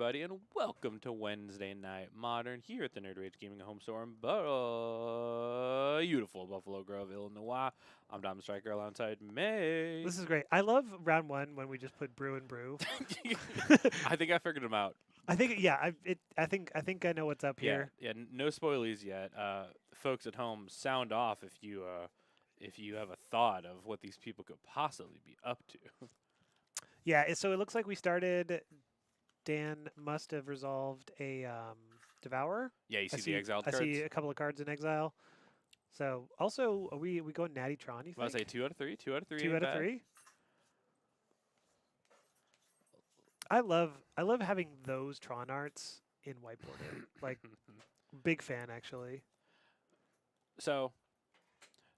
everybody, and welcome to Wednesday Night Modern here at the Nerd Rage Gaming Home Store in beautiful Buffalo Grove, Illinois. I'm Dom Stryker alongside May. This is great. I love round one when we just put brew and brew. I think I figured them out. I think I think I know what's up here. Yeah, no spoilies yet. Folks at home, sound off if you have a thought of what these people could possibly be up to. Yeah, so it looks like we started. Dan must have resolved a Devourer. Yeah, you see the exiled I cards? see a couple of cards in exile. So also, are we going Natty Tron? You think? I say 2 out of 3. 2 out of 3. 2 out of 3. I love having those Tron arts in whiteboarded. Like, big fan actually. So,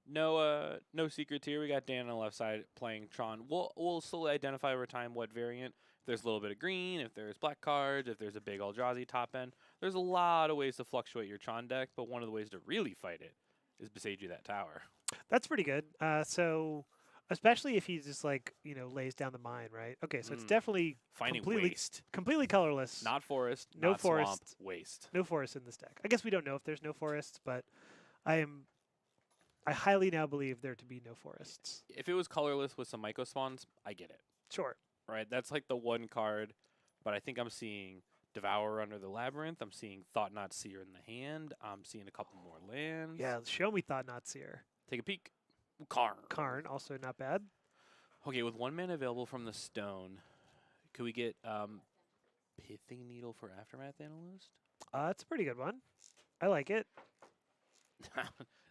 no secrets here. We got Dan on the left side playing Tron. We'll slowly identify over time what variant. If there's a little bit of green, if there's black cards, if there's a big Eldrazi top end. There's a lot of ways to fluctuate your Tron deck, but one of the ways to really fight it is Besage You That Tower. That's pretty good. So, especially if he just lays down the mine, right? Okay, so it's definitely Finding completely colorless. Not forest, no not forest, swamp, waste. No forest in this deck. I guess we don't know if there's no forests, but I highly now believe there to be no forests. If it was colorless with some Myco spawns, I get it. Sure. Right, that's like the one card, but I think I'm seeing Devourer under the Labyrinth. I'm seeing Thought Not Seer in the hand. I'm seeing a couple more lands. Yeah, show me Thought Not Seer. Take a peek. Karn. Karn, also not bad. Okay, with 1 mana available from the stone, could we get Pithing Needle for Aftermath Analyst? It's a pretty good one. I like it.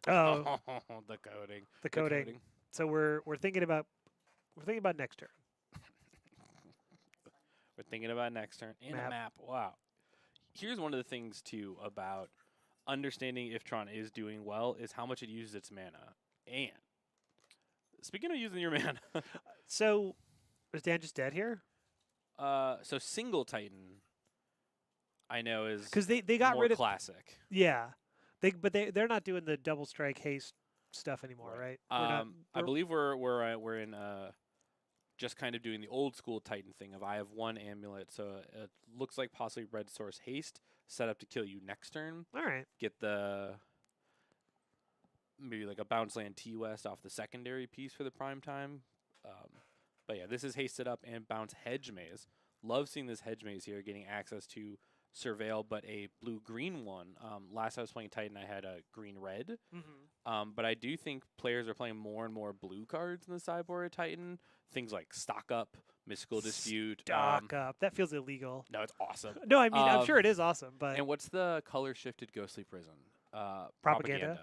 Oh, the coding. The coding. So we're thinking about next turn. We're thinking about next turn. And a map. Wow. Here's one of the things, too, about understanding if Tron is doing well is how much it uses its mana. And speaking of using your mana. So is Dan just dead here? So single Titan, I know is because they got more rid of classic. Yeah. They're not doing the double strike haste stuff anymore, right? I believe we're in just kind of doing the old school Titan thing of I have 1 amulet, so it looks like possibly red source haste set up to kill you next turn. All right. Get maybe like a bounce land T West off the secondary piece for the prime time. But yeah, this is hasted up and bounce Hedge Maze. Love seeing this Hedge Maze here, getting access to Surveil, but a blue-green one. Last I was playing Titan, I had a green-red. But I do think players are playing more and more blue cards in the sideboard of Titan. Things like Stock Up, Mystical Dispute. Stock Up. That feels illegal. No, it's awesome. No, I mean, I'm sure it is awesome. But and what's the color-shifted Ghostly Prison? Propaganda.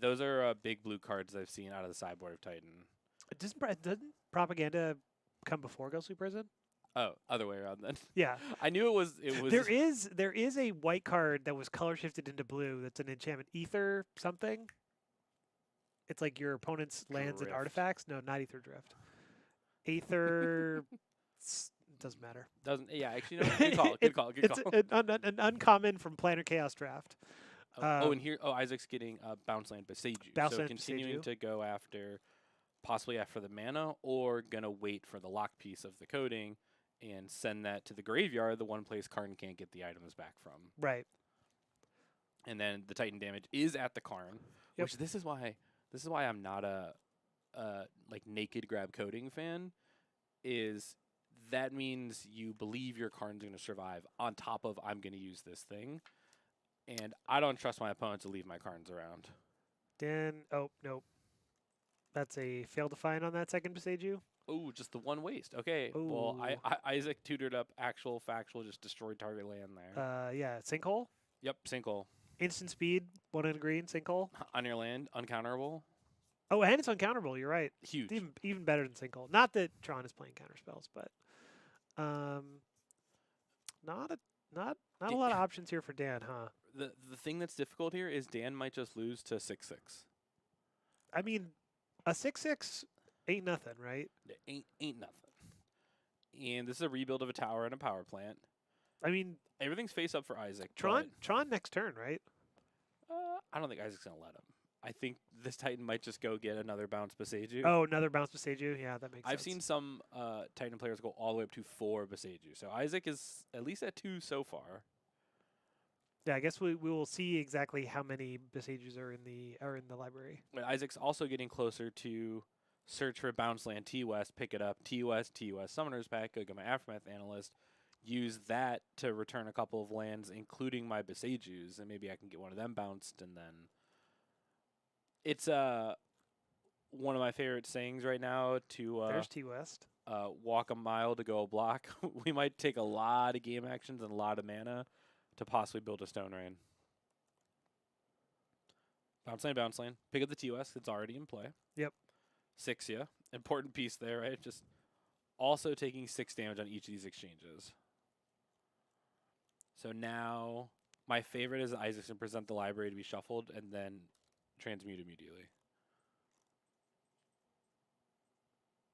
Those are big blue cards I've seen out of the sideboard of Titan. Doesn't Propaganda come before Ghostly Prison? Oh, other way around then. Yeah. I knew it was. There is a white card that was color shifted into blue. That's an enchantment. Ether something. It's like your opponent's lands and artifacts. No, not Ether Drift. Aether doesn't matter. Doesn't. Yeah, actually, no. Good call. Good call. Good call. It's an uncommon from Planar Chaos Draft. And here, Isaac's getting bounce land Besage You. Bounce so land continuing to go after, possibly after the mana, or gonna wait for the lock piece of the coding and send that to the graveyard, the one place Karn can't get the items back from. Right. And then the Titan damage is at the Karn, which this is why I'm not a like naked grab coding fan. Is that means you believe your Karn's going to survive on top of I'm going to use this thing, and I don't trust my opponent to leave my Karns around. Oh nope, that's a fail to find on that second Besage You. Oh, just the 1 waste. Okay. Ooh. Well, Isaac tutored up actual factual, just destroyed target land there. Yeah, Sinkhole. Yep, Sinkhole. Instant speed, 1 in green, Sinkhole. On your land, uncounterable. Oh, and it's uncounterable. You're right. Huge. Even better than Sinkhole. Not that Tron is playing counter spells, but not a lot of options here for Dan, huh? The thing that's difficult here is Dan might just lose to 6-6. I mean, a 6/6 ain't nothing, right? Ain't nothing. And this is a rebuild of a tower and a power plant. I mean, everything's face up for Isaac. Tron next turn, right? I don't think Isaac's gonna let him. I think this Titan might just go get another bounce Beseiju. Oh, another bounce Beseiju. Yeah, that makes sense. I've seen some Titan players go all the way up to 4 Beseiju. So Isaac is at least at 2 so far. Yeah, I guess we will see exactly how many Beseijus are in the library. But Isaac's also getting closer to search for bounce land T West, pick it up, T West, Summoner's Pack, go get my Aftermath Analyst, use that to return a couple of lands, including my Beseijus, and maybe I can get one of them bounced, and then it's one of my favorite sayings right now to There's T West. Walk a mile to go a block. We might take a lot of game actions and a lot of mana to possibly build a Stone Rain. Bounce lane. Pick up the TOS that's already in play. Yep. 6 ya. Important piece there, right? Just also taking 6 damage on each of these exchanges. So now my favorite is Isaac's and present the library to be shuffled and then transmute immediately.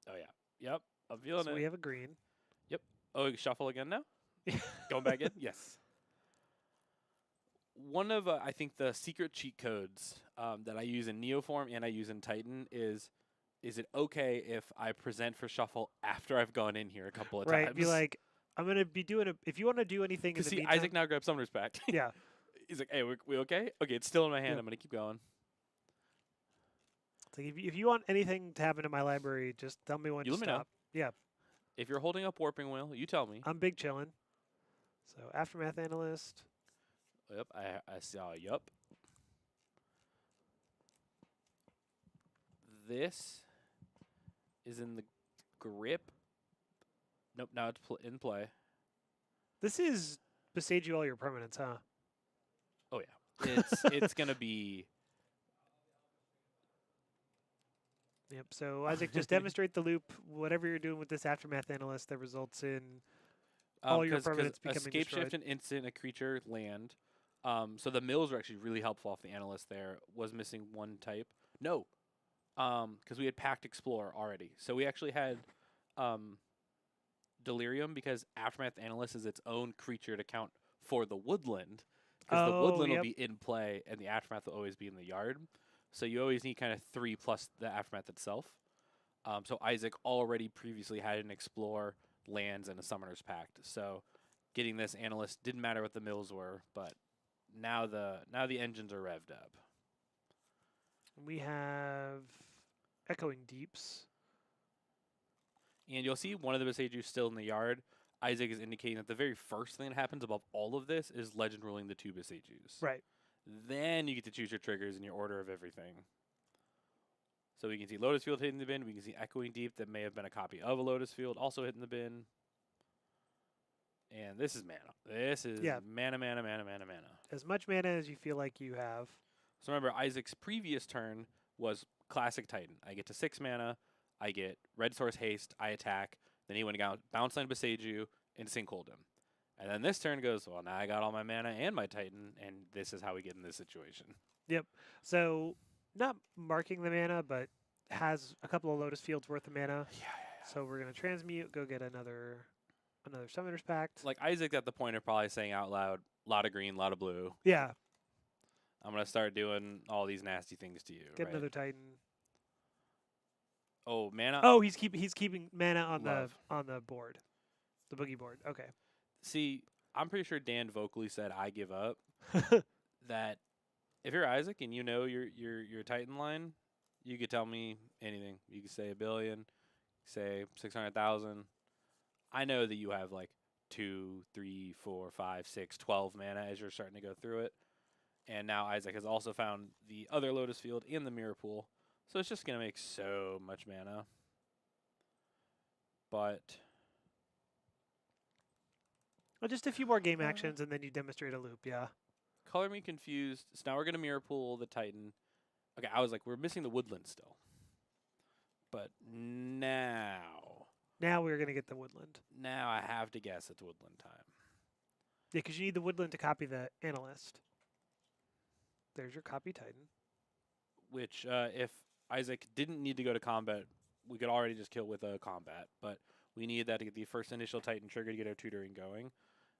Oh, yeah. Yep. I'm feeling So it. we have a green. Yep. Oh, shuffle again now? Going back in? Yes. One of, I think, the secret cheat codes that I use in Neoform and I use in Titan is it okay if I present for shuffle after I've gone in here a couple of times? Right. Be like, I'm going to be doing if you want to do anything in the see, meantime. Isaac now grabs Summoner's Pact. Yeah. He's like, hey, we okay? Okay, it's still in my hand. Yep. I'm going to keep going. It's like if you want anything to happen in my library, just tell me when You to let me know. stop. Yeah. If you're holding up Warping Wheel, you tell me. I'm big chillin'. So Aftermath Analyst. Yep, I saw, yep. This is in the grip. Nope, now it's in play. This is Beseiju all your permanents, huh? Oh, yeah. It's going to be... Yep. So Isaac, just demonstrate the loop. Whatever you're doing with this Aftermath Analyst that results in all your permanents becoming escape destroyed. shift, an instant, a creature, land. So the mills were actually really helpful off the Analyst there. Was missing one type. No. Because we had Pact Explorer already. So we actually had Delirium because Aftermath Analyst is its own creature to count for the woodland. Because the woodland will be in play and the Aftermath will always be in the yard. So you always need kind of 3 plus the Aftermath itself. So Isaac already previously had an Explore, lands, and a Summoner's Pact. So getting this Analyst didn't matter what the mills were, but now the engines are revved up. We have Echoing Deeps. And you'll see one of the Beseijus still in the yard. Isaac is indicating that the very first thing that happens above all of this is Legend ruling the 2 Beseijus. Right. Then you get to choose your triggers and your order of everything. So we can see Lotus Field hitting the bin. We can see Echoing Deep that may have been a copy of a Lotus Field also hitting the bin. And this is mana. This is mana. As much mana as you feel like you have. So remember, Isaac's previous turn was Classic Titan. I get to 6 mana. I get Red Source Haste. I attack. Then he went out, Bounce Land Beseiju, and Sinkhold him. And then this turn goes, well, now I got all my mana and my Titan, and this is how we get in this situation. Yep. So not marking the mana, but has a couple of Lotus Fields worth of mana. Yeah. So we're going to transmute, go get another Summoner's Pact. Like Isaac's at the point of probably saying out loud, lot of green, lot of blue. Yeah. I'm going to start doing all these nasty things to you. Get right? another Titan. Oh, mana. Oh, he's keeping mana on Love. the board. The boogie board. Okay. See, I'm pretty sure Dan vocally said, I give up. That if you're Isaac and you know your Titan line, you could tell me anything. You could say $1 billion, say 600,000. I know that you have like 2, 3, 4, 5, 6, 12 mana as you're starting to go through it. And now Isaac has also found the other Lotus Field in the Mirror Pool. So it's just going to make so much mana. But Well, just a few more game actions, and then you demonstrate a loop, yeah. Color me confused. So now we're going to Mirror Pool the Titan. Okay, I was like, we're missing the Woodland still. But now we're going to get the Woodland. Now I have to guess it's Woodland time. Yeah, because you need the Woodland to copy the Analyst. There's your copy Titan. Which, if Isaac didn't need to go to combat, we could already just kill with a combat. But we needed that to get the first initial Titan trigger to get our tutoring going.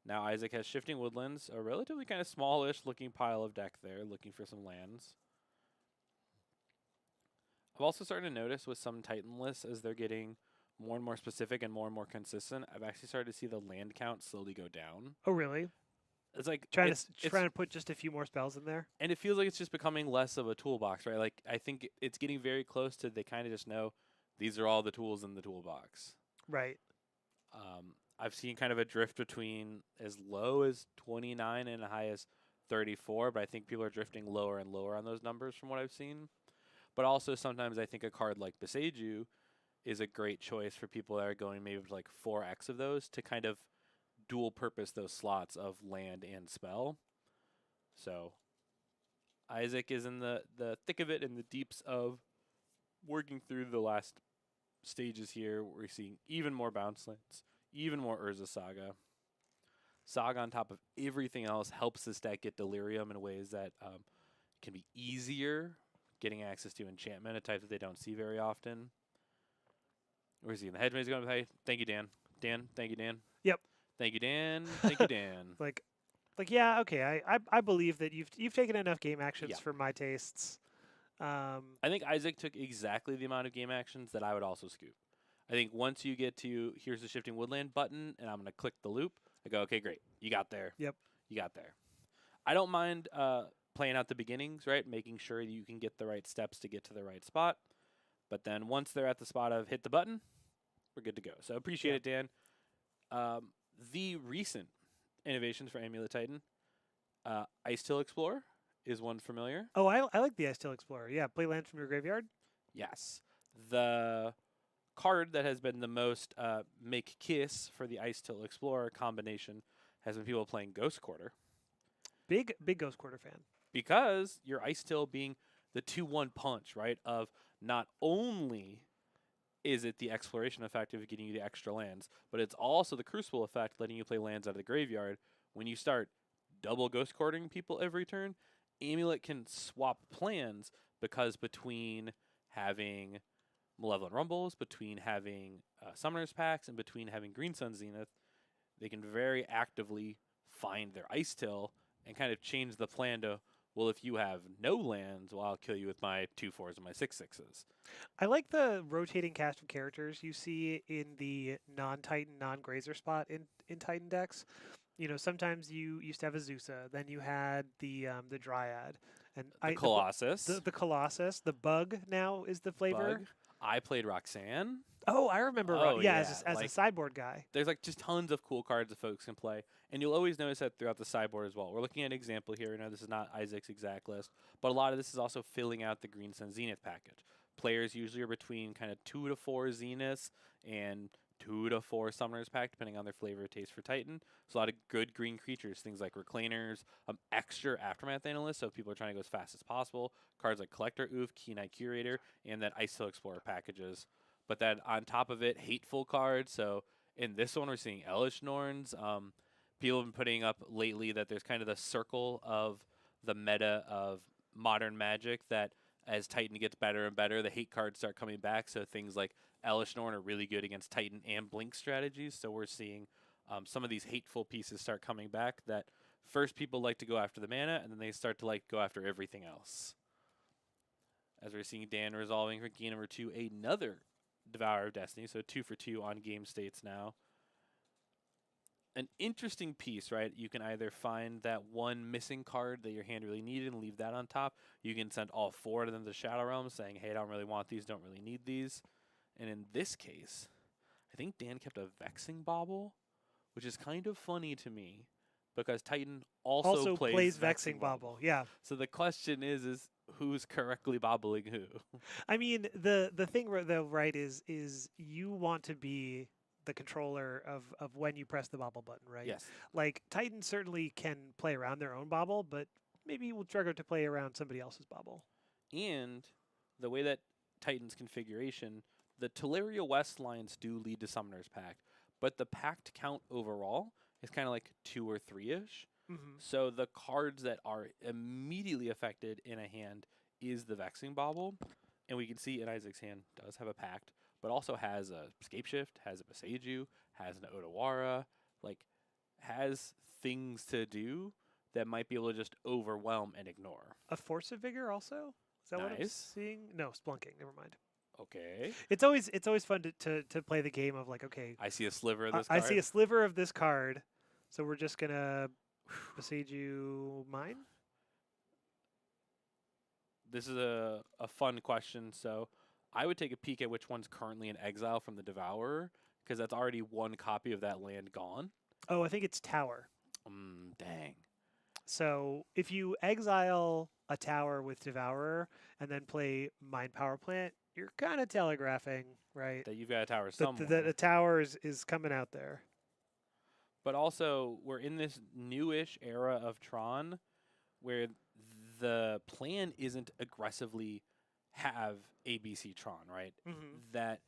Now Isaac has Shifting Woodlands, a relatively kind of smallish looking pile of deck there, looking for some lands. I've also started to notice with some Titan lists as they're getting more and more specific and more consistent, I've actually started to see the land count slowly go down. Oh, really? It's like Trying to put just a few more spells in there. and it feels like it's just becoming less of a toolbox, right? Like I think it's getting very close to they kind of just know these are all the tools in the toolbox. Right. I've seen kind of a drift between as low as 29 and as high as 34, but I think people are drifting lower and lower on those numbers from what I've seen. But also sometimes I think a card like Beseju is a great choice for people that are going maybe to like 4x of those to kind of dual purpose those slots of land and spell. So Isaac is in the thick of it, in the deeps of working through the last stages here. We're seeing even more bounce lands, even more Urza Saga. Saga on top of everything else helps this deck get Delirium in ways that can be easier, getting access to enchantment, a type that they don't see very often. We're seeing the Hedge Maze going to play. Thank you, Dan. Dan, thank you, Dan. Yep. Thank you, Dan. Thank you, Dan. Like yeah, okay. I believe that you've taken enough game actions Yeah. for my tastes. I think Isaac took exactly the amount of game actions that I would also scoop. I think once you get to here's the Shifting Woodland button, and I'm going to click the loop, I go, okay, great. You got there. Yep. You got there. I don't mind playing out the beginnings, right? Making sure that you can get the right steps to get to the right spot. But then once they're at the spot of hit the button, we're good to go. So appreciate it, Dan. The recent innovations for Amulet Titan, Ice Till Explorer is one familiar. Oh, I like the Ice Tail Explorer. Yeah, play land from your graveyard. Yes. The card that has been the most make kiss for the Ice Till Explorer combination has been people playing Ghost Quarter. Big Ghost Quarter fan. Because your Ice Till being the 2-1 punch, right? Of not only is it the exploration effect of getting you the extra lands, but it's also the Crucible effect letting you play lands out of the graveyard. When you start double Ghost Courting people every turn, Amulet can swap plans because between having Malevolent Rumbles, between having Summoner's Packs, and between having Green Sun Zenith, they can very actively find their Ice Till and kind of change the plan to, well, if you have no lands, well, I'll kill you with my 2/4s and my 6/6s. I like the rotating cast of characters you see in the non-Titan, non-Grazer spot in Titan decks. You know, sometimes you used to have Azusa, then you had the Dryad, and The Colossus. The Colossus. The Bug now is the flavor. Bug. I played Roxanne. Oh, I remember. Oh, yeah, yeah, as like- a sideboard guy. There's like just tons of cool cards that folks can play, and you'll always notice that throughout the sideboard as well. We're looking at an example here. You know, this is not Isaac's exact list, but a lot of this is also filling out the Green Sun Zenith package. Players usually are between kind of 2 to 4 Zeniths and 2 to 4 Summoner's Pack, depending on their flavor or taste for Titan. So a lot of good green creatures, things like Reclainers, extra Aftermath Analyst, so if people are trying to go as fast as possible. Cards like Collector Oof, Keen Eye Curator, and that Ice Till Explorer packages. But then on top of it, hateful cards. So in this one, we're seeing Elish Norns. People have been putting up lately that there's kind of the circle of the meta of modern Magic that as Titan gets better and better, the hate cards start coming back. So things like Elish Norn are really good against Titan and Blink strategies. So we're seeing some of these hateful pieces start coming back that first people like to go after the mana, and then they start to like go after everything else. As we're seeing Dan resolving for game number 2, another Devourer of Destiny, so 2 for 2 on game states now. An interesting piece, right? You can either find that one missing card that your hand really needed and leave that on top. You can send all 4 of them to the Shadow Realm saying, hey, I don't really want these, don't really need these. And in this case, I think Dan kept a Vexing Bauble, which is kind of funny to me because Titan also plays Vexing Bauble. Yeah. So the question is who's correctly bobbling who? I mean, the thing though, right, is you want to be the controller of when you press the bobble button, right? Yes. Like Titan certainly can play around their own bobble, but maybe will struggle to play around somebody else's bobble. And the way that Titan's configuration, the Teleria West lines do lead to Summoner's Pact, but the pact count overall is kind of like 2 or 3-ish. Mm-hmm. So the cards that are immediately affected in a hand is the Vexing Bauble. And we can see in Isaac's hand does have a pact, but also has a Scapeshift, has a Beseju, has an Odawara, like has things to do that might be able to just overwhelm and ignore. A Force of Vigor also? Is that what I'm Nice. seeing? No, Splunking. Never mind. Okay. It's always fun to play the game of like, okay, I see a sliver of this I card. see a sliver of this card, so we're just gonna besiege you mine. This is a fun question. So I would take a peek at which one's currently in exile from the Devourer, because that's already one copy of that land gone. Oh, I think it's tower. Dang. So if you exile a tower with Devourer and then play Mine Power Plant, you're kind of telegraphing, right? That you've got a tower That somewhere. the tower is coming out there. But also, we're in this newish era of Tron where the plan isn't aggressively have ABC Tron, right? Mm-hmm. That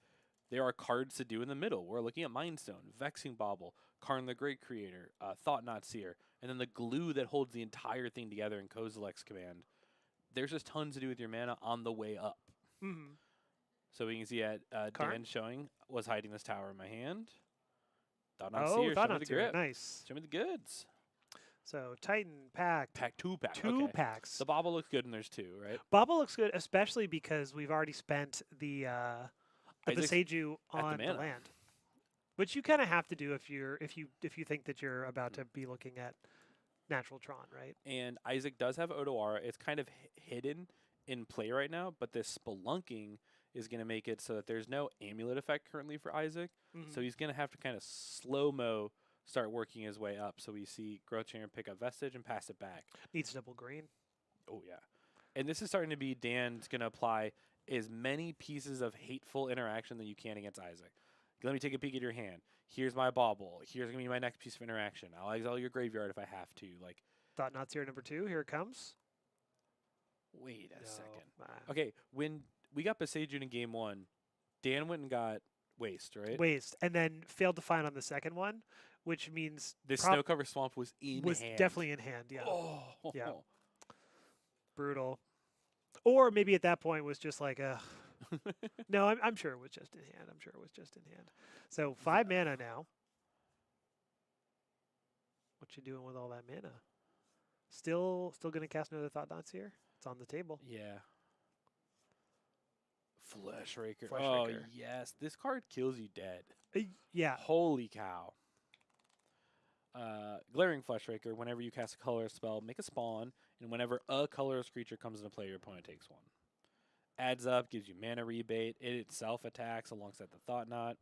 there are cards to do in the middle. We're looking at Mindstone, Vexing Bauble, Karn the Great Creator, Thought Not Seer, and then the glue that holds the entire thing together in Kozilek's command. There's just tons to do with your mana on the way up. Mm-hmm. So we can see at Karn? Dan showing was hiding this tower in my hand. Thought Not Oh, Seer, Thought show me Not the Seer. grip. Nice. Show me the goods. So Titan pack. Pack 2 pack. Two Okay. packs. The Bauble looks good and there's 2, right? Bauble looks good, especially because we've already spent the Isaac's Beseiju at the on the mana. land, which you kind of have to do if you think that you're about to be looking at natural Tron, right? And Isaac does have Odawara. It's kind of hidden in play right now, but this Spelunking is going to make it so that there's no amulet effect currently for Isaac. Mm-hmm. So he's going to have to kind of slow-mo start working his way up. So we see Growth Changer pick up Vestige and pass it back. Needs double green. Oh, yeah. And this is starting to be Dan's going to apply as many pieces of hateful interaction that you can against Isaac. Let me take a peek at your hand. Here's my Bauble. Here's going to be my next piece of interaction. I'll exile your graveyard if I have to. Like, Thought Not Seer number 2. Here it comes. wait a second. Ah. Okay, when we got Beseiju in game 1, Dan went and got Waste, right? Waste, and then failed to find on the second one, which means This Snow Cover Swamp was in was hand. definitely in hand. Yeah, Oh. Yeah. Brutal. Or maybe at that point was just like, no, I'm sure it was just in hand. I'm sure it was just in hand. So 5 mana now. What you doing with all that mana? Still gonna cast another Thought Not Seer? It's on the table. Yeah. Flesh Raker. Flesh Oh, Raker. yes. This card kills you dead. Yeah. Holy cow. Glaring Flesh Raker, whenever you cast a colorless spell, make a spawn, and whenever a colorless creature comes into play, your opponent takes 1. Adds up, gives you mana rebate. It itself attacks alongside the Thought Knot.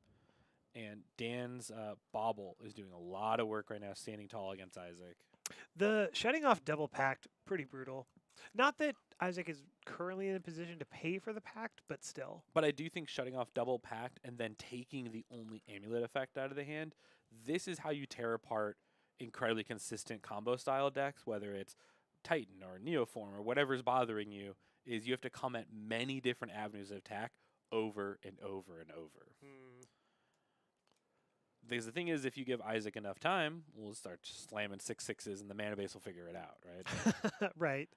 And Dan's Bauble is doing a lot of work right now, standing tall against Isaac. The shutting off double pact, pretty brutal. Not that Isaac is currently in a position to pay for the pact, but still. But I do think shutting off double pact and then taking the only amulet effect out of the hand, this is how you tear apart incredibly consistent combo style decks, whether it's Titan or Neoform or whatever's bothering you, is you have to come at many different avenues of attack over and over and over. Because the thing is, if you give Isaac enough time, we'll start slamming 6/6s and the mana base will figure it out, right? Right.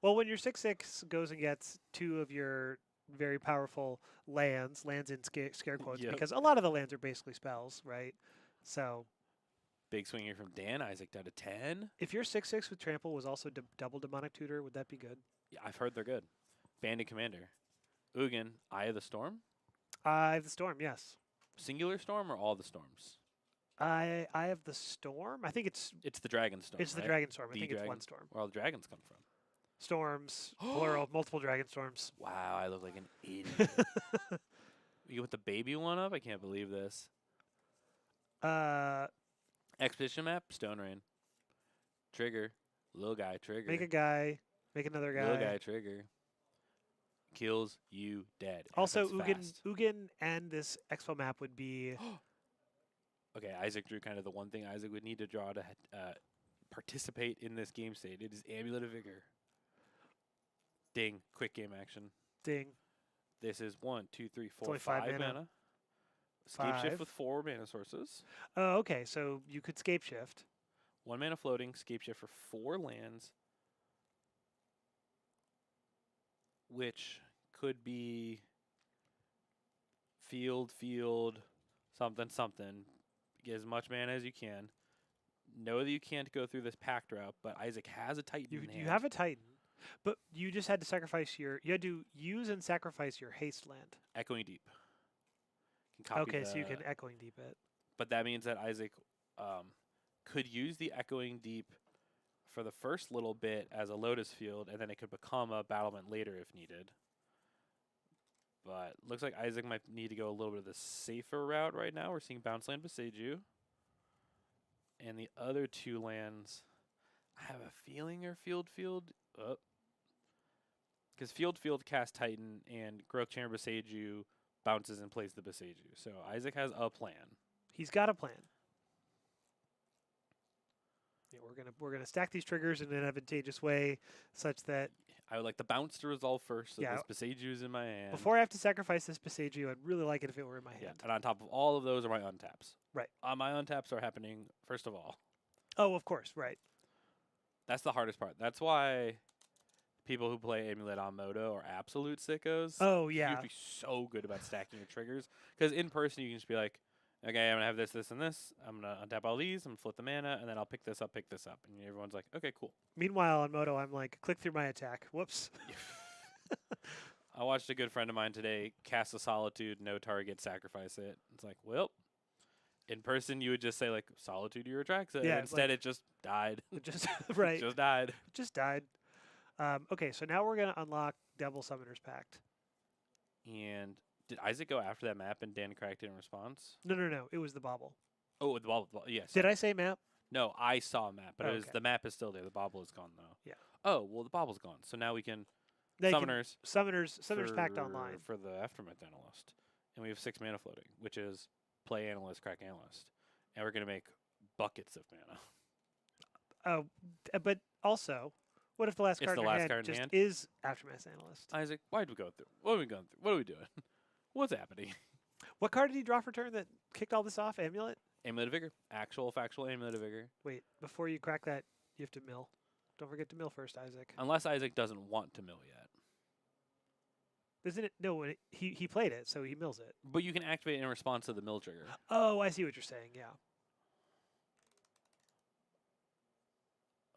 Well, when your 6/6 goes and gets 2 of your very powerful lands in scare quotes, Yep. because a lot of the lands are basically spells, right? So Big swing here from Dan. Isaac down to 10. if your 6/6 with trample was also double demonic tutor, would that be good? Yeah, I've heard they're good. Bandit Commander. Ugin, Eye of the Storm? I have the storm, yes. Singular Storm or all the storms? I have the storm. I think it's It's the Dragon Storm. it's the right? dragon storm. I The think it's dragon. one storm. Where all the dragons come from. Storms, plural, multiple dragon storms. Wow, I look like an idiot. You with the baby one up? I can't believe this. Expedition map, Stone Rain. Trigger, little guy, trigger. Make a guy, make another guy. Little guy, trigger. Kills you dead. Also, Happens fast. Ugin and this expo map would be Okay, Isaac drew kind of the one thing Isaac would need to draw to participate in this game state. It is Amulet of Vigor. Ding, quick game action. ding. This is 1, 2, 3, 4, only 5 5 mana. mana. Scape shift 5. with 4 mana sources. Oh, okay. So you could scape shift. 1 mana floating, scape shift for 4 lands. Which could be field, something, something. Get as much mana as you can. Know that you can't go through this pact route, but Isaac has a Titan in You hand. have a Titan. But you just had to sacrifice your. You had to use and sacrifice your haste land. Echoing Deep. Can copy Okay, so you can Echoing Deep it. But that means that Isaac could use the Echoing Deep for the first little bit as a Lotus Field, and then it could become a battlement later if needed. But looks like Isaac might need to go a little bit of the safer route right now. We're seeing Bounce Land Beseiju. And the other two lands, I have a feeling are Field. Because Field cast Titan, and Growth Chamber Beseiju bounces and plays the Beseiju. So Isaac has a plan. He's got a plan. Yeah, we're gonna stack these triggers in an advantageous way, such that I would like the bounce to resolve first, so Yeah. this Beseiju is in my hand. before I have to sacrifice this Beseiju, I'd really like it if it were in my Yeah, hand. and on top of all of those are my untaps. Right. My untaps are happening first of all. Oh, of course, right. That's the hardest part. That's why people who play Amulet on Moto are absolute sickos. Oh You yeah, have to be so good about stacking your triggers. Because in person, you can just be like, okay, I'm going to have this, and this. I'm going to untap all these. I'm going to flip the mana, and then I'll pick this up. And everyone's like, okay, cool. Meanwhile, on Moto, I'm like, click through my attack. Whoops. I watched a good friend of mine today cast a Solitude, no target, sacrifice it. It's like, well, in person, you would just say, like, Solitude, you retract it. Yeah, And instead, it just died. It just right. Just died. It just died. Okay, so now we're gonna unlock Devil Summoner's Pact. And did Isaac go after that map and Dan cracked it in response? No. It was the bobble. Oh, the bobble. Yes. Did I say map? No, I saw a map, but Okay. the map is still there. The bobble is gone, though. Yeah. Oh, well, the bobble's gone. So now we can They can- Summoners Summoner's Pact online. for the Aftermath Analyst. And we have 6 mana floating, which is play Analyst, crack Analyst. And we're going to make buckets of mana. Oh, but also, what if the last It's card the in your last hand card in just hand? is Aftermath Analyst? Isaac, why'd we go through? What are we going through? What are we doing? What's happening? What card did he draw for turn that kicked all this off? Amulet? Amulet of Vigor. Actual factual Amulet of Vigor. Wait, before you crack that, you have to mill. Don't forget to mill first, Isaac. Unless Isaac doesn't want to mill yet. Isn't it? No, he played it, so he mills it. But you can activate in response to the mill trigger. Oh, I see what you're saying. Yeah.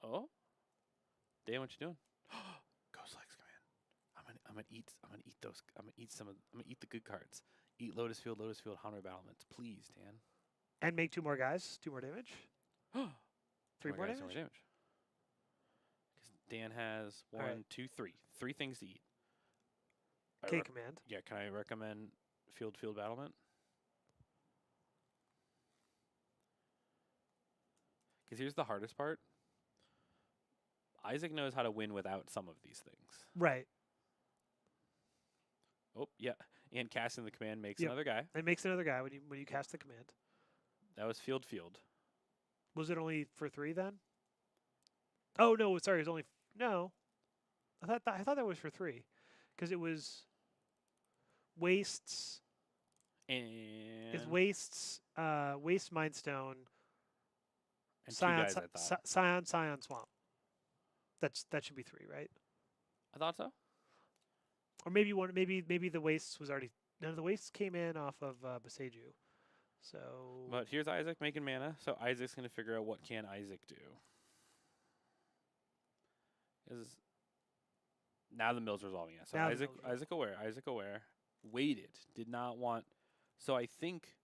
Oh? Dan, what you doing? Ghost Legs command. I'm gonna eat those. I'm gonna eat the good cards. Eat Lotus Field, Honorary Battlements. Please, Dan. And make 2 more guys, 2 more damage. 3 more guys, damage. Because Dan has All 1, right. 2, 3. 3 things to eat. I K rec- command. Yeah, can I recommend Field Battlement? Because here's the hardest part. Isaac knows how to win without some of these things. Right. Oh, yeah. And casting the command makes Yep. another guy. It makes another guy when you cast the command. That was Field. Was it only for 3 then? Oh no, sorry, it was only no. I thought that was for 3, because it was wastes. And It's wastes. Waste Mindstone. and 2 Scion, guys, I thought. Scion Swamp. That should be 3, right? I thought so. Or maybe one. Maybe the wastes was already. No, the wastes came in off of Beseiju. So. But here's Isaac making mana. So Isaac's going to figure out what can Isaac do. Is now the mill's resolving it. So Now the Isaac mill's Isaac aware. Waited. Did not want. So I think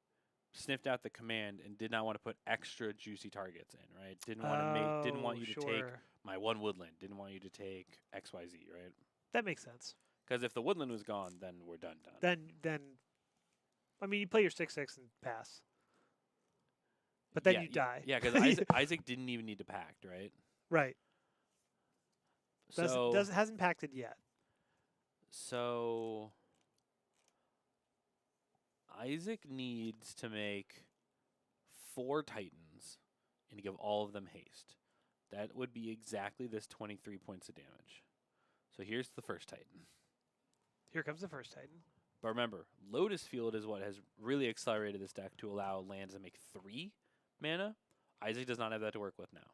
sniffed out the command and did not want to put extra juicy targets in, right? Didn't want to make. Didn't want you to take my 1 woodland. Didn't want you to take XYZ, right? That makes sense. Because if the woodland was gone, then we're done. Then, I mean, you play your 6/6 and pass. But then you die. Yeah, because Isaac didn't even need to pact, right? Right. So Hasn't pacted yet. So Isaac needs to make 4 Titans and give all of them haste. That would be exactly this 23 points of damage. So here's the first Titan. Here comes the first Titan. But remember, Lotus Field is what has really accelerated this deck to allow lands to make 3 mana. Isaac does not have that to work with now.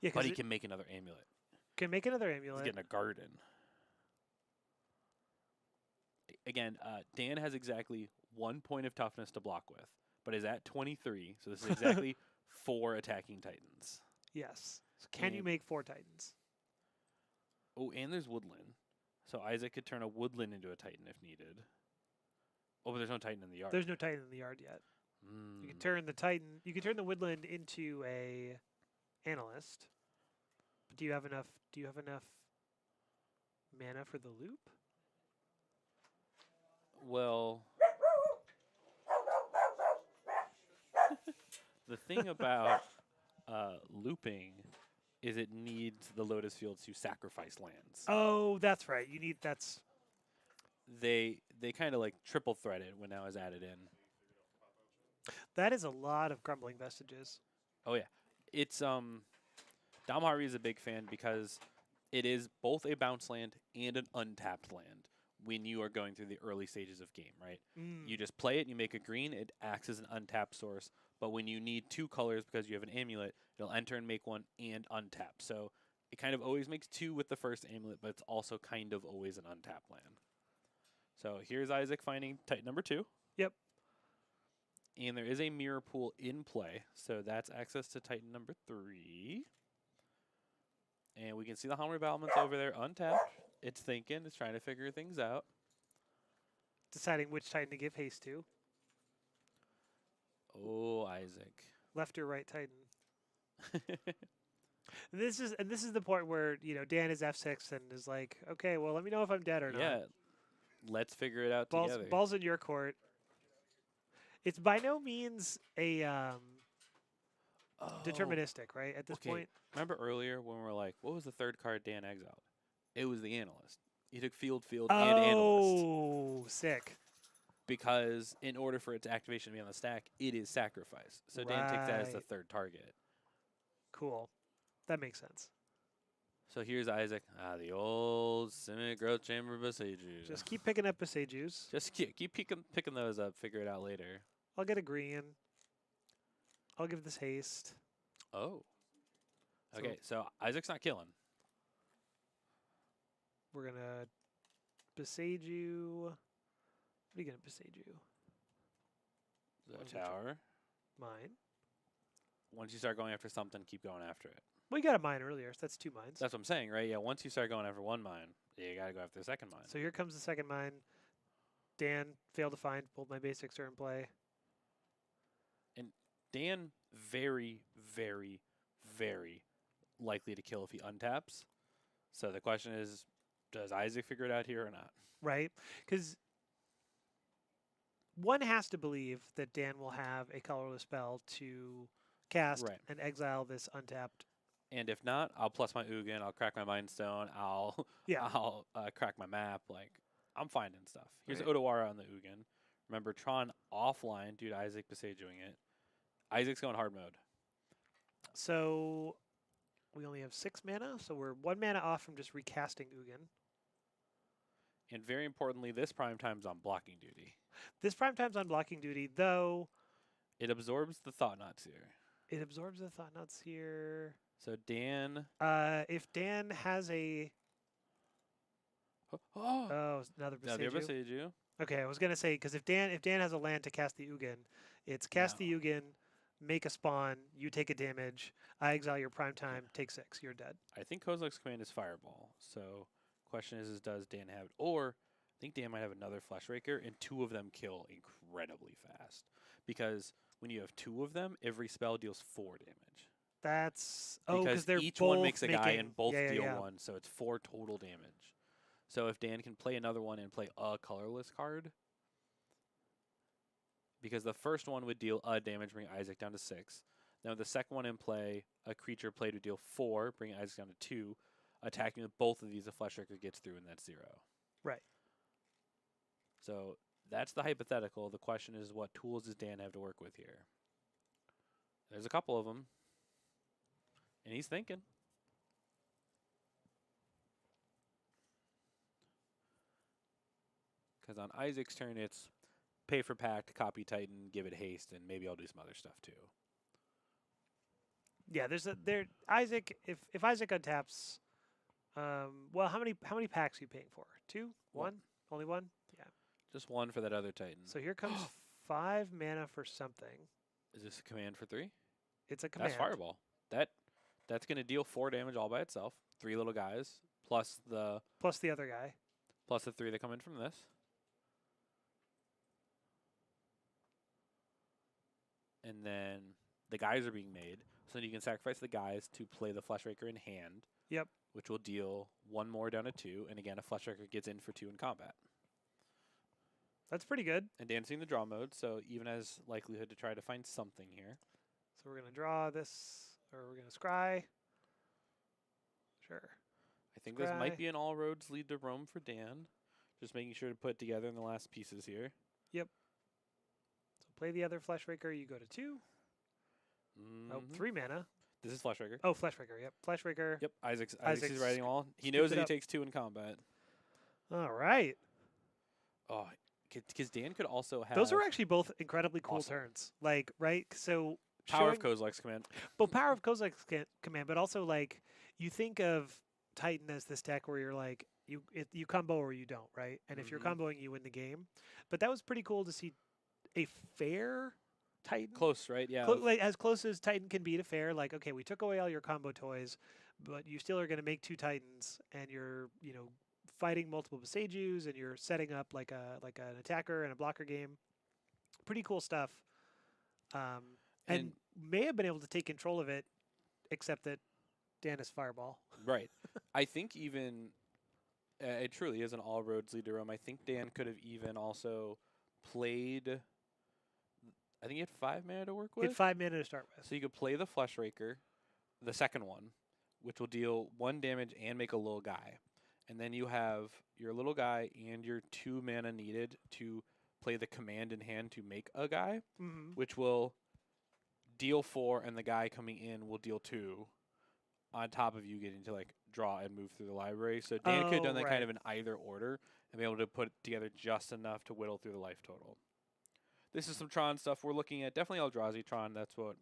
Yeah, But he can make another amulet. can make another He's amulet. getting a garden. Again, Dan has exactly 1 point of toughness to block with, but is at 23, so this is exactly 4 attacking Titans. Yes. So can you And- make 4 Titans? Oh, and there's woodland. So Isaac could turn a woodland into a Titan if needed. Oh, but there's no Titan in the yard. There's no Titan in the yard yet. You can turn the Titan. You can turn the woodland into a analyst. But do you have enough? Do you have enough mana for the loop? Well, the thing about looping is it needs the Lotus Field to sacrifice lands. Oh, that's right. You need that's. They kind of like triple threaded when that was added in. That is a lot of Crumbling Vestiges. Oh yeah, it's Dom Harvey is a big fan because it is both a bounce land and an untapped land when you are going through the early stages of game, right? You just play it and you make a green, it acts as an untapped source, but when you need 2 colors because you have an amulet, it'll enter and make 1 and untap. So it kind of always makes 2 with the first amulet, but it's also kind of always an untapped land. So here's Isaac finding Titan number 2. Yep. And there is a mirror pool in play, so that's access to Titan number 3. And we can see the Homry Battlements over there untapped. It's thinking, it's trying to figure things out. Deciding which Titan to give haste to. Oh, Isaac. Left or right Titan. This is the point where, Dan is F6 and is like, okay, well, let me know if I'm dead or not. Yeah. Let's figure it out together. Ball's in your court. It's by no means a deterministic, right? At this point. Remember earlier when we were like, what was the third card Dan exiled? It was the Analyst. He took Field, and Analyst. Oh, sick. Because in order for its activation to be on the stack, it is sacrifice. So Dan takes that as the third target. Cool. That makes sense. So here's Isaac. The old Simic Growth Chamber Beseiju. Just keep picking up Beseijus. Just keep picking those up. Figure it out later. I'll get a green. I'll give this haste. Oh. Okay, so Isaac's not killing. We're going to Beseiju. What are you going to Beseiju? The tower. Mine. Once you start going after something, keep going after it. Well, you got a mine earlier, so that's 2 mines. That's what I'm saying, right? Yeah, once you start going after 1 mine, you got to go after the second mine. So here comes the second mine. Dan failed to find. Both my basics are in play. And Dan, very, very, very likely to kill if he untaps. So the question is, does Isaac figure it out here or not? Right? Because one has to believe that Dan will have a colorless spell to cast and exile this untapped. And if not, I'll plus my Ugin, I'll crack my Mind Stone, I'll crack my map. Like, I'm finding stuff. Here's Odawara on the Ugin. Remember, Tron offline due to Isaac Beseijuing it. Isaac's going hard mode. So we only have 6 mana, so we're 1 mana off from just recasting Ugin. And very importantly, this prime time's on blocking duty. This prime time's on blocking duty, though. It absorbs the Thought Knots here. It absorbs the Thought Knots here. So Dan. If Dan has a. Another Beseiju. Okay, I was gonna say because if Dan has a land to cast the Ugin, it's cast the Ugin, make a spawn, you take a damage, I exile your prime time, take 6, you're dead. I think Kozilek's command is Fireball. So question is does Dan have it? Or I think Dan might have another Flesh Raker, and 2 of them kill incredibly fast. Because when you have 2 of them, every spell deals 4 damage. That's because they're each both one makes a guy and both deal 1, so it's 4 total damage. So if Dan can play another one and play a colorless card, because the first one would deal a damage, bring Isaac down to 6. Now the second one in play, a creature played would deal 4, bring Isaac down to 2. Attacking with both of these, a Flesh Raker gets through, and that's 0. Right. So that's the hypothetical. The question is, what tools does Dan have to work with here? There's a couple of them. And he's thinking. Because on Isaac's turn, it's pay for Pact, copy Titan, give it haste, and maybe I'll do some other stuff too. Yeah, Isaac. If Isaac untaps, well, how many packs are you paying for? 2, 1, only 1? Yeah, just 1 for that other Titan. So here comes 5 mana for something. Is this a command for 3? It's a command. That's Fireball. That's going to deal 4 damage all by itself. 3 little guys plus the other guy. plus the 3 that come in from this. And then the guys are being made. So then you can sacrifice the guys to play the Fleshraker in hand. Yep. Which will deal 1 more down to 2. And again, a Fleshraker gets in for 2 in combat. That's pretty good. And Dan's seeing the draw mode, so even has likelihood to try to find something here. So we're going to draw this, or we're going to scry. Sure. I think this might be an all roads lead to Rome for Dan. Just making sure to put together in the last pieces here. Yep. So play the other Fleshraker. You go to 2. Oh, 3 mana. This is Fleshraker. Oh, Fleshraker. Yep. Fleshraker. Yep. Isaac's is writing all. He knows that he takes 2 in combat. All right. Oh, because Dan could also have. Those are actually both incredibly cool turns. Like, right? So Power of Kozilek's command. Well, Power of Kozilek's command, but also like you think of Titan as this deck where you're like you combo or you don't, right? And if you're comboing, you win the game. But that was pretty cool to see a fair Titan. Close, right? Yeah. Like, as close as Titan can be to fair. Like, okay, we took away all your combo toys, but you still are going to make 2 Titans, and you're fighting multiple Beseijus, and you're setting up like an attacker and a blocker game. Pretty cool stuff. And may have been able to take control of it, except that Dan is Fireball. Right. I think even it truly is an all roads lead to Rome. I think Dan could have even also played. I think he had 5 mana to work with. He had 5 mana to start with. So you could play the Fleshraker, the second one, which will deal 1 damage and make a little guy. And then you have your little guy and your 2 mana needed to play the command in hand to make a guy, which will deal 4, and the guy coming in will deal 2 on top of you getting to like draw and move through the library. So Dan could have done that kind of in either order and be able to put together just enough to whittle through the life total. This is some Tron stuff we're looking at. Definitely Eldrazi Tron. That's what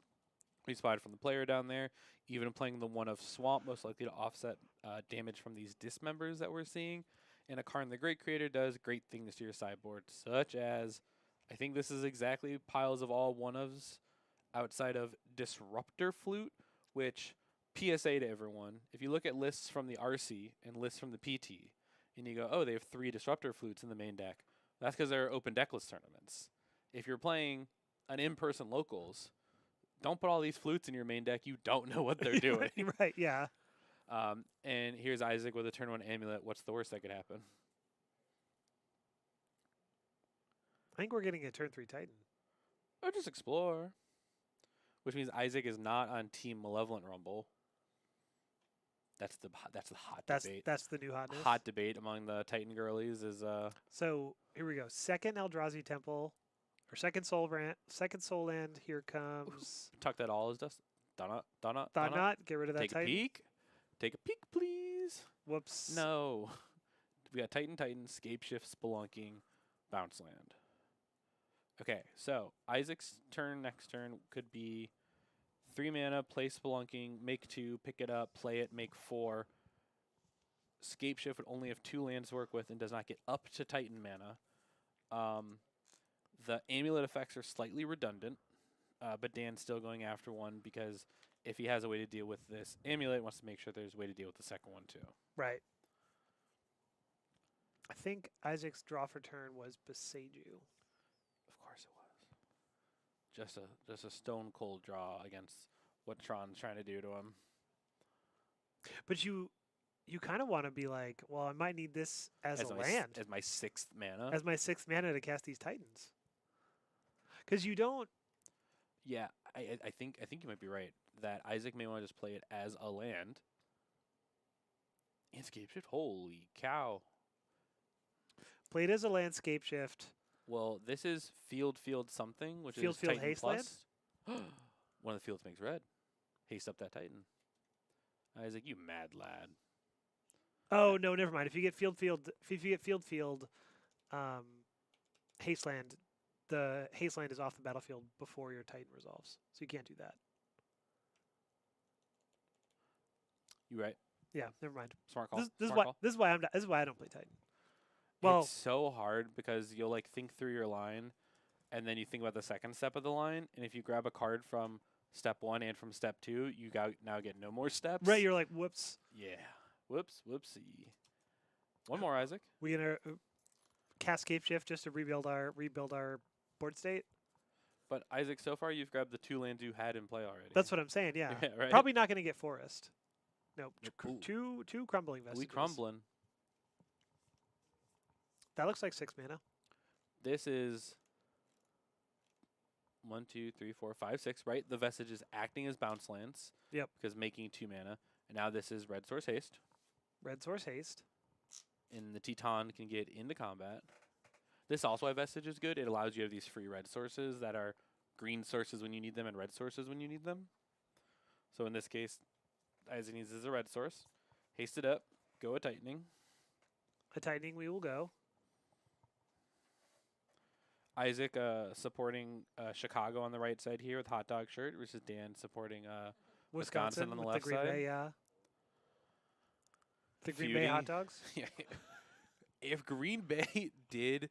we spotted from the player down there. Even playing the one of Swamp, most likely to offset damage from these dismembers that we're seeing. And a Karn the Great Creator does great things to your sideboard, such as, I think this is exactly piles of all one-ofs outside of Disruptor Flute, which, PSA to everyone, if you look at lists from the RC and lists from the PT, and you go, oh, they have 3 Disruptor Flutes in the main deck, that's because they're open decklist tournaments. If you're playing an in-person locals, don't put all these flutes in your main deck. You don't know what they're doing. Right, yeah. And here's Isaac with a turn 1 amulet. What's the worst that could happen? I think we're getting a turn 3 Titan. Or just explore. Which means Isaac is not on Team Malevolent Rumble. That's the hot debate. That's the new hotness. Hot debate among the Titan girlies is So here we go. Second Eldrazi Temple. Or second Soul Land. Here comes. Tuck that all as dust. Donna. Get rid of that Take Titan. a peek. Take a peek, please. Whoops. No. We got Titan, Scapeshift, Spelunking, Bounce Land. Okay, so Isaac's turn next turn could be 3 mana, play Spelunking, make 2, pick it up, play it, make 4. Scapeshift would only have 2 lands to work with and does not get up to Titan mana. The amulet effects are slightly redundant, but Dan's still going after one because if he has a way to deal with this amulet, he wants to make sure there's a way to deal with the second one too. Right. I think Isaac's draw for turn was Beseiju. Of course it was. Just a stone cold draw against what Tron's trying to do to him. But you kind of want to be like, well, I might need this as a land. As my 6th mana. As my 6th mana to cast these Titans. Because you don't... Yeah, I think you might be right. That Isaac may want to just play it as a land. Landscape Shift, holy cow. Played as a landscape shift. Well, this is field something, which field is Titan haste plus. One of the fields makes red. Haste up that Titan. Isaac, you mad lad. Oh no, never mind. If you get field, haste land, the haste land is off the battlefield before your Titan resolves, so you can't do that. You right? Yeah, never mind. Smart call. This is why I don't play Titan. Well, it's so hard because you'll like think through your line, and then you think about the second step of the line, and if you grab a card from step 1 and from step 2, you now get no more steps. Right, you're like, whoops. Yeah. Whoopsie. One more, Isaac. We gonna cascade shift just to rebuild our board state. But Isaac, so far you've grabbed the 2 lands you had in play already. That's what I'm saying. Yeah, Yeah, right? probably not gonna get forest. Nope. Ooh. Two crumbling vestiges. We crumbling. That looks like 6 mana. This is 1, 2, 3, 4, 5, 6, right? The vestige is acting as bounce lands. Yep. Because making 2 mana. And now this is red source haste. Red source haste. And the Teton can get into combat. This also why vestige is good. It allows you to have these free red sources that are green sources when you need them and red sources when you need them. So in this case, Isaac needs is a red source. Haste it up. Go a tightening. A tightening we will go. Isaac supporting Chicago on the right side here with hot dog shirt versus Dan supporting Wisconsin on the with left the Green side. Bay, yeah. The Green Bay hot dogs. Yeah. If Green Bay did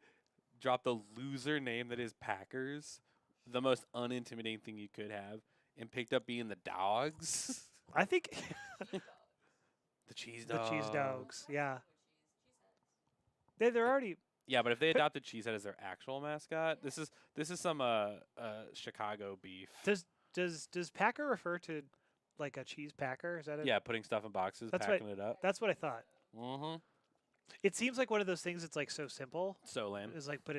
drop the loser name that is Packers, the most unintimidating thing you could have, and picked up being the dogs. I think The cheese the dogs. cheese dogs. Yeah. They're already. Yeah, but if they adopted Cheesehead as their actual mascot, this is some Chicago beef. Does Packer refer to like a cheese packer? Is that it? Yeah, putting stuff in boxes, That's packing it up. That's what I thought. Mm-hmm. It seems like one of those things that's like so simple. So lame. It's like, but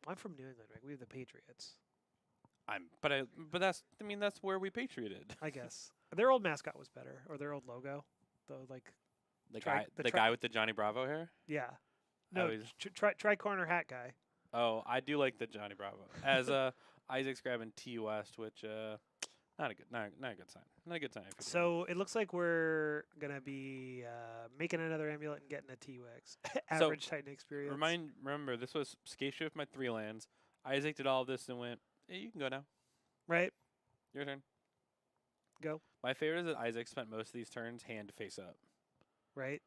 I'm from New England, right? We have the Patriots. But that's where we patrioted. I guess their old mascot was better, or their old logo, The the guy with the Johnny Bravo hair. yeah. I No, always- try corner hat guy. Oh, I do like the Johnny Bravo. As Isaac's grabbing T West, which not a good sign. Not a good sign. if you're doing So it looks like we're gonna be making another amulet and getting a T-Wix. So, Average Titan it. experience. Remember, this was Skate Shift my 3 lands. Isaac did all of this and went, hey, you can go now. Right? Your turn. Go. My favorite is that Isaac spent most of these turns hand face up. Right?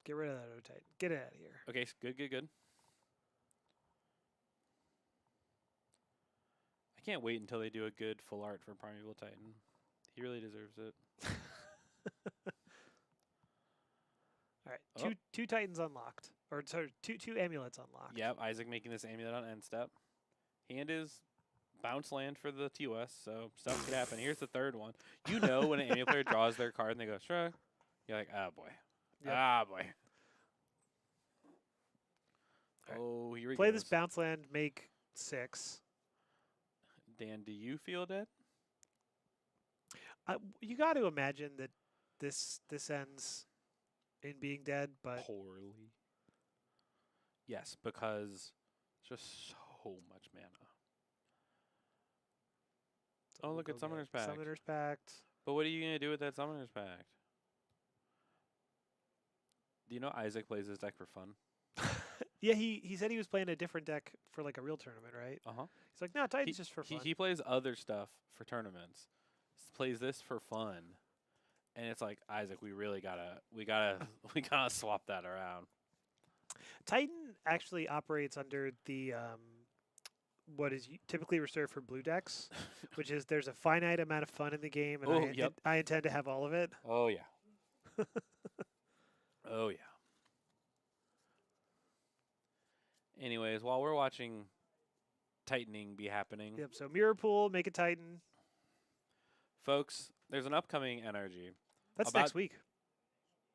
Get rid of that O-Titan. Get it out of here. Okay, good. I can't wait until they do a good full art for Primeval Titan. He really deserves it. All right. Oh. Two Titans unlocked. Or sorry, two amulets unlocked. Yep, Isaac making this amulet on end step. Hand is bounce land for the TOS, so stuff could happen. Here's the third one. You know when an amulet player draws their card and they go shrug, you're like, ah, boy. Yep. Ah, boy. Alright. Oh, here we go. Play this bounce land, make 6. Dan, do you feel dead? You got to imagine that this ends in being dead, but Poorly. Yes, because it's just so much mana. Oh, we'll look go at Summoner's get Pact. Summoner's Pact. But what are you going to do with that Summoner's Pact? Do you know Isaac plays this deck for fun? Yeah, he said he was playing a different deck for like a real tournament, right? Uh-huh. He's like, no, Titan's just for fun. He plays other stuff for tournaments. Plays this for fun. And it's like, Isaac, we gotta swap that around. Titan actually operates under the what is typically reserved for blue decks, which is there's a finite amount of fun in the game, and I intend to have all of it. Oh yeah. Oh yeah. Anyways, while we're watching tightening be happening, Yep. So mirror pool, make a Titan. folks, there's an upcoming NRG That's About- next week.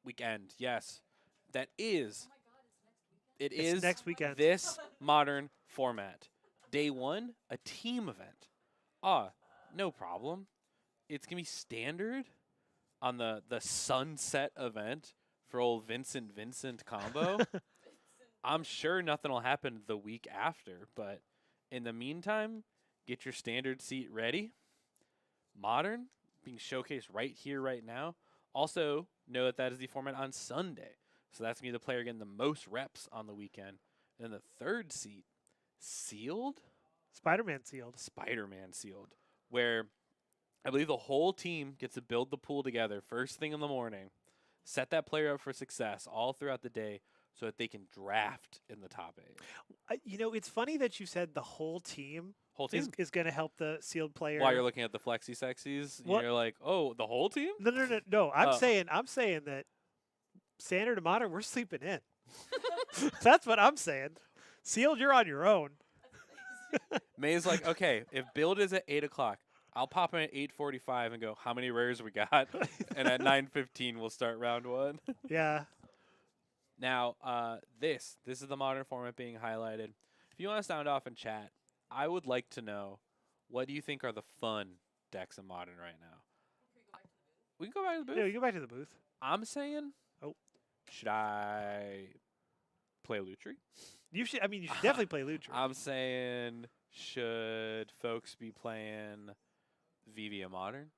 weekend. Yes, that is. It It's is next weekend. this modern format. Day 1, a team event. No problem. It's gonna be standard on the sunset event for old Vincent combo. I'm sure nothing will happen the week after, but in the meantime, get your standard seat ready. Modern being showcased right here, right now. Also, know that is the format on Sunday. So that's going to be the player getting the most reps on the weekend. And then the third seat, sealed? Spider-Man sealed. Spider-Man sealed, where I believe the whole team gets to build the pool together first thing in the morning, set that player up for success all throughout the day so that they can draft in the top 8. You know, it's funny that you said the whole team Whole team. is going to help the sealed player. While you're looking at the flexi sexies, What? you're like, oh, the whole team? No. I'm Oh. saying that standard and modern, we're sleeping in. That's what I'm saying. Sealed, you're on your own. May's like, okay, if build is at 8 o'clock, I'll pop in at 8:45 and go, how many rares we got? And at 9:15, we'll start round 1. Yeah. Now, this is the modern format being highlighted. If you want to sound off in chat, I would like to know, what do you think are the fun decks in modern right now? We can go back to the booth. No, you go back to the booth. I'm saying, should I play Lutri? You should. I mean, you should definitely play Lutri. I'm saying, should folks be playing VV in modern?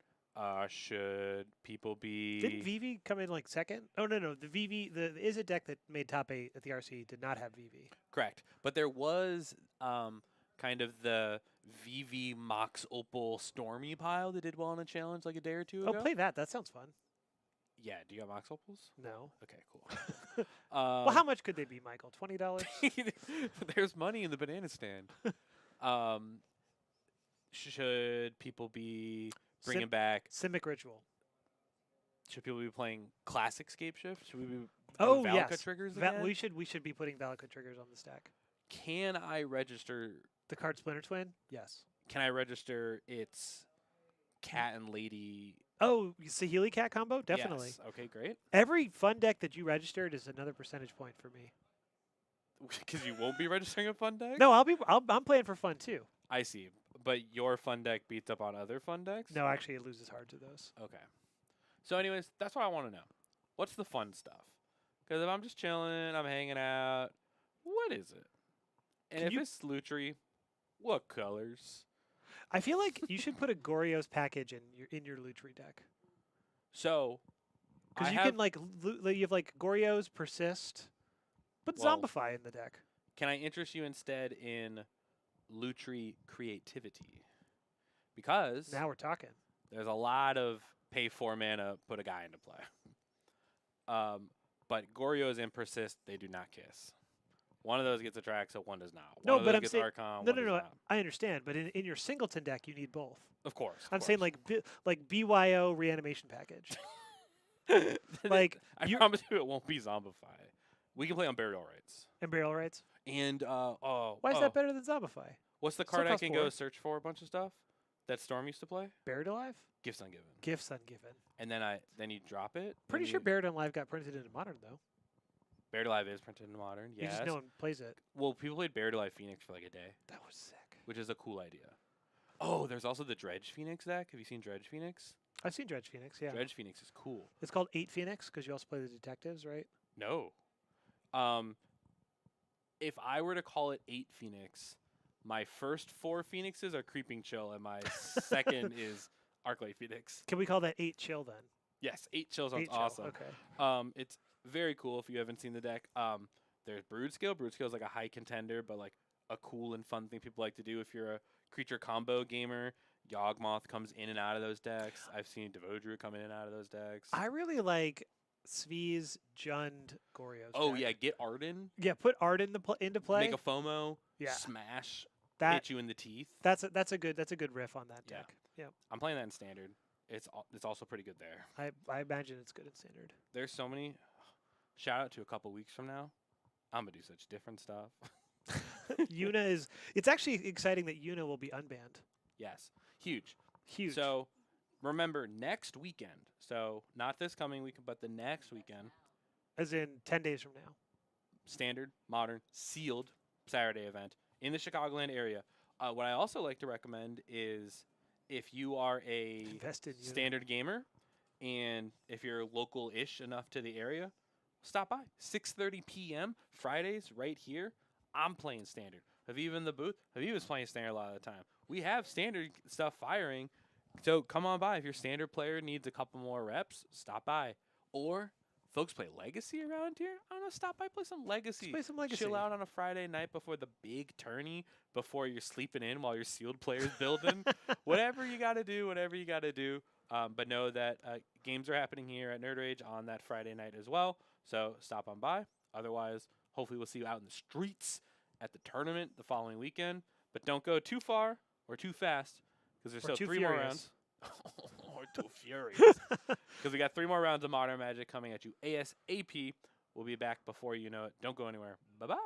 Should people be? Didn't VV come in like second? Oh no. The VV, the Izzet deck that made top 8 at the RC did not have VV. Correct, but there was kind of the VV Mox Opal Stormy pile that did well in a challenge like a day or two ago. Oh, play that. That sounds fun. Yeah, do you have Mox Opals? No. Okay, cool. Well, how much could they be, Michael? $20? There's money in the banana stand. Should people be bringing back Simic Ritual? Should people be playing classic Scape Shift? Should we be Oh, Valakut yes. triggers again? We should be putting Valakut triggers on the stack. Can I register The card Splinter Twin? Yes. Can I register its cat and lady? Oh, Sahili Cat combo? Definitely. Yes. Okay, great. Every fun deck that you registered is another percentage point for me. Because you won't be registering a fun deck? No, I'm playing for fun too. I see. But your fun deck beats up on other fun decks? No, actually it loses hard to those. Okay. So anyways, that's what I want to know. What's the fun stuff? Because if I'm just chilling, I'm hanging out, what is it? And if it's Lutri, what colors? I feel like you should put a Goryo's package in your Lutri deck. So, because you can you have like Goryo's Persist, put Zombify in the deck. Can I interest you instead in Lutri creativity? Because now we're talking. There's a lot of pay 4 mana, put a guy into play. But Goryo's and Persist, they do not kiss. One of those gets Atraxa, one does not. No, one of but those I'm gets saying Archon, no. I understand, but in your singleton deck, you need both. Of course. I'm saying like BYO reanimation package. Like I promise you, it won't be Zombify. We can play on Burial Rites. And Burial Rites. And why is that better than Zombify? What's the card I can go search for a bunch of stuff that Storm used to play? Buried Alive. Gifts Ungiven. Gifts Ungiven. And then you drop it. Pretty sure Buried Alive got printed into Modern though. Buried Alive is printed into Modern. Yes. Just no one plays it. Well, people played Buried Alive Phoenix for like a day. That was sick. Which is a cool idea. Oh, there's also the Dredge Phoenix deck. Have you seen Dredge Phoenix? I've seen Dredge Phoenix, yeah. Dredge Phoenix is cool. It's called 8 Phoenix because you also play the detectives, right? No. If I were to call it 8 Phoenix, my first 4 Phoenixes are Creeping Chill, and my second is Arclight Phoenix. Can we call that 8 Chill then? Yes, 8 Chill sounds 8 Chill, awesome. Okay. It's very cool if you haven't seen the deck. There's Broodskill. Broodskill is like a high contender, but like a cool and fun thing people like to do if you're a creature combo gamer. Yawgmoth comes in and out of those decks. I've seen Devodru come in and out of those decks. I really like Svee's Jund Goryo's deck. Yeah, get Arden. Yeah, put Arden into play. Make a FOMO. Yeah. Smash. Hit That you in the teeth. that's a good riff on that deck. Yeah. I'm playing that in Standard. It's also pretty good there. I imagine it's good in Standard. There's so many. Shout out to a couple weeks from now. I'm gonna do such different stuff. Yuna is. It's actually exciting that Yuna will be unbanned. Yes, huge. Huge. So remember, next weekend. So not this coming weekend, but the next weekend. As in 10 days from now. Standard, Modern, sealed Saturday event in the Chicagoland area. What I also like to recommend is if you are a Standard gamer and if you're local-ish enough to the area, stop by. 6:30 p.m. Fridays right here. I'm playing Standard. Haviv in the booth. Haviv is playing Standard a lot of the time. We have Standard stuff firing. So come on by. If your Standard player needs a couple more reps, stop by. Or folks play Legacy around here. I don't know. Stop by, play some Legacy. Play some Legacy. Chill out on a Friday night before the big tourney, before you're sleeping in while your sealed player's building. Whatever you got to do, whatever you got to do. But know that games are happening here at Nerd Rage on that Friday night as well. So stop on by. Otherwise, hopefully we'll see you out in the streets at the tournament the following weekend. But don't go too far or too fast because there's Or still too 3 more furious. rounds. Or too furious. Because we got 3 more rounds of Modern Magic coming at you ASAP. We'll be back before you know it. Don't go anywhere. Bye-bye.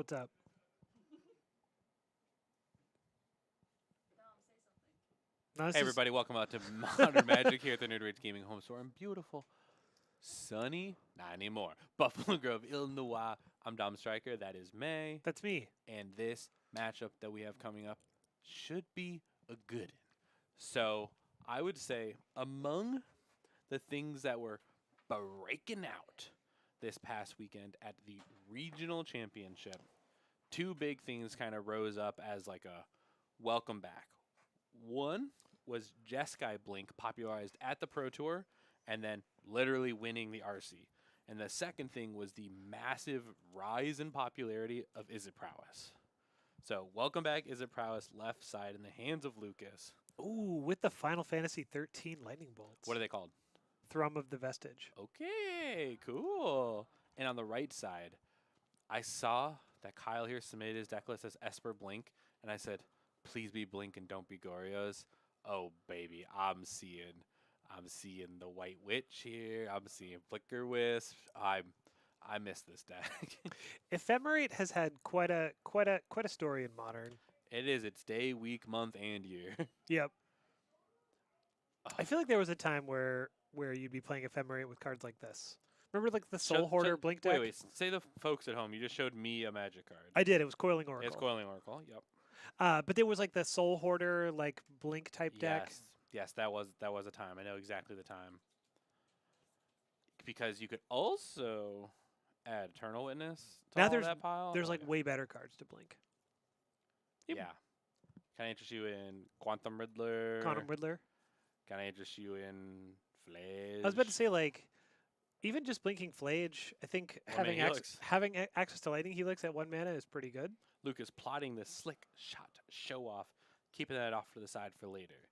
What's up? No, this Hey, is- everybody, welcome out to Modern Magic here at the Nerd Rage Gaming Home Store in beautiful, sunny, not anymore, Buffalo Grove, Illinois. I'm Dom Stryker, that is May, That's me. and this matchup that we have coming up should be a good one. So, I would say among the things that were breaking out this past weekend at the regional championship, two big things kind of rose up as like a welcome back. One was Jeskai Blink popularized at the Pro Tour and then literally winning the RC. And the second thing was the massive rise in popularity of Is It Prowess. So welcome back, Is It Prowess, left side in the hands of Lucas. Ooh, with the Final Fantasy 13 lightning bolts. What are they called? Thrum of the Vestige. Okay, cool. And on the right side, I saw that Kyle here submitted his deck list as Esper Blink, and I said, please be Blink and don't be Goryo's. Oh baby, I'm seeing the White Witch here. I'm seeing Flicker Wisp. I miss this deck. Ephemerate has had quite a story in Modern. It is. It's day, week, month, and year. Yep. I feel like there was a time where you'd be playing Ephemerate with cards like this. Remember like the Soul Hoarder Blink deck? Wait. Say the folks at home. You just showed me a Magic card. I did. It was Coiling Oracle. It's Coiling Oracle. Yep. But there was like the Soul Hoarder like Blink type deck. Yes, that was a time. I know exactly the time. Because you could also add Eternal Witness to Now all there's that pile. there's Oh, like yeah. way better cards to Blink. Yeah. Can I interest you in Quantum Riddler? Quantum Riddler. Can I interest you in Fledge? I was about to say like even just blinking Flage, I think One mana having Helix. access to Lightning Helix at 1 mana is pretty good. Lucas plotting this slick shot show off, keeping that off to the side for later.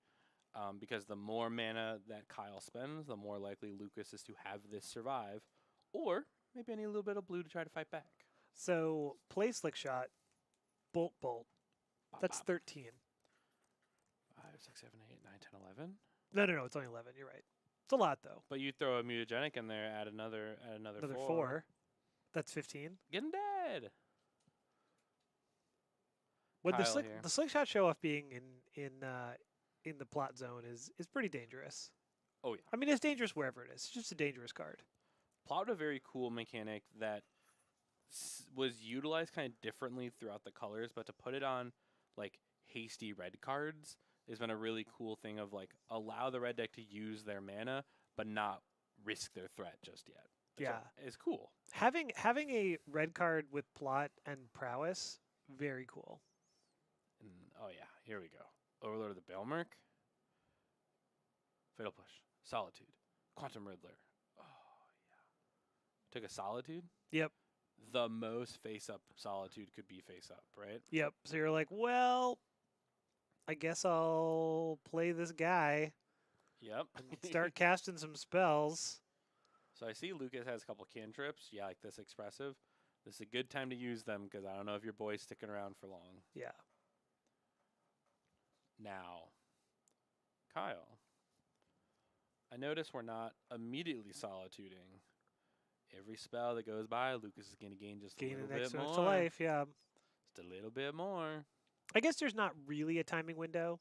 Because the more mana that Kyle spends, the more likely Lucas is to have this survive. Or maybe I need a little bit of blue to try to fight back. So play Slick Shot, Bolt. Bop, That's bop. 13. 5, 6, 7, 8, 9, 10, 11. No, it's only 11. You're right. It's a lot though. But you throw a mutagenic in there, add another Another 4. 4. That's 15. Getting dead. With Kyle here. the Slick Shot show off being in the plot zone is pretty dangerous. Oh yeah. I mean, it's dangerous wherever it is. It's just a dangerous card. Plot a very cool mechanic that was utilized kind of differently throughout the colors, but to put it on like hasty red cards has been a really cool thing of like allow the red deck to use their mana but not risk their threat just yet. Yeah. It's cool. Having a red card with plot and prowess, very cool. And, oh yeah, here we go. Overlord of the Belmerk. Fatal Push. Solitude. Quantum Riddler. Oh yeah. Took a Solitude? Yep. The most face-up Solitude could be face-up, right? Yep. So you're like, well, I guess I'll play this guy Yep. and start casting some spells. So I see Lucas has a couple cantrips. Yeah, like this expressive. This is a good time to use them because I don't know if your boy's sticking around for long. Yeah. Now, Kyle, I notice we're not immediately solituding. Every spell that goes by, Lucas is going to gain just a Gain little an bit extra more. to life, yeah. Just a little bit more. I guess there's not really a timing window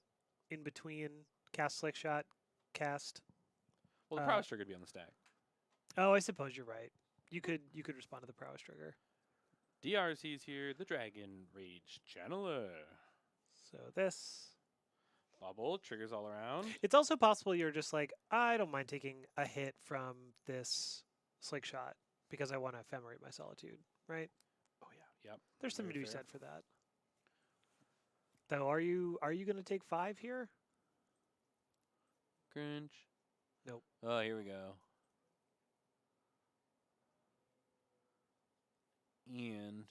in between cast Slick Shot, cast. Well, the prowess trigger would be on the stack. Oh, I suppose you're right. You could respond to the prowess trigger. DRC's here, the Dragon Rage Channeler. So this. Bubble, triggers all around. It's also possible you're just like, I don't mind taking a hit from this Slick Shot because I want to ephemerate my solitude, right? Oh yeah, yep. There's something to Very be fair. said for that. Though, are you going to take 5 here? Grinch. Nope. Oh, here we go. And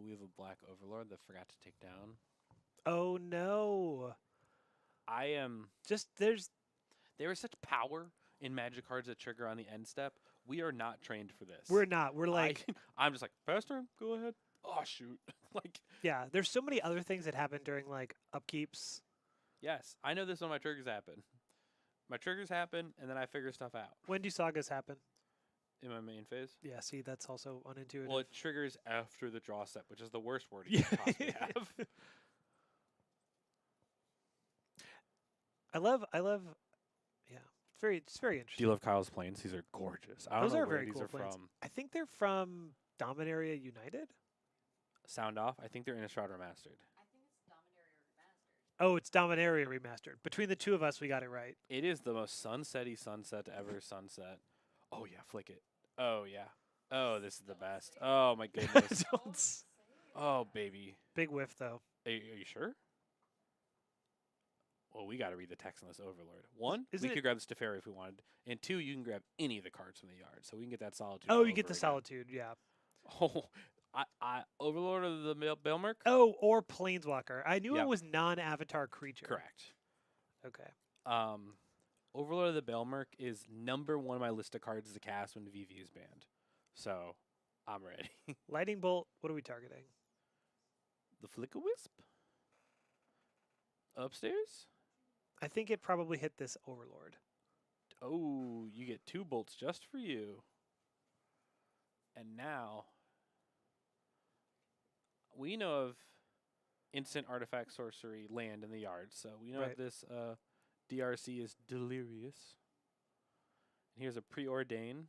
we have a black overlord that forgot to take down. Oh no! I am. There is such power in Magic cards that trigger on the end step. We are not trained for this. we're not. We're like, I'm just like fast turn. Go ahead. Oh shoot! Like yeah. There's so many other things that happen during like upkeeps. yes, I know this when my triggers happen. My triggers happen, and then I figure stuff out. When do sagas happen? in my main phase. Yeah, see, that's also unintuitive. Well, it triggers after the draw step, which is the worst word Yeah. you could possibly have. I love, yeah, it's very Do interesting. you love Kyle's planes? These are gorgeous. I don't Those know are where very these cool are planes. from. I think they're from Dominaria United. Sound off. I think they're Innistrad Remastered. Oh, it's Dominaria Remastered. Between the two of us, we got it right. It is the most sunsetty sunset to ever sunset. Oh yeah, flick it. Oh yeah. Oh, this is the best. Oh my goodness. Don't s- Oh baby. Big whiff, though. Are you sure? Well, we got to read the text on this Overlord. One, Isn't we it- could grab this Teferi if we wanted, and two, you can grab any of the cards from the yard, so we can get that Solitude. Oh, all you get over the again. Solitude, yeah. Oh, Overlord of the Belmerk. Oh, or Planeswalker. I knew Yeah. it was non-avatar creature. Correct. Okay. Overlord of the Belmerk is number one on my list of cards to cast when VV is banned, so I'm ready. Lightning Bolt, what are we targeting? The Flicker Wisp. Upstairs. I think it probably hit this Overlord. Oh, you get 2 bolts just for you. And now we know of instant artifact sorcery land in the yard, so we know Right. this DRC is delirious. And here's a preordain.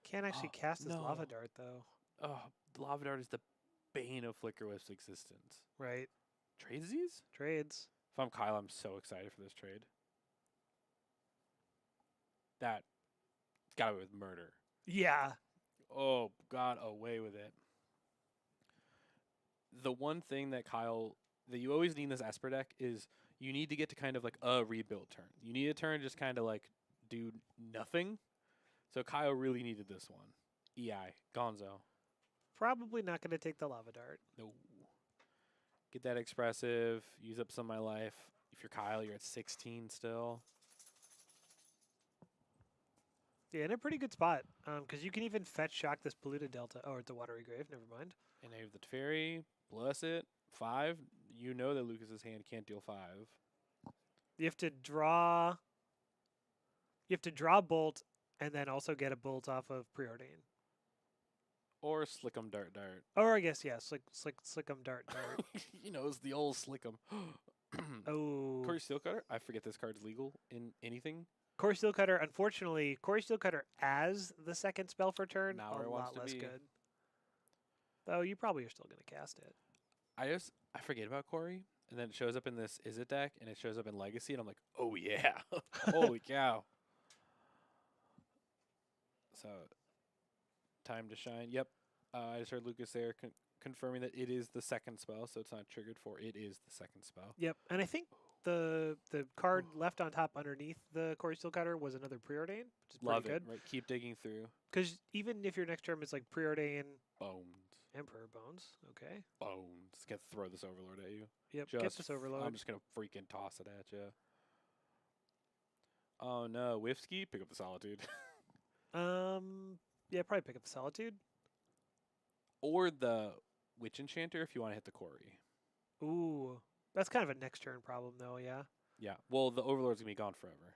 Can't actually Oh, cast this Lava no. Dart, though. Oh, Lava Dart is the bane of Flicker Wisps' existence. Right. Trades these? Trades. If I'm Kyle, I'm so excited for this trade. That got away with murder. Yeah. Oh, got away with it. The one thing that you always need in this Esper deck is you need to get to kind of like a rebuild turn. You need a turn just kind of like do nothing. So Kyle really needed this one. EI, Gonzo. Probably not going to take the Lava Dart. No. Get that expressive. Use up some of my life. If you're Kyle, you're at 16 still. Yeah, in a pretty good spot. Because you can even fetch shock this polluted delta. Oh, it's a watery grave. Never mind. And I have the Teferi. Bless it. 5. You know that Lucas's hand can't deal 5. You have to draw. You have to draw Bolt, and then also get a Bolt off of Preordain. Or Slickum Dart Dart. Or I guess Slickum Dart Dart. You know, it's the old Slickum. Oh, Corey Steelcutter. I forget this card's legal in anything. Corey Steelcutter. Unfortunately, Corey Steelcutter as the second spell for turn Not where a it wants lot to less be. good. Though you probably are still going to cast it. I forget about Corey, and then it shows up in this Is It deck, and it shows up in Legacy, and I'm like, oh yeah, holy cow! So, time to shine. Yep, I just heard Lucas there confirming that it is the second spell, so it's not triggered for it is the second spell. Yep, and I think the card left on top underneath the Corey Steelcutter was another Preordain, which is Love pretty it. good. Right, keep digging through. Because even if your next term is like Preordain, Bones. Emperor Bones, okay. Bones. Gonna throw this Overlord at you. Yep, get Just this Overload. I'm just gonna freaking toss it at you. Oh no, Whiffsky, pick up the Solitude. Yeah, probably pick up the Solitude. Or the Witch Enchanter if you want to hit the Quarry. Ooh, that's kind of a next turn problem, though. Yeah. Yeah. Well, the Overlord's gonna be gone forever,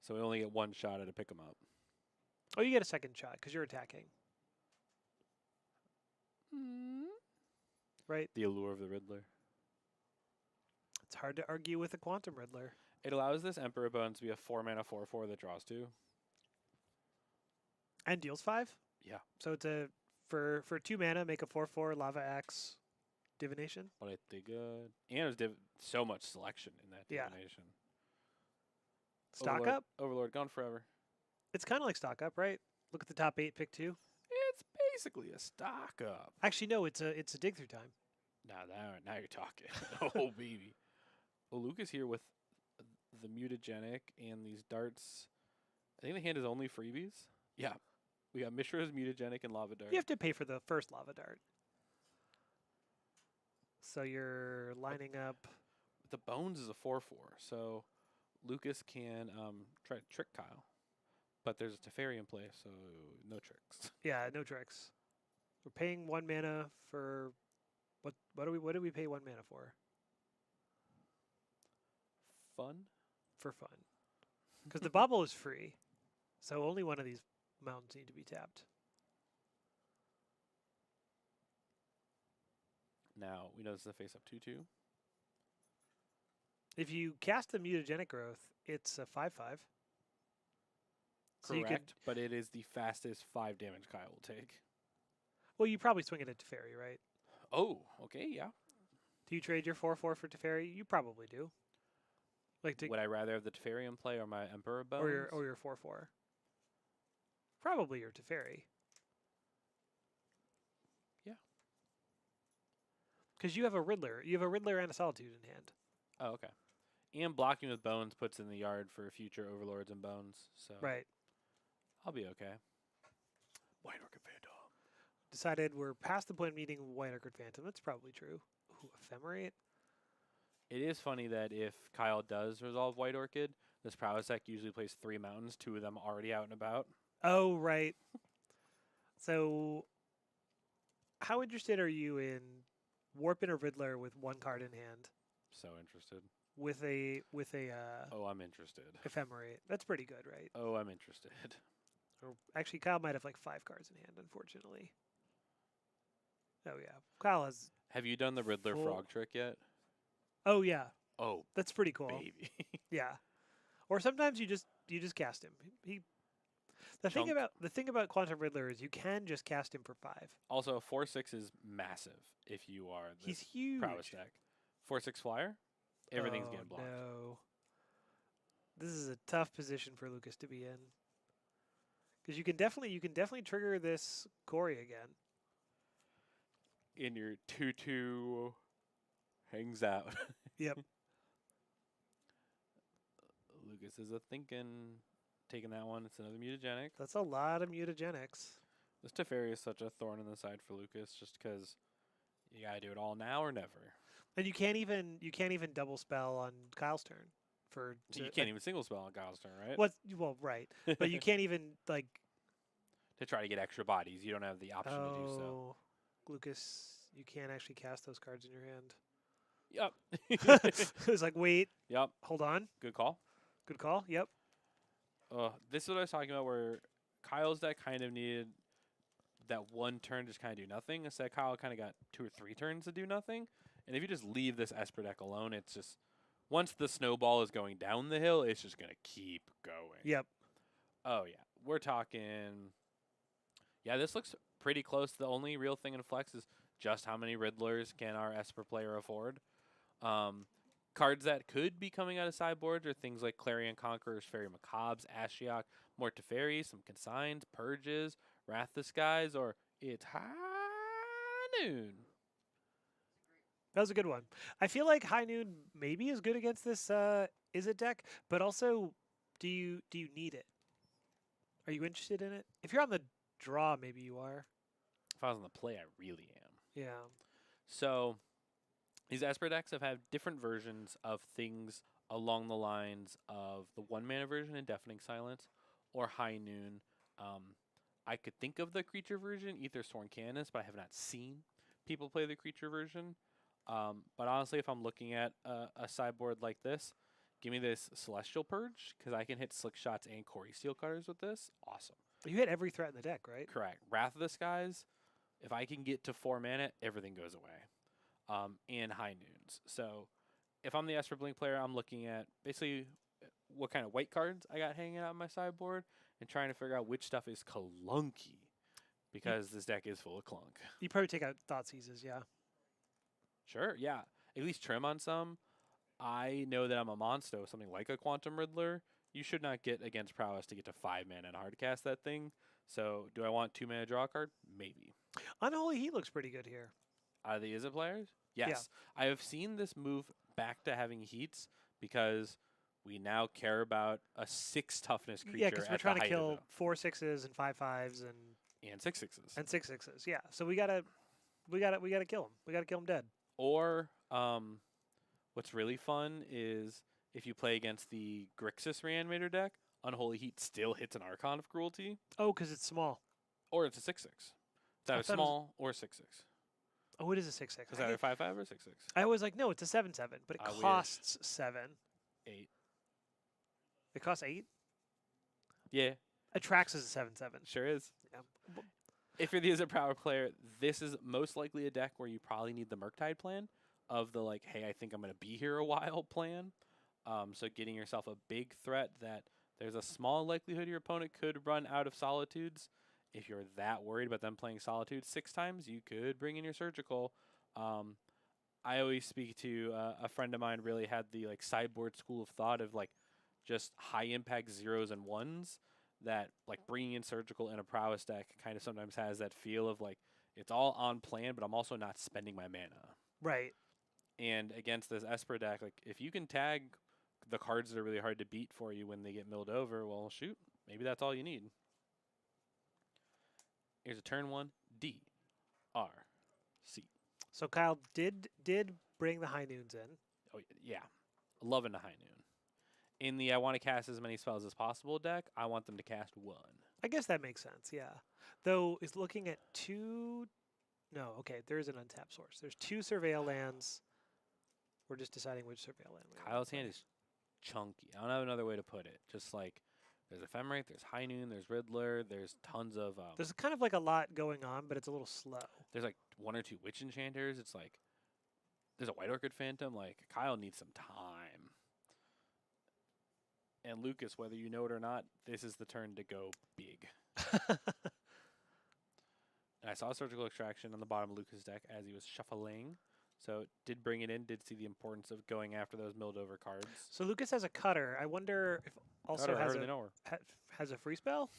so we only get one shot at to pick him up. Oh, you get a second shot because you're attacking, right? The Allure of the Riddler. It's hard to argue with a Quantum Riddler. It allows this Emperor Bones to be a 4-mana 4/4 that draws 2. And deals 5. Yeah. So it's a for 2 mana, make a 4/4 Lava Axe Divination. But I think and there's so much selection in that Yeah. divination. Stock up. Overlord gone forever. It's kind of like stock up, right? Look at the top 8, pick 2. It's basically a stock up. Actually, no, it's a dig through time. Now you're talking. Oh baby. Well, Lucas here with the mutagenic and these darts. I think the hand is only freebies. Yeah. We got Mishra's mutagenic and Lava Dart. You have to pay for the first Lava Dart. So you're lining up. The Bones is a 4/4, so Lucas can try to trick Kyle. But there's a Teferi in play, so no tricks. Yeah, no tricks. We're paying 1 mana for what do we pay 1 mana for? Fun? For fun. Because the bubble is free. So only one of these mountains need to be tapped. Now, we know this is a face-up 2/2. If you cast a mutagenic growth, it's a 5/5. So you Correct, could, but it is the fastest 5 damage Kyle will take. well, you probably swing it at Teferi, right? Oh, okay, yeah. Do you trade your 4/4 for Teferi? You probably do. Like to, Would I rather have the Teferi in play or my Emperor Bones? or your 4/4. Probably your Teferi. Yeah. Because you have a Riddler. You have a Riddler and a Solitude in hand. Oh, okay. And blocking with Bones puts in the yard for future Overlords and Bones, so Right. I'll be okay. White Orchid Phantom. Decided we're past the point of needing White Orchid Phantom. That's probably true. Ooh, Ephemerate. It is funny that if Kyle does resolve White Orchid, this prowess deck usually plays 3 mountains, 2 of them already out and about. Oh, right. So, how interested are you in Warpin or Riddler with 1 card in hand So interested. with a Oh, I'm interested. Ephemerate? That's pretty good, right? Oh, I'm interested. Or actually, Kyle might have like 5 cards in hand, unfortunately. Oh yeah, Kyle has. Have you done the Riddler Full- frog trick yet? Oh yeah, Oh, that's pretty cool. baby. Yeah, or sometimes you just cast him. The Chunk. thing about Quantum Riddler is you can just cast him for 5. Also, 4/6 is massive if you are the He's huge. prowess deck. 4/6 flyer, everything's Oh, getting blocked. No. This is a tough position for Lucas to be in. Because you can definitely trigger this Corey again. In your 2/2 hangs out. Yep. Lucas is a thinking, taking that one. It's another mutagenic. That's a lot of mutagenics. This Teferi is such a thorn in the side for Lucas, just because you gotta do it all now or never. And you can't even double spell on Kyle's turn for You can't even single spell on Kyle's turn, right? well right. But you can't even like To try to get extra bodies, you don't have the option to do so. oh, Lucas, you can't actually cast those cards in your hand. Yep. It was like, wait, Yep. hold on. Good call. Good call. Yep. This is what I was talking about, where Kyle's deck kind of needed that one turn to just kind of do nothing. Instead, Kyle kind of got 2 or 3 turns to do nothing. And if you just leave this Esper deck alone, it's just once the snowball is going down the hill, it's just gonna keep going. Yep. Oh yeah, we're talking. Yeah, this looks pretty close. The only real thing in flex is just how many Riddlers can our Esper player afford. Cards that could be coming out of sideboards are things like Clarion Conquerors, Fairy Macabres, Ashiok, more Teferi, some Consigns, Purges, Wrath the Skies, or It's High Noon. That was a good one. I feel like High Noon maybe is good against this Is It deck, but also do you need it? Are you interested in it? If you're on the draw, maybe you are. If I was on the play, I really am. Yeah. So these Esper decks have had different versions of things along the lines of the 1-mana version in Deafening Silence or High Noon. I could think of the creature version, Aethersworn Canonist, but I have not seen people play the creature version. But honestly, if I'm looking at a sideboard like this, give me this Celestial Purge, because I can hit Slick Shots and Corey Steel Cutters with this. Awesome. You hit every threat in the deck, right? Correct. Wrath of the Skies, if I can get to 4 mana, everything goes away. And High Noons. So if I'm the Esper Blink player, I'm looking at basically what kind of white cards I got hanging out on my sideboard and trying to figure out which stuff is clunky, because this deck is full of clunk. You probably take out Thoughtseizes, yeah. Sure, yeah. At least trim on some. I know that I'm a monster with something like a Quantum Riddler. You should not get against prowess to get to 5 mana and hardcast that thing. So do I want 2 mana draw a card? Maybe. Unholy Heat looks pretty good here. Are the Is It players? Yes. I have seen this move back to having heats because we now care about a 6 toughness creature. Yeah, because we're at the trying to height of kill it. 4 6s and 5 5s And 6 6s. and 6 6s. Yeah, so we gotta kill him. We gotta kill him dead. Or what's really fun is if you play against the Grixis Reanimator deck, Unholy Heat still hits an Archon of Cruelty, Oh, because it's small. or it's a 6 6. It's either thought it was- small or 6 6. Oh, it is a 6 6. It's either 5 5 or 6 6. I was like, no, it's a 7 7, but it Weird. costs 7. 8. It costs 8. Yeah. Atrax is a 7/7. Sure is. Yeah. If you're the Is It Power player, this is most likely a deck where you probably need the Murktide plan of the like, hey, I think I'm going to be here a while plan. So getting yourself a big threat that there's a small likelihood your opponent could run out of Solitudes. If you're that worried about them playing Solitude 6 times, you could bring in your Surgical. I always speak to a friend of mine really had the like sideboard school of thought of like just high impact 0s and 1s that like bringing in Surgical in a prowess deck kind of sometimes has that feel of like it's all on plan, but I'm also not spending my mana. Right. And against this Esper deck, like if you can tag the cards that are really hard to beat for you when they get milled over, well, shoot, maybe that's all you need. Here's a turn 1 D R C. So Kyle did bring the high noons in. Oh yeah, loving the high noon. In the I want to cast as many spells as possible deck, I want them to cast 1. I guess that makes sense. Yeah. Though is looking at 2. No, okay. There is an untapped source. There's 2 surveil lands. We're just deciding which surveil land. Kyle's hand is chunky. I don't have another way to put it. Just like there's Ephemerate, there's High Noon, there's Riddler, there's tons of. There's kind of like a lot going on, but it's a little slow. There's like 1 or 2 Witch Enchanters. It's like there's a White Orchid Phantom. Like Kyle needs some time. And Lucas, whether you know it or not, this is the turn to go big. And I saw Surgical Extraction on the bottom of Lucas' deck as he was shuffling. So did bring it in, did see the importance of going after those milled over cards. So Lucas has a cutter. I wonder if also Cutter, has hardly a know her. has a free spell,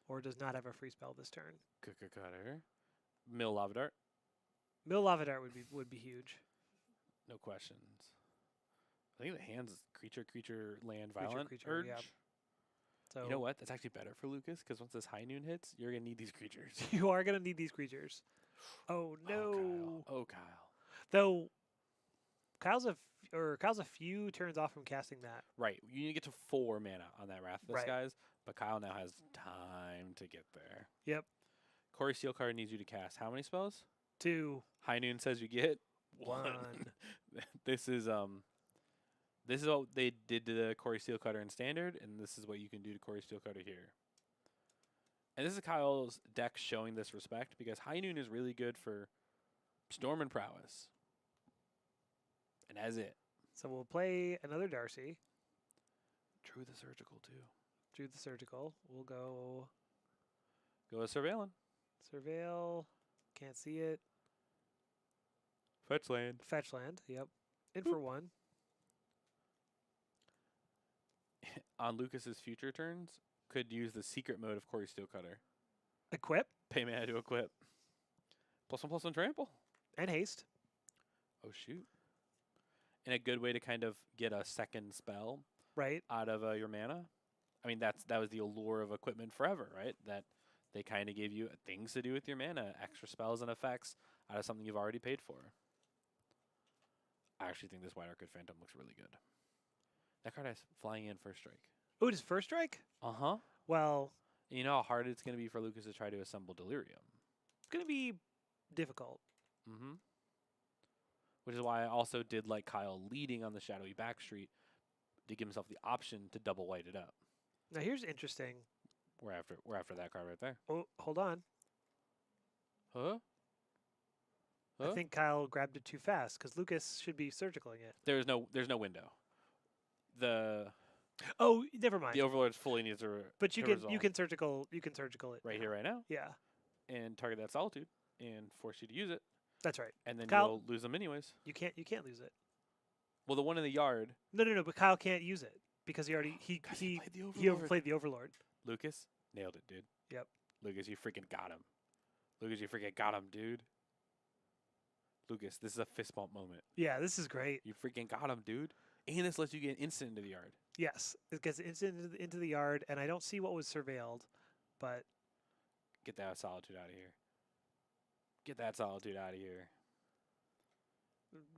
or does not have a free spell this turn. Cutter. Mill Lava Dart. Mill Lava Dart would be huge. No questions. I think the hand's creature, land, violent creature, urge. yeah. So You know what? That's actually better for Lucas because once this High Noon hits, you're gonna need these creatures. you are gonna need these creatures. Oh no! Oh Kyle. Though Kyle's a few turns off from casting that. Right. You need to get to 4 mana on that Wrath of the Right. Skies, but Kyle now has time to get there. Yep. Corey Steelcard needs you to cast how many spells? 2. High Noon says you get 1. 1. This is what they did to the Corey Steelcutter in Standard, and this is what you can do to Corey Steelcutter here. And this is Kyle's deck showing this respect because High Noon is really good for Storm and Prowess. And that's it. So we'll play another Darcy. Drew the Surgical too. Drew the Surgical. We'll go Go with Surveilling. Surveil. Can't see it. Fetch land. Fetch land. Yep. In for 1. On Lucas's future turns, could use the secret mode of Corey Steelcutter. Equip. Pay mana to equip. +1/+1 trample. And haste. Oh shoot. And a good way to kind of get a second spell Right. out of your mana. I mean, that was the allure of equipment forever, right? That they kind of gave you things to do with your mana, extra spells and effects out of something you've already paid for. I actually think this White Orchid Phantom looks really good. That card has flying in first strike. Oh, it is first strike? Uh-huh. Well, You know how hard it's going to be for Lucas to try to assemble Delirium. it's going to be difficult. Mm-hmm. Which is why I also did like Kyle leading on the Shadowy Backstreet to give himself the option to double white it up. Now, here's interesting. We're after that card right there. Oh, hold on. Huh? I think Kyle grabbed it too fast because Lucas should be surgicaling it. There's no window. The Oh, never mind. Overlord fully needs to But you to can resolve surgical it right now. here right now Yeah, and target that Solitude and force you to use it, that's right. and then Kyle- you'll lose them anyways. You can't lose it. Well, the one in the yard. No. But Kyle can't use it because he already he played the he Overlord. overplayed the Overlord. Lucas nailed it, dude. Yep. Lucas, you freaking got him. Lucas, you freaking got him, dude. Lucas, this is a fist bump moment. Yeah, this is great. You freaking got him, dude. And this lets you get instant into the yard. Yes, it gets into the yard, and I don't see what was surveilled, but Get that Solitude out of here. Get that Solitude out of here.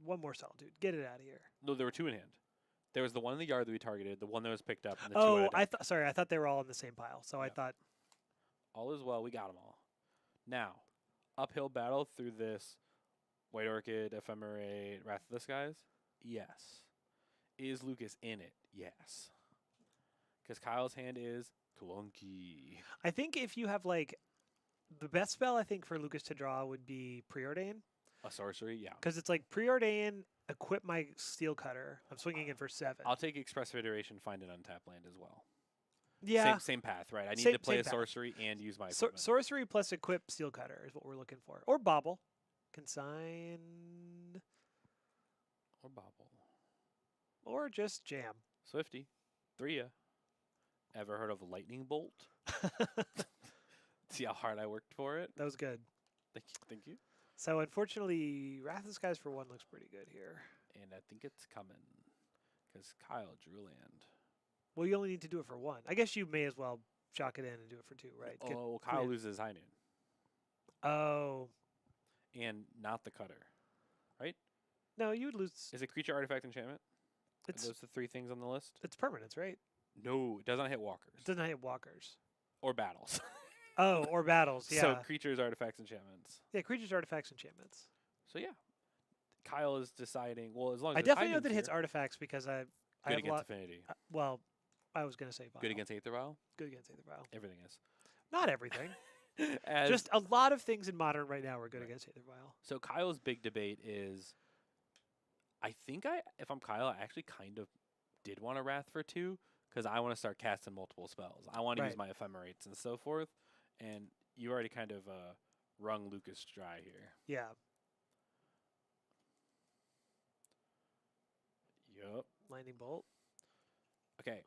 one more Solitude. Get it out of here. No, there were 2 in hand. There was the one in the yard that we targeted, the one that was picked up, and the 2 Oh, out of deck. I thought they were all in the same pile. So I Yeah. thought, All is well. We got them all. Now, uphill battle through this White Orchid, Ephemerate, Wrath of the Skies? Yes. Is Lucas in it? Yes. Because Kyle's hand is clunky. I think if you have like the best spell, I think for Lucas to draw would be Preordain, A sorcery, yeah. because it's like Preordain, equip my Steel Cutter. I'm swinging in for 7. I'll take Expressive Iteration, find an untapped land as well. Yeah, Same path, right? I need Same- to play same a path. sorcery and use my equipment. sorcery plus equip Steel Cutter is what we're looking for, or Bobble, Consign, Or Bobble. or just Jam. Swifty. 3-ya. Ever heard of Lightning Bolt? See how hard I worked for it? That was good. Thank you. So unfortunately, Wrath of the Skies for 1 looks pretty good here. And I think it's coming. Because Kyle drew land. Well, you only need to do it for 1. I guess you may as well shock it in and do it for 2, right? Get Oh, well, Kyle 3 loses High Noon. Oh. And not the cutter. No, you would lose. Is it creature, artifact, enchantment? Are It's those the 3 things on the list? it's permanence, right? No, it doesn't hit walkers. It doesn't hit walkers. Or battles. Oh, or battles, yeah. So creatures, artifacts, enchantments. Yeah, creatures, artifacts, enchantments. So yeah. Kyle is deciding, well, as long as I there's definitely High know Noons that it hits here, artifacts because I good have a against lot. affinity. Well, I was going to say Vial. Good against Aether Vial? Good against Aether Vial. Everything is. Not everything. As Just a lot of things in Modern right now are good Right. against Aether Vial. So Kyle's big debate is, I think if I'm Kyle, I actually kind of did want a Wrath for 2 because I want to start casting multiple spells. I want to use Right. my ephemerates and so forth. And you already kind of wrung Lucas dry here. Yeah. Yup. Lightning Bolt. Okay.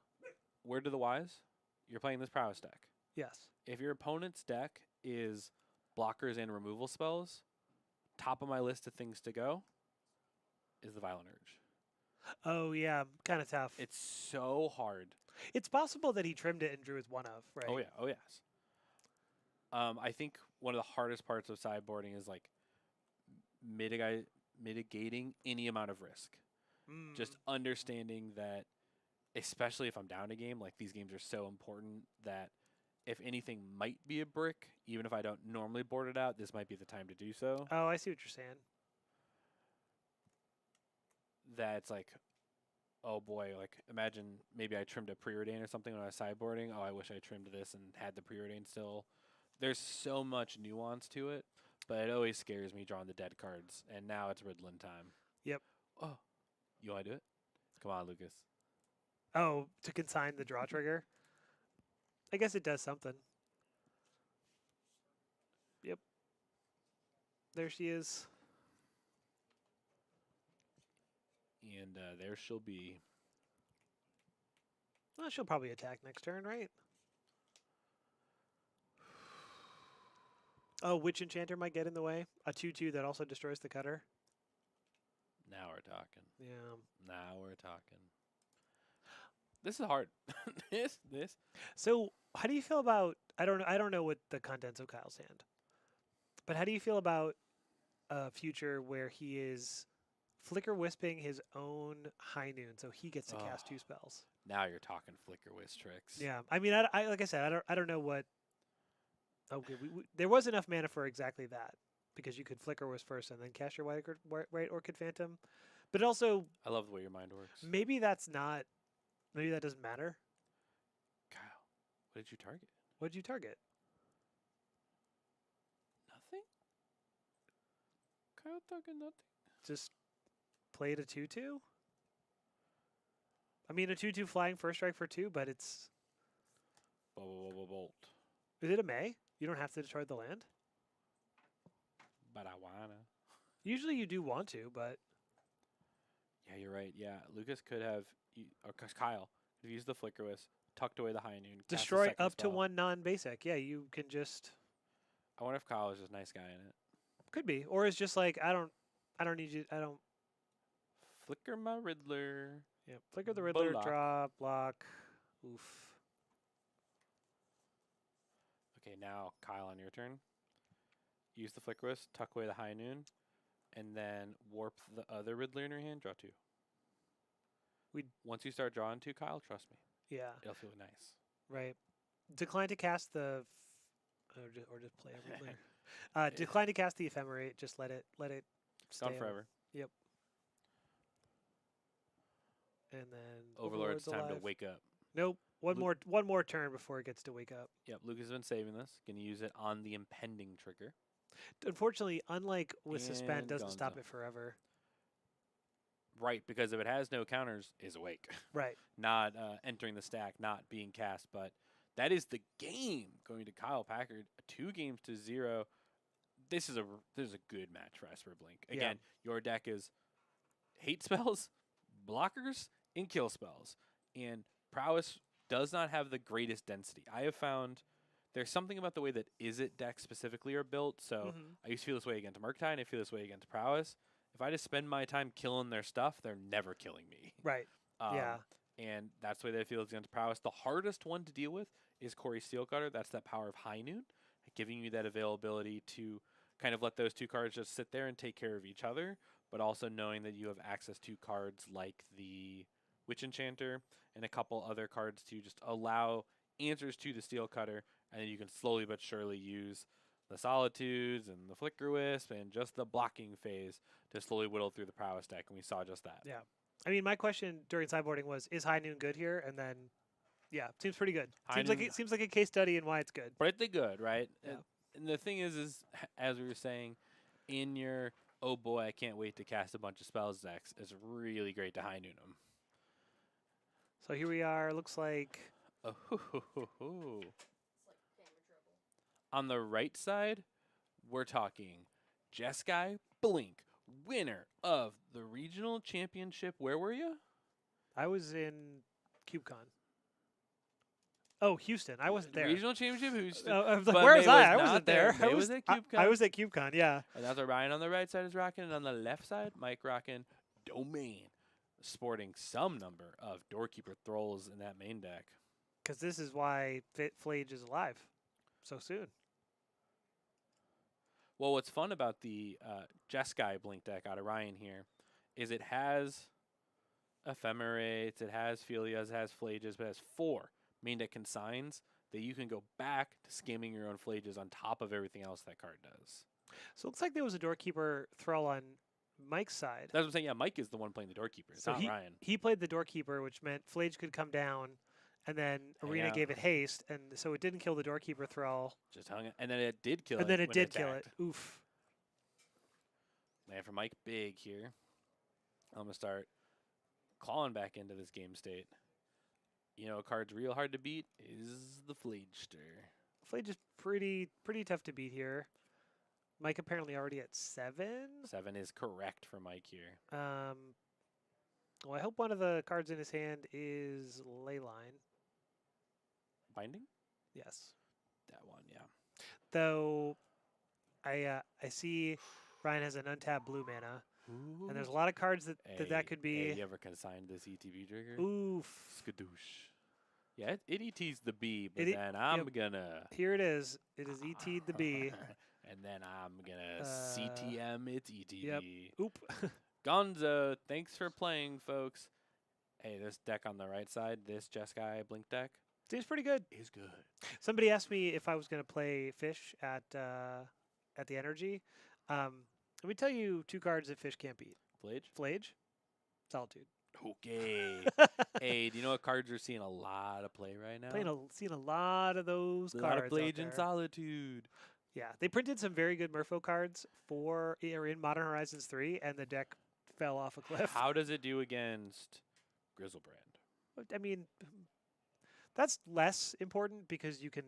Word to the wise, you're playing this prowess deck. Yes. If your opponent's deck is blockers and removal spells, top of my list of things to go is the Violent Urge. Oh, yeah. Kind of tough. It's so hard. It's possible that he trimmed it and drew as 1 of, right? Oh yeah, oh yes. I think one of the hardest parts of sideboarding is like mitigating any amount of risk. Mm. Just understanding that, especially if I'm down a game, like these games are so important that if anything might be a brick, even if I don't normally board it out, this might be the time to do so. Oh, I see what you're saying. That's like, oh boy, like imagine maybe I trimmed a preordain or something when I was sideboarding. Oh, I wish I trimmed this and had the preordain still. There's so much nuance to it, but it always scares me drawing the dead cards. And now it's Riddlin time. Yep. Oh, you want to do it? Come on, Lucas. Oh, to consign the draw trigger? I guess it does something. Yep. There she is. And there she'll be. Well, she'll probably attack next turn, right? Oh, which enchanter might get in the way? A 2/2 that also destroys the cutter? Now we're talking. Yeah. Now we're talking. This is hard. this. So, how do you feel about I don't know what the contents of Kyle's hand. But how do you feel about a future where he is flicker wisping his own High Noon so he gets to cast 2 spells? Now you're talking flicker whiz tricks. Yeah. I mean, I like I said, I don't know what. Okay, there was enough mana for exactly that because you could flicker wisp first and then cast your white Orchid Phantom. But also, I love the way your mind works. maybe that's not. Maybe that doesn't matter. Kyle, what did you target? What did you target? Nothing? Kyle target nothing? Just played a 2/2. I mean, a 2/2 flying first strike for 2, but it's. Bolt. Is it a May? You don't have to discard the land. But I wanna. Usually you do want to, but Yeah, you're right. Yeah, Lucas could have, or Kyle could have used the flicker wisp, tucked away the High Noon, cast a destroy second up to spell. 1 non-basic. Yeah, you can just I wonder if Kyle is just a nice guy in it. could be, or it's just like I don't need you. I don't. Flicker my Riddler. Yeah, flicker the Riddler, Block. draw, block. Oof. Okay, now Kyle, on your turn. Use the flicker wisp, tuck away the High Noon, and then warp the other Riddler in your hand. Draw 2. Once you start drawing 2, Kyle, trust me, Yeah, it'll feel nice. right. Decline to cast the, or just play a Riddler. Decline to cast the Ephemerate. Just let it It's gone stay forever. And then Overlord's time to alive. wake up. Nope. One more turn before it gets to wake up. Yep, Lucas has been saving this. Going to use it on the impending trigger. Unfortunately, unlike with Suspend, And doesn't stop Gonzo. it forever. Right, because if it has no counters, is awake. Right. Not entering the stack, not being cast. But that is the game going to Kyle Packard. 2-0. This is a good match for Esper Blink. Again, your deck is hate spells, blockers, and kill spells. And Prowess does not have the greatest density. I have found there's something about the way that Izzet decks specifically are built. So I used to feel this way against Murktide, I feel this way against Prowess. If I just spend my time killing their stuff, they're never killing me. Right. Yeah. And that's the way that I feel against Prowess. The hardest one to deal with is Corey Steelcutter. That's that power of High Noon, giving you that availability to kind of let those two cards just sit there and take care of each other, but also knowing that you have access to cards like the Witch Enchanter and a couple other cards to just allow answers to the Steel Cutter, and then you can slowly but surely use the Solitudes and the Flicker Wisp and just the blocking phase to slowly whittle through the Prowess deck, and we saw just that. Yeah. I mean, my question during sideboarding was, is High Noon good here? And then, yeah, seems pretty good. Seems like a case study in why it's good. Pretty good, right? Yeah. And the thing is, as we were saying, in your, oh boy, I can't wait to cast a bunch of spells decks, it's really great to High Noon them. So here we are. Looks like... Oh, on the right side, we're talking Jeskai Blink, winner of the regional championship. Where were you? I was in CubeCon. Oh, Houston. I wasn't there. Regional championship? Houston. I was like, where was I? I wasn't there. I was at CubeCon. I was at CubeCon, yeah. And that's what Ryan on the right side is rocking. And on the left side, Mike rocking Domain, sporting some number of Doorkeeper Thralls in that main deck. Because this is why Flage is alive so soon. Well, what's fun about the Jeskai Blink deck out of Ryan here is it has Ephemerates, it has Philias, it has Flages, but it has 4 main deck consigns that you can go back to scamming your own Flages on top of everything else that card does. So it looks like there was a Doorkeeper Thrall on Mike's side. That's what I'm saying. Yeah, Mike is the one playing the Doorkeeper. It's not Ryan. He played the Doorkeeper, which meant Flage could come down, and then Arena gave it haste, and so it didn't kill the Doorkeeper Thrall. Just hung it, and then it did kill it. And then it when did kill it. Oof. Land for Mike big here. I'm going to start clawing back into this game state. You know, a card's real hard to beat is the Flagester. Flage is pretty tough to beat here. Mike apparently already at 7. 7 is correct for Mike here. Well, I hope one of the cards in his hand is Leyline. Binding? Yes. That one, yeah. Though, I see Ryan has an untapped blue mana. Ooh. And there's a lot of cards that could be... Hey, you ever consigned this ETB trigger? Oof. Skadoosh. Yeah, it ETs the B, but then I'm gonna... Here it is. It is ET'd the B. And then I'm gonna CTM its ETB. Yep. Oop. Gonzo, thanks for playing, folks. Hey, this deck on the right side, this Jeskai Blink deck, seems pretty good. is good. Somebody asked me if I was going to play Fish at the NRG. Let me tell you 2 cards that Fish can't beat. Flage, Solitude. Okay. Hey, do you know what cards are seeing a lot of play right now? Seeing a lot of those cards. A lot of Flage and Solitude. Yeah, they printed some very good Merfolk cards in Modern Horizons 3, and the deck fell off a cliff. How does it do against Grizzlebrand? I mean, that's less important because you can,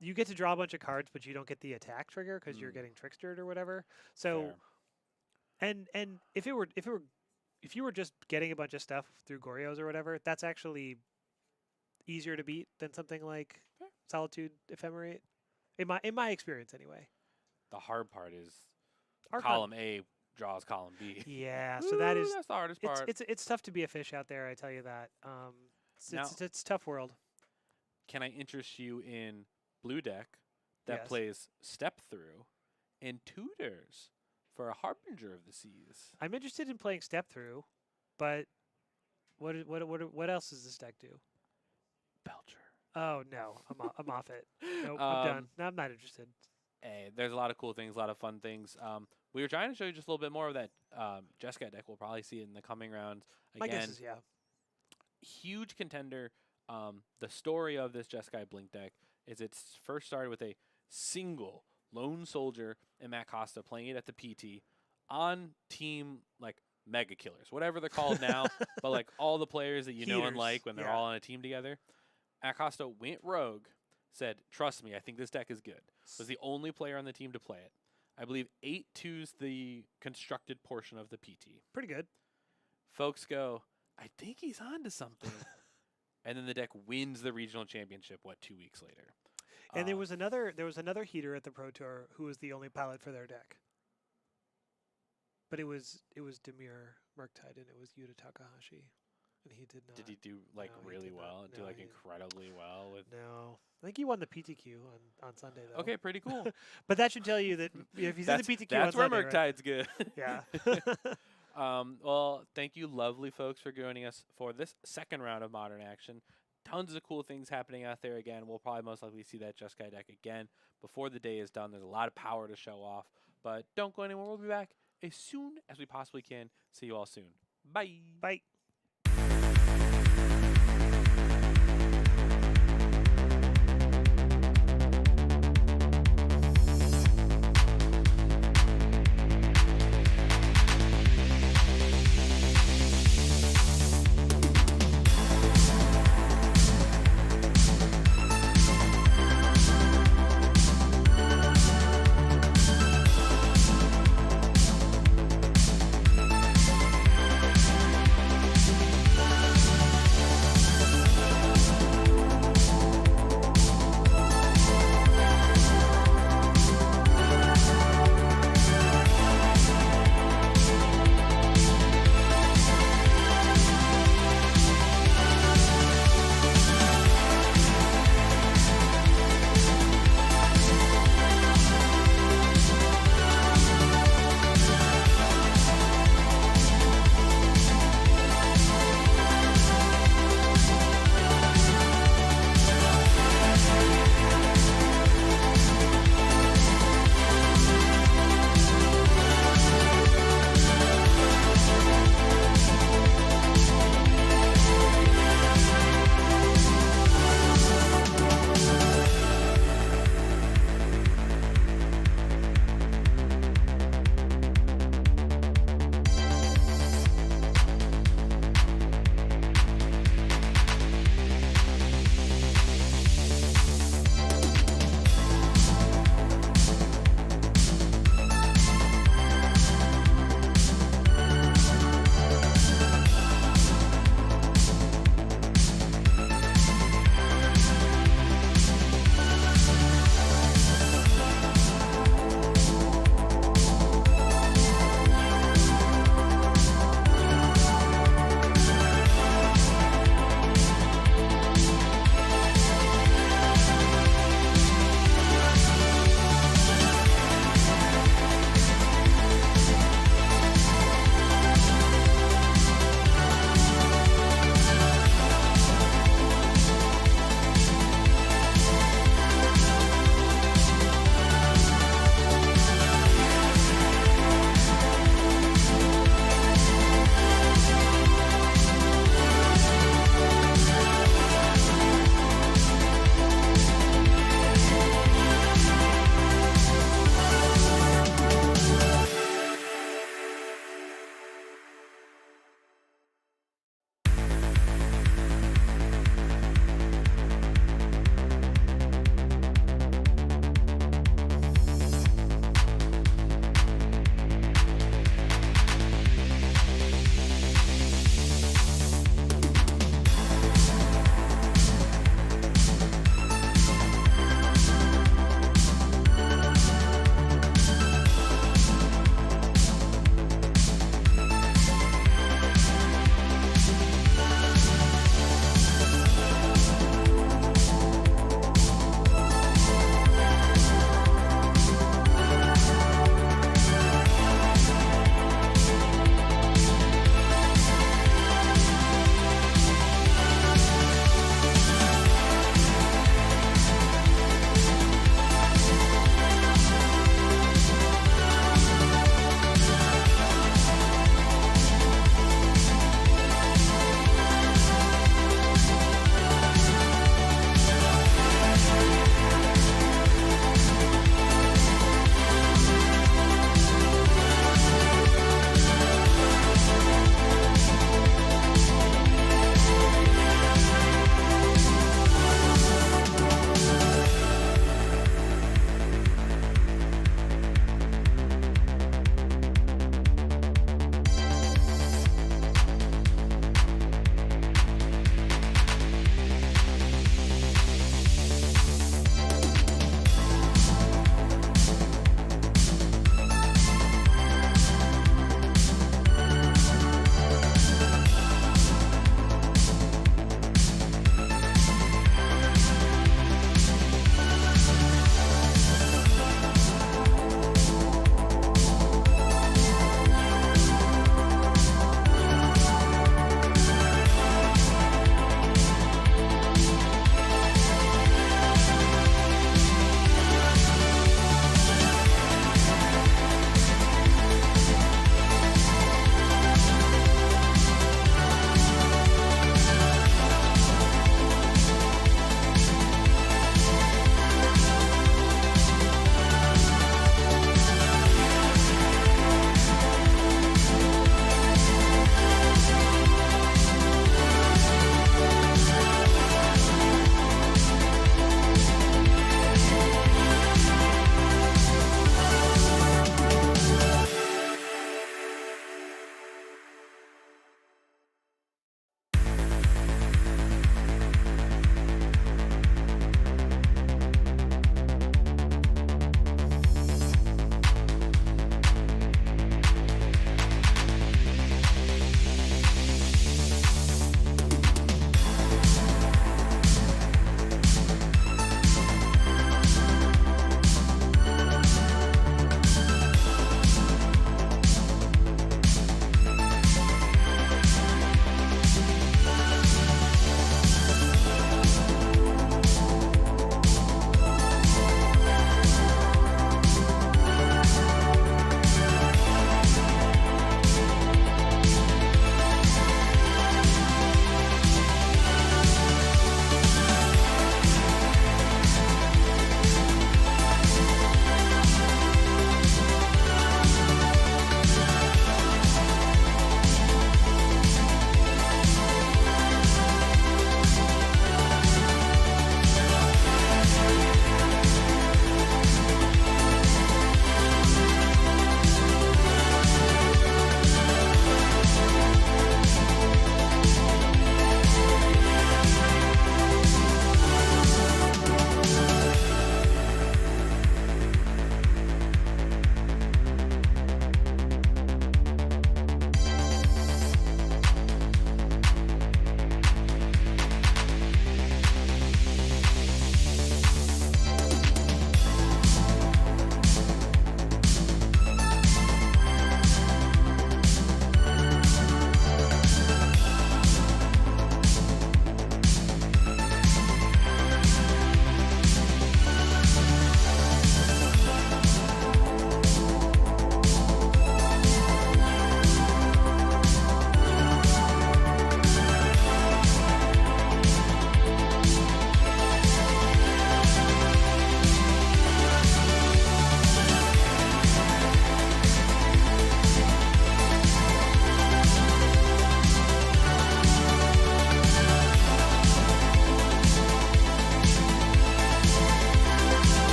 you get to draw a bunch of cards, but you don't get the attack trigger because you're getting trickstered or whatever. So, Fair. and if you were just getting a bunch of stuff through Goryo's or whatever, that's actually easier to beat than something like Solitude Ephemerate. In my experience, anyway. The hard part is column A draws column B. Yeah, so that's the hardest part. It's tough to be a Fish out there, I tell you that. It's a tough world. Can I interest you in blue deck that plays Step Through and tutors for a Harbinger of the Seas? I'm interested in playing Step Through, but what else does this deck do? Belcher. Oh no, I'm off it. Nope, I'm done. No, I'm not interested. Hey, there's a lot of cool things, a lot of fun things. We were trying to show you just a little bit more of that Jeskai deck. We'll probably see it in the coming rounds. Again, My guess is yeah. huge contender. The story of this Jeskai Blink deck is it's first started with a single lone soldier and Matt Costa playing it at the PT on team like Mega Killers, whatever they're called now, but like all the players that you know and Heaters, like when they're yeah. all on a team together. Matt Costa went rogue, said, "Trust me, I think this deck is good." Was the only player on the team to play it. I believe 8-2's the constructed portion of the PT. Pretty good. Folks go, "I think he's on to something." And then the deck wins the regional championship, 2 weeks later? And there was another heater at the Pro Tour who was the only pilot for their deck. But it was Demir Murktide and it was Yuta Takahashi. And he did not. Did he do No, he really did not. well? No, Do like he didn't. incredibly well with No. I think he won the PTQ on Sunday though. Okay, pretty cool. But that should tell you that if he's in the PTQ that's on where Sunday, right? Murktide's good. Yeah. Well, thank you, lovely folks, for joining us for this second round of Modern Action. Tons of cool things happening out there again. We'll probably most likely see that Jeskai deck again before the day is done. There's a lot of power to show off, but don't go anywhere. We'll be back as soon as we possibly can. See you all soon. Bye. Bye.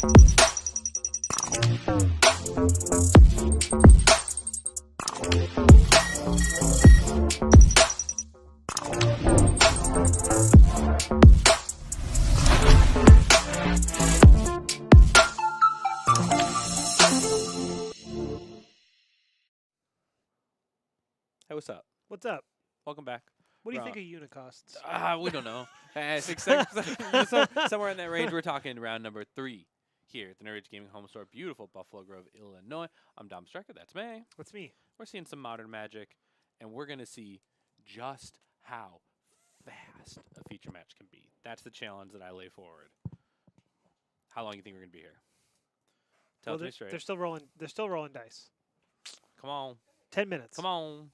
Hey, what's up? What's up? Welcome back. What do you Round- think a unit costs? We don't know. Somewhere in that range. We're talking round number 3 here at the NRG Gaming Home Store, beautiful Buffalo Grove, Illinois. I'm Dom Strecker. That's me. That's me. We're seeing some modern Magic, and we're going to see just how fast a feature match can be. That's the challenge that I lay forward. How long do you think we're going to be here? Tell it to me straight. They're still rolling. They're still rolling dice. Come on. 10 minutes. Come on.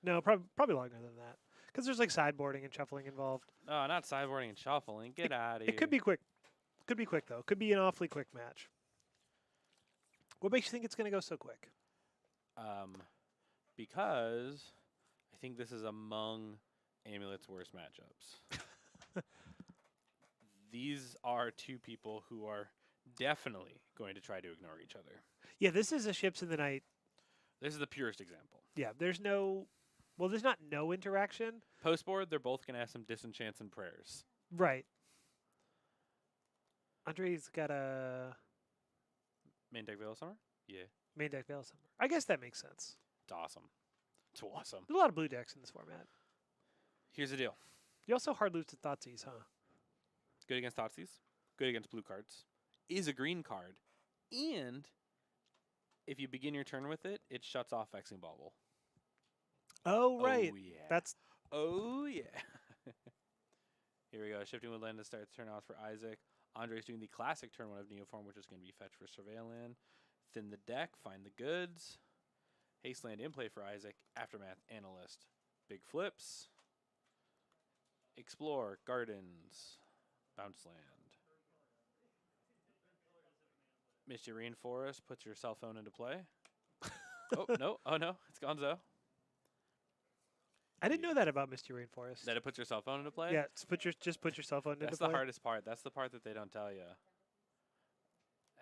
No, probably longer than that. Because there's like sideboarding and shuffling involved. Oh, not sideboarding and shuffling. Get out of here. It could be quick. Could be quick though. Could be an awfully quick match. What makes you think it's going to go so quick? Because I think this is among Amulet's worst matchups. These are two people who are definitely going to try to ignore each other. Yeah, this is a ships in the night. This is the purest example. Yeah, there's no... Well, there's not no interaction. Post-board, they're both going to have some disenchants and prayers. Right. Andre's got a... Main deck Veil of Summer? Yeah. Main deck Veil of Summer. I guess that makes sense. It's awesome. It's awesome. There's a lot of blue decks in this format. Here's the deal. You also hard lose to Thoughtseize, huh? Good against Thoughtseize. Good against blue cards. Is a green card. And if you begin your turn with it, it shuts off Vexing Bauble. Oh, right. Oh, yeah. That's... Oh, yeah. Here we go. Shifting Woodland to start the turn off for Isaac. Andre's doing the classic turn 1 of Neoform, which is going to be fetch for Surveilland. Thin the deck, find the goods. Hasteland in play for Isaac. Aftermath Analyst. Big flips. Explore Gardens. Bounce land. Misty Rainforest puts your cell phone into play. Oh, no. Oh, no. It's Gonzo. I didn't know that about Misty Rainforest. That it puts your cell phone into play? Yeah, just put your cell phone into play. That's the hardest part. That's the part that they don't tell you.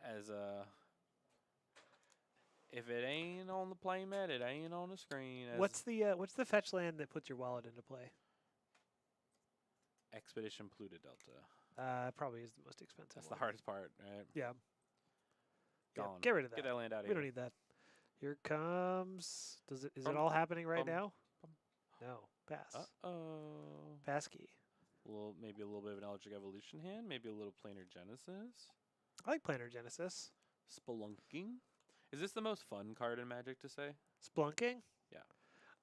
As if it ain't on the playmat, it ain't on the screen. What's the fetch land that puts your wallet into play? Expedition Pluto Delta. Probably is the most expensive. That's one. the hardest part, right? Yeah. Gone. Yeah, get rid of that. Get that land out of We here. don't need that. Here comes. Is it all happening right now? No. Pass. Uh-oh. Pass key. Maybe a little bit of an Eldritch Evolution hand. Maybe a little Planar Genesis. I like Planar Genesis. Spelunking. Is this the most fun card in Magic to say? Splunking? Yeah.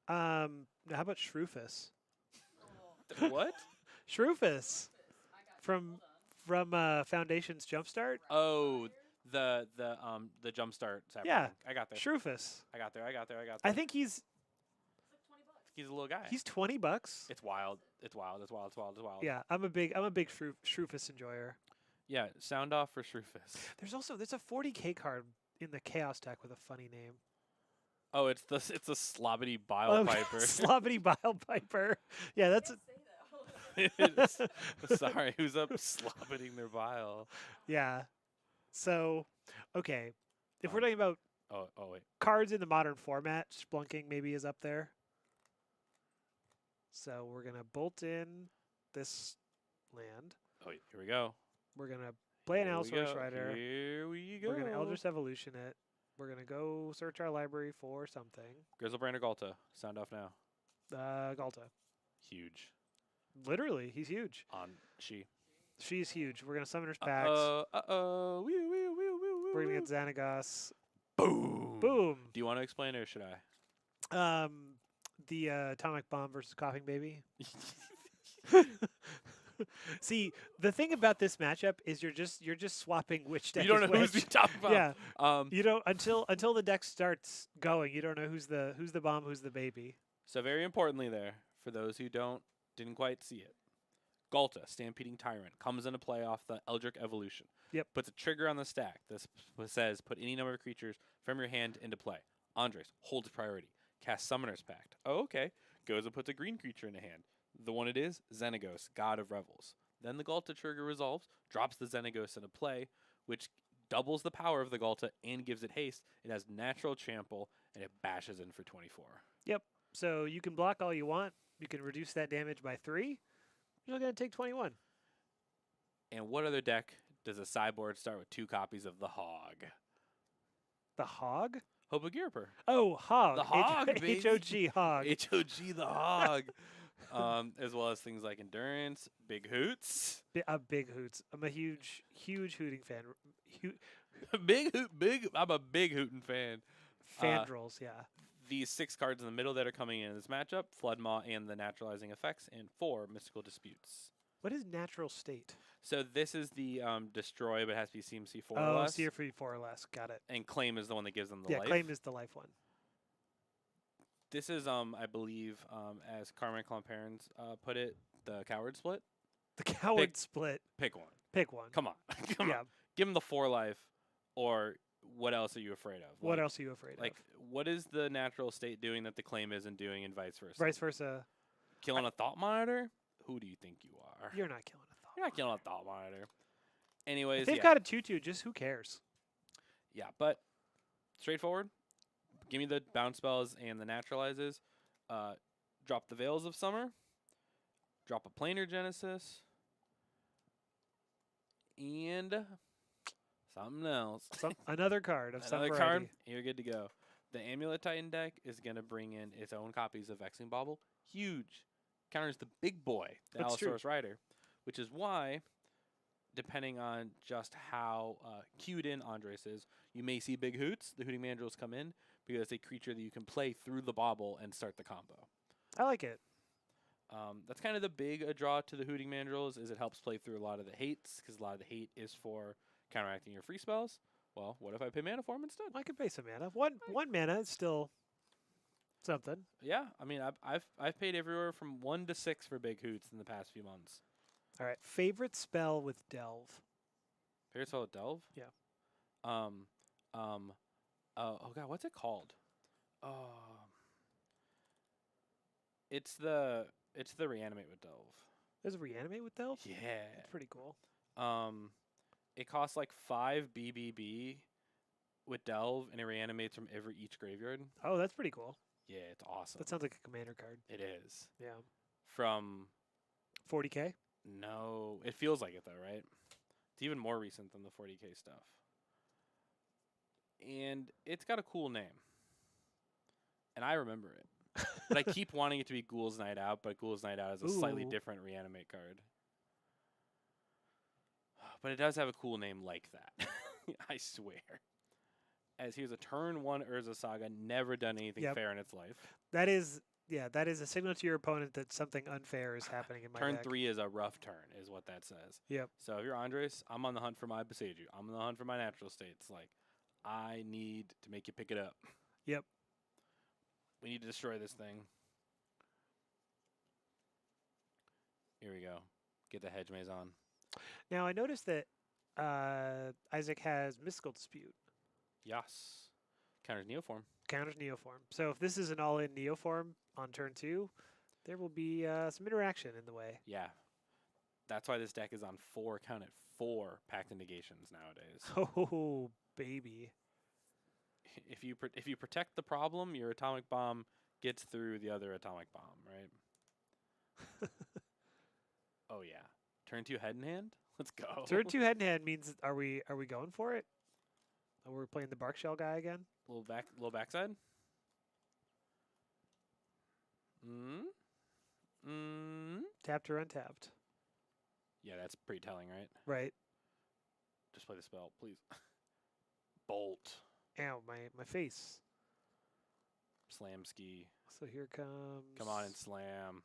How about Shroofus? What? Shroofus. From Foundation's Jumpstart? Oh, the Jumpstart. Yeah. I got there. Shroofus. I got there. I think he's a little guy. He's $20. It's wild. It's wild. Yeah, I'm a big Shroofus enjoyer. Yeah, sound off for Shroofus. There's a 40K card in the Chaos deck with a funny name. Oh, it's a Slobbity Bile Piper. Slobbity Bile Piper. Yeah, that's Sorry, who's up slobbeting their bile? Yeah. So, okay. If we're talking about Oh wait. cards in the modern format, Splunking maybe is up there. So we're going to bolt in this land. Oh, here we go. We're going to play an Allosaurus Rider. Here we go. We're going to Eldritch Evolution it. We're going to go search our library for something. Grizzlebrand or Galta. Sound off now. Galta. Huge. Literally, he's huge. On she. She's huge. We're going to Summoner's Packs. Uh-oh. We're going to get Xanagas. Boom. Boom. Do you want to explain it or should I? The Atomic Bomb versus Coughing Baby. See, the thing about this matchup is you're just swapping which deck. You don't is know who's which. the top bomb. Yeah. You don't until the deck starts going. You don't know who's the bomb, who's the baby. So very importantly there, for those who didn't quite see it, Galta, Stampeding Tyrant, comes into play off the Eldritch Evolution. Yep. Puts a trigger on the stack. This says put any number of creatures from your hand into play. Andres holds priority. Cast Summoner's Pact. Oh, okay. Goes and puts a green creature in a hand. The one it is, Xenagos, God of Revels. Then the Galta trigger resolves, drops the Xenagos into play, which doubles the power of the Galta and gives it haste. It has natural trample, and it bashes in for 24. So you can block all you want. You can reduce that damage by 3. You're going to take 21. And what other deck does a sideboard start with 2 copies of the Hog? The Hog? Hobagirper. Oh, Hog. The Hog, baby. H-O-G, Hog. H-O-G, the Hog. As well as things like Endurance, Big Hoots. Big Hoots. I'm a huge hooting fan. I'm a big Hootin' fan. Fandrels, yeah. These 6 cards in the middle that are coming in this matchup, Floodmaw and the Naturalizing Effects, and 4 Mystical Disputes. What is Natural State? So this is the Destroy, but it has to be CMC 4 or Oh, less. CMC 4 or less. Got it. And Claim is the one that gives them the life. Claim is the life one. This is, I believe, as Carmen Clomperens put it, the Coward Split. The Coward Split. Pick one. Pick one. Come on. Come on. Give him the 4 life, or what else are you afraid of? What else are you afraid of? Like, what is the Natural State doing that the Claim isn't doing, and vice versa? Vice versa. Killing a Thought Monitor? Who do you think you are? You're not killing a Thought. You're not killing a Thought Monitor. Anyways, if they've got a 2/2, just who cares? Yeah, but straightforward. Give me the bounce spells and the naturalizes. Drop the Veils of Summer. Drop a Planar Genesis. And something else. Another card of some Another variety. card. You're good to go. The Amulet Titan deck is going to bring in its own copies of Vexing Bauble. Huge. Counters the big boy, the That's true. Allosaurus Rider. Which is why, depending on just how cued in Andres is, you may see Big Hoots, the Hooting Mandrills, come in, because it's a creature that you can play through the Bauble and start the combo. I like it. That's kind of the big draw to the Hooting Mandrills, is it helps play through a lot of the hates, because a lot of the hate is for counteracting your free spells. Well, what if I pay mana for them instead? I could pay some mana. One mana is still something. Yeah, I mean, I've paid everywhere from 1 to 6 for Big Hoots in the past few months. All right, favorite spell with Delve. Favorite spell with Delve? Yeah. Oh god, what's it called? It's the Reanimate with Delve. There's a Reanimate with Delve? Yeah. That's pretty cool. It costs like 5 BBB with Delve, and it reanimates from each graveyard. Oh, that's pretty cool. Yeah, it's awesome. That sounds like a commander card. It is. Yeah. From 40K? No, it feels like it though, right? It's even more recent than the 40K stuff. And it's got a cool name. And I remember it. But I keep wanting it to be Ghoul's Night Out, but Ghoul's Night Out is a slightly different Reanimate card. But it does have a cool name like that. I swear. As here's a turn 1 Urza Saga, never done anything fair in its life. That is a signal to your opponent that something unfair is happening in my turn deck. 3 is a rough turn, is what that says. Yep. So if you're Andres, I'm on the hunt for my Boseiju. I'm on the hunt for my Natural States. Like, I need to make you pick it up. Yep. We need to destroy this thing. Here we go. Get the Hedge Maze on. Now, I noticed that Isaac has Mystical Dispute. Yes. Counters Neoform. Counters Neoform. So if this is an all-in Neoform on turn 2, there will be some interaction in the way. Yeah. That's why this deck is on 4 Pact and Negations nowadays. Oh, baby. If you protect the problem, your Atomic Bomb gets through the other Atomic Bomb, right? Oh yeah. Turn 2 Head in Hand? Let's go. Turn 2 Head in Hand means are we going for it? Are we playing the Bark Shell guy again? Little backside? Tapped or untapped? Yeah, that's pretty telling, right? Right. Just play the spell, please. Bolt. Ow, my face. Slam ski. So here comes... Come on and slam.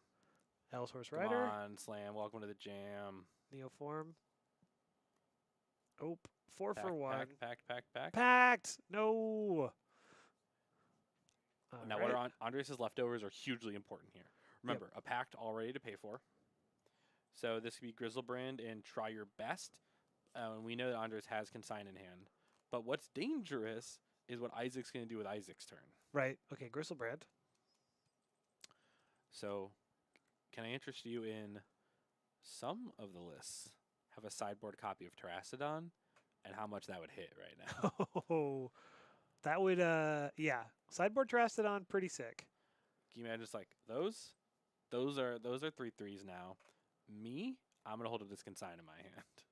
Allosaurus Come Rider. on, slam. Welcome to the jam. Neoform. Oh, 4 for 1. Packed. Packed! No! Now, what are Andres' leftovers are hugely important here. Remember, a pact all ready to pay for. So this could be Grizzlebrand and Try Your Best. We know that Andres has Consign in hand. But what's dangerous is what Isaac's going to do with Isaac's turn. Right. Okay, Grizzlebrand. So, can I interest you in some of the lists have a sideboard copy of Terracodon, and how much that would hit right now. Oh, that would yeah. Sideboard Terastodon, pretty sick. Can you imagine just like those? Those are 3/3s now. Me, I'm gonna hold up this consign in my hand.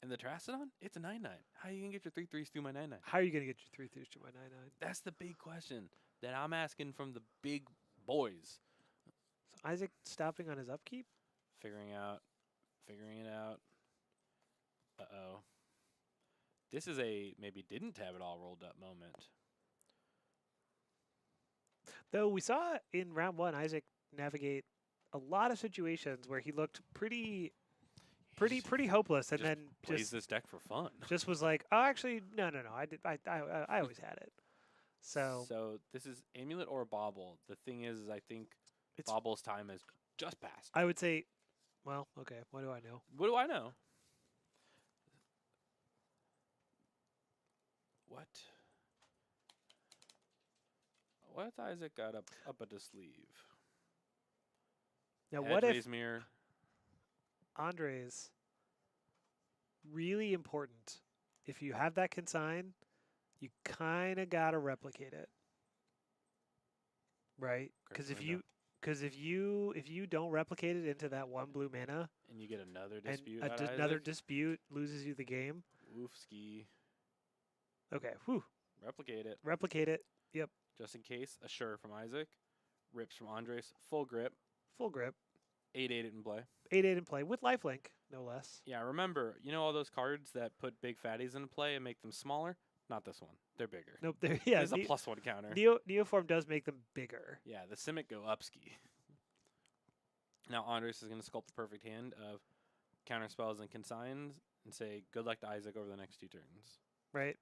And the Terastodon, it's a 9/9. How are you gonna get your 3/3s through my 9/9? How are you gonna get your 3/3s to my 9/9? That's the big question that I'm asking from the big boys. So Isaac stopping on his upkeep. Figuring it out. Uh-oh. This is a maybe didn't have it all rolled up moment. Though we saw in round 1 Isaac navigate a lot of situations where he looked pretty hopeless, and just then plays this deck for fun. just was like, oh, actually, no. I always had it. So this is Amulet or Bauble. The thing is I think It's- Bauble's time has just passed. I would say, well, okay, what do I know? What do I know? What's Isaac got up at the sleeve? Now, what if Hedge's mirror. Andres, really important, if you have that consign, you kind of got to replicate it. Right? Because if you don't replicate it into that 1 blue mana, And you get another and dispute out of another Isaac? dispute loses you the game. Oofski. Okay, whew. Replicate it. Replicate it. Just in case. Assure from Isaac. Rips from Andres. Full grip. Full grip. 8/8 it in play. 8/8 in play with lifelink, no less. Yeah, remember, you know all those cards that put big fatties into play and make them smaller? Not this one. They're bigger. Nope. There, yeah. There's a +1 counter. Neoform does make them bigger. Yeah, the Simic go upski. Now Andres is going to sculpt the perfect hand of counter spells and consigns and say good luck to Isaac over the next 2 turns. Right.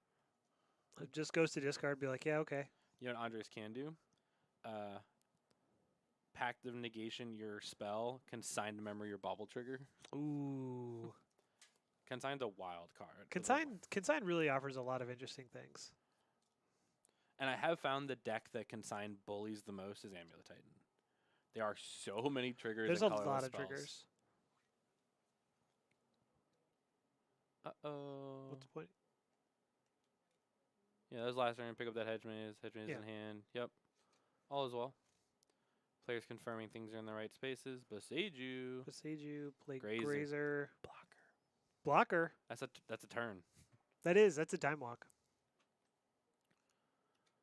It just goes to discard. Be like, yeah, okay. You know what Andres can do? Pact of Negation your spell, consign to memory your Bauble trigger. Ooh. Consign's a wild card. Consign really offers a lot of interesting things. And I have found the deck that Consign bullies the most is Amulet Titan. There are so many triggers. There's and a colorless lot of spells. triggers. Uh-oh. What's the point? Yeah, that was last turn. Pick up that Hedge Maze. Hedge Maze Yeah. in hand. Yep. All is well. Players confirming things are in the right spaces. Beseiju. Beseiju, play Grazer. Grazer. Blocker. Blocker. That's a turn. That's a time walk.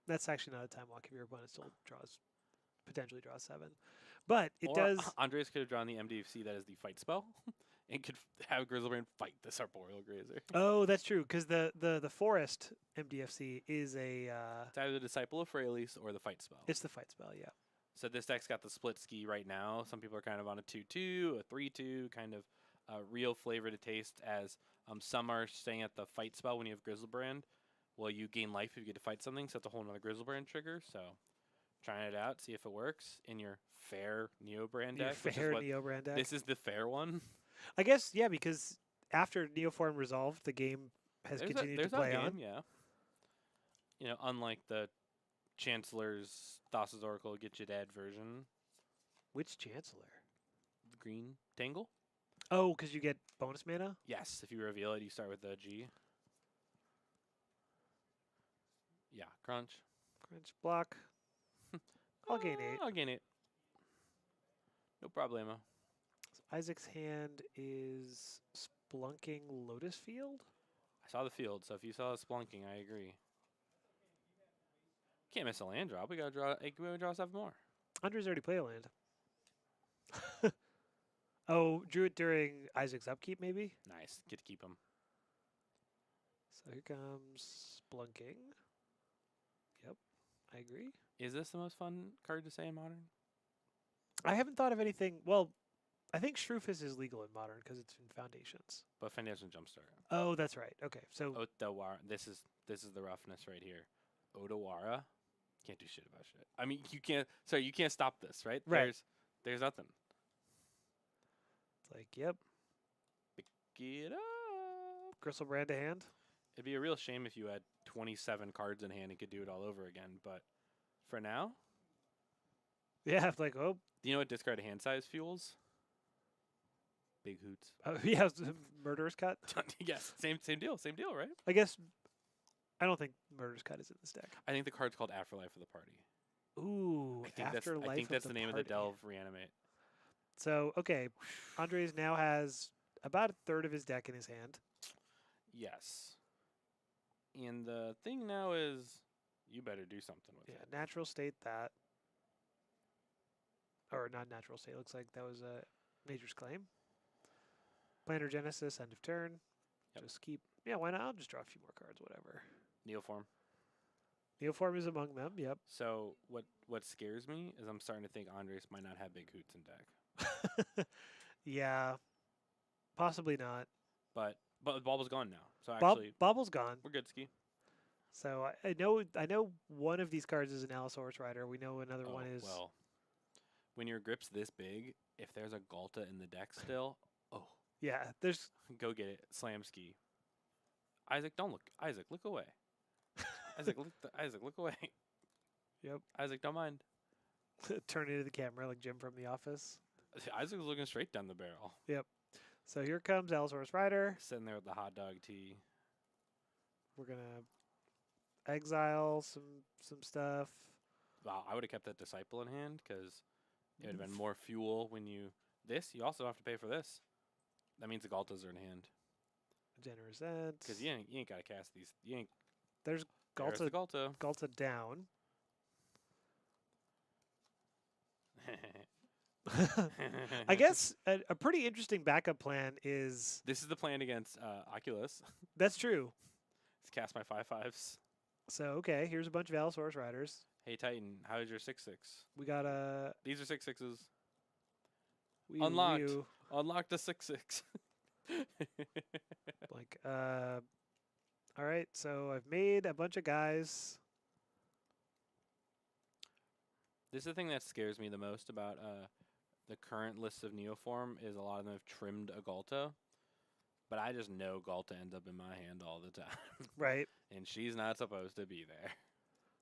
That's actually not a time walk if your opponent still potentially draws 7. But it Or does. Andres could have drawn the MDFC that is the fight spell and could have Grizzlebrand fight this Arboreal Grazer. Oh, that's true. Because the Forest MDFC is a. It's either the Disciple of Freyalise or the fight spell. It's the fight spell, yeah. So this deck's got the split ski right now. Some people are kind of on a 2/2, a 3/2, kind of real flavor to taste as some are staying at the fight spell when you have Grizzlebrand. Well, you gain life if you get to fight something, so that's a whole nother Grizzlebrand trigger. So trying it out, see if it works in your fair Neobrand Your deck. which is fair what Neobrand deck. This is the fair one. I guess, yeah, because after Neoform resolved, the game has continued to play on. Yeah. You know, unlike the Chancellor's Thassa's Oracle Get You Dead version. Which Chancellor? The green Tangle? Oh, because you get bonus mana? Yes, if you reveal it, you start with the G. Yeah, crunch. Crunch, block. I'll gain 8. I'll gain 8. No problemo. So Isaac's hand is Splunking Lotus Field? I saw the field, so if you saw the splunking, I agree. Can't miss a land drop. We gotta draw 7 more. Andres already played a land. Oh, drew it during Isaac's upkeep, maybe? Nice. Get to keep him. So here comes Splunking. Yep, I agree. Is this the most fun card to say in Modern? I haven't thought of anything. Well, I think Shroofus is legal in Modern because it's in Foundations. But Foundation Jumpstart. Oh, that's right. Okay, so Otawara. This is the roughness right here. Otawara. Can't do shit about shit. I mean, you can't. Sorry, you can't stop this, right? Right. There's nothing. it's like, yep, Get up. Grizzlebrand to hand. It'd be a real shame if you had 27 cards in hand and could do it all over again. But for now, Yeah, it's like, oh, do you know what discard hand size fuels? Big hoots. Yeah, Murderous Cut. Yes, same deal, right? I guess I don't think Murderous Cut is in this deck. I think the card's called Afterlife of the Party. Ooh, I think that's the name of the Delve Reanimate. So, okay, Andres now has about a third of his deck in his hand. Yes. And the thing now is, you better do something with it. Natural State that. Or not Natural State, looks like that was a Nature's Claim. Planner Genesis, end of turn. Yep. Just keep, why not? I'll just draw a few more cards, whatever. Neoform. Neoform is among them, yep. So what scares me is I'm starting to think Andres might not have big hoots in deck. Yeah, possibly not. But the Bobble's gone now. So actually, Bobble's gone. we're good, Ski. So I know one of these cards is an Allosaurus Rider. We know another one is. Well, when your grip's this big, if there's a Galta in the deck still, yeah, there's. Go get it. Slam Ski. Isaac, don't look. Isaac, look away. Isaac, look away. Yep. Isaac, don't mind. Turn into the camera like Jim from The Office. Isaac's looking straight down the barrel. Yep. So here comes Allosaurus Rider. Sitting there with the hot dog tea. We're gonna exile some stuff. Wow, I would have kept that Disciple in hand because it would have been more fuel when you. You also have to pay for this. That means the Galtas are in hand. Generous End. Because you ain't got to cast these. You ain't. There's There's the Galta. Galta down. I guess a pretty interesting backup plan is. This is the plan against Oculus. That's true. Let's cast my 5/5s. So okay, here's a bunch of Allosaurus Riders. Hey Titan, how's your 6/6? We got These are 6/6s. Wii Unlocked. U. Unlocked a 6/6. Like all right, so I've made a bunch of guys. This is the thing that scares me the most about the current list of Neoform is a lot of them have trimmed a Galta, but I just know Galta ends up in my hand all the time. Right. And she's not supposed to be there.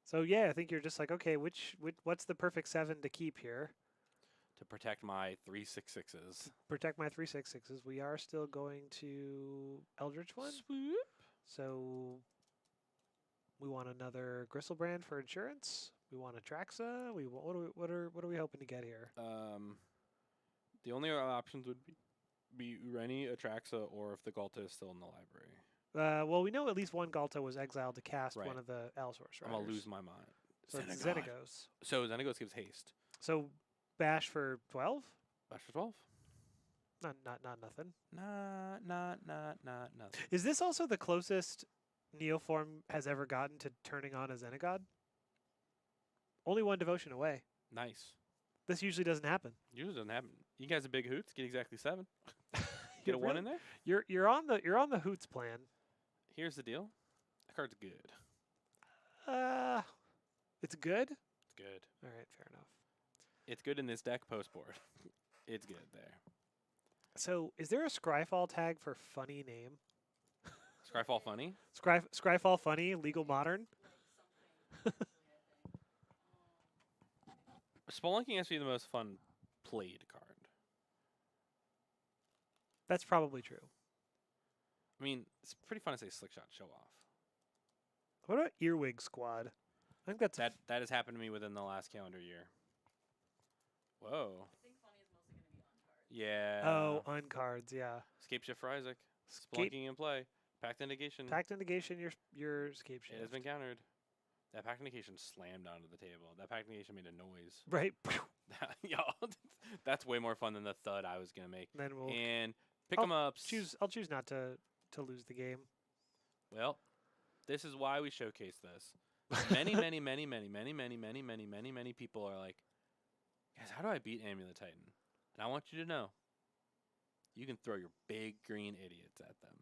So yeah, I think you're just like, okay, what's the perfect 7 to keep here? To protect my 3/6/6s. Protect my 3/6/6s. We are still going to Eldritch one. Swoop. So we want another Gristlebrand for insurance. We want a Traxa. What are we hoping to get here? The only other options would be Ureni, Atraxa, or if the Galta is still in the library. Well, we know at least one Galta was exiled to cast Right. one of the Allosaurus Riders. I'm gonna lose my mind. So it's Xenagos. Xenagos. So Xenagos gives haste. So bash for 12? Bash for 12. Not nothing. Not nothing. Is this also the closest Neoform has ever gotten to turning on a Xenagod? Only one devotion away. Nice. This usually doesn't happen. Usually doesn't happen. You guys are big hoots. Get exactly 7. Get a 1 in there. You're on the Hoots plan. Here's the deal. That card's good. It's good. It's good. All right, fair enough. It's good in this deck post board. It's good there. So, is there a Scryfall tag for funny name? Scryfall funny. Scryfall funny, legal modern. Spelunking has to be the most fun played card. That's probably true. I mean, it's pretty fun to say Slick Shot Show Off. What about Earwig Squad? I think that's That has happened to me within the last calendar year. Whoa. I think funny is mostly going to be on cards. Yeah. Oh, on cards, yeah. Escape Shift for Isaac. Escape- Spelunking in play. Pact Negation. Pact Negation, your escape shift. It has been countered. That Pact Negation slammed onto the table. That Pact Negation made a noise. Right. Yo, that's way more fun than the thud I was going to make. Then we'll And pick 'em up. I'll choose not to lose the game. Well, this is why we showcase this. Many people are like, guys, how do I beat Amulet Titan? And I want you to know, you can throw your big green idiots at them.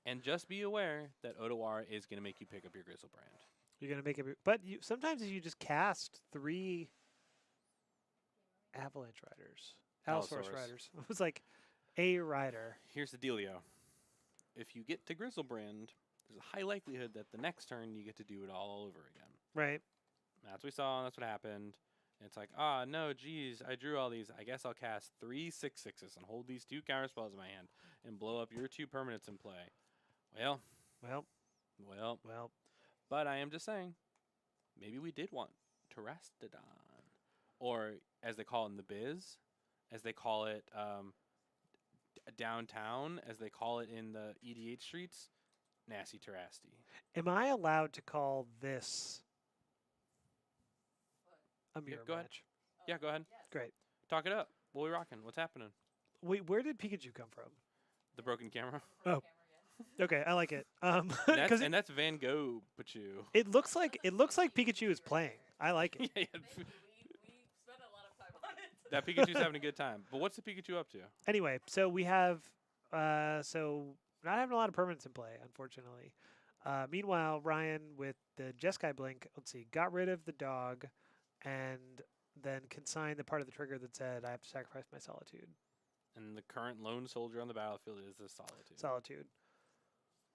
And just be aware that Otawara is going to make you pick up your Grizzlebrand. You're gonna make it, but sometimes if you just cast 3 Avalanche Riders, Allosaurus Riders. It was like a rider. Here's the dealio. If you get to Grizzlebrand, there's a high likelihood that the next turn you get to do it all over again. Right. That's what we saw. That's what happened. And it's like, ah, no, geez, I drew all these. I guess I'll cast 3 6/6s and hold these 2 counter spells in my hand and blow up your 2 permanents in play. Well, Well. but I am just saying, maybe we did want Terastodon. Or, as they call it in the biz, as they call it downtown, as they call it in the EDH streets, Nasty Terasti. Am I allowed to call this a mirror go ahead. match? Yeah, go ahead. Yes. Great. Talk it up. What we rocking? What's happening? Wait, where did Pikachu come from? The broken camera. Oh. Okay, I like it. And Because that's Van Gogh Pachu. it looks like Pikachu is playing. I like it. Yeah, We spent a lot of time on it. that Pikachu's having a good time. But what's the Pikachu up to? Anyway, so we have not having a lot of permanents in play, unfortunately. Meanwhile, Ryan with the Jeskai Blink, let's see, got rid of the dog and then consigned the part of the trigger that said I have to sacrifice my Solitude. And the current lone soldier on the battlefield is the Solitude. Solitude.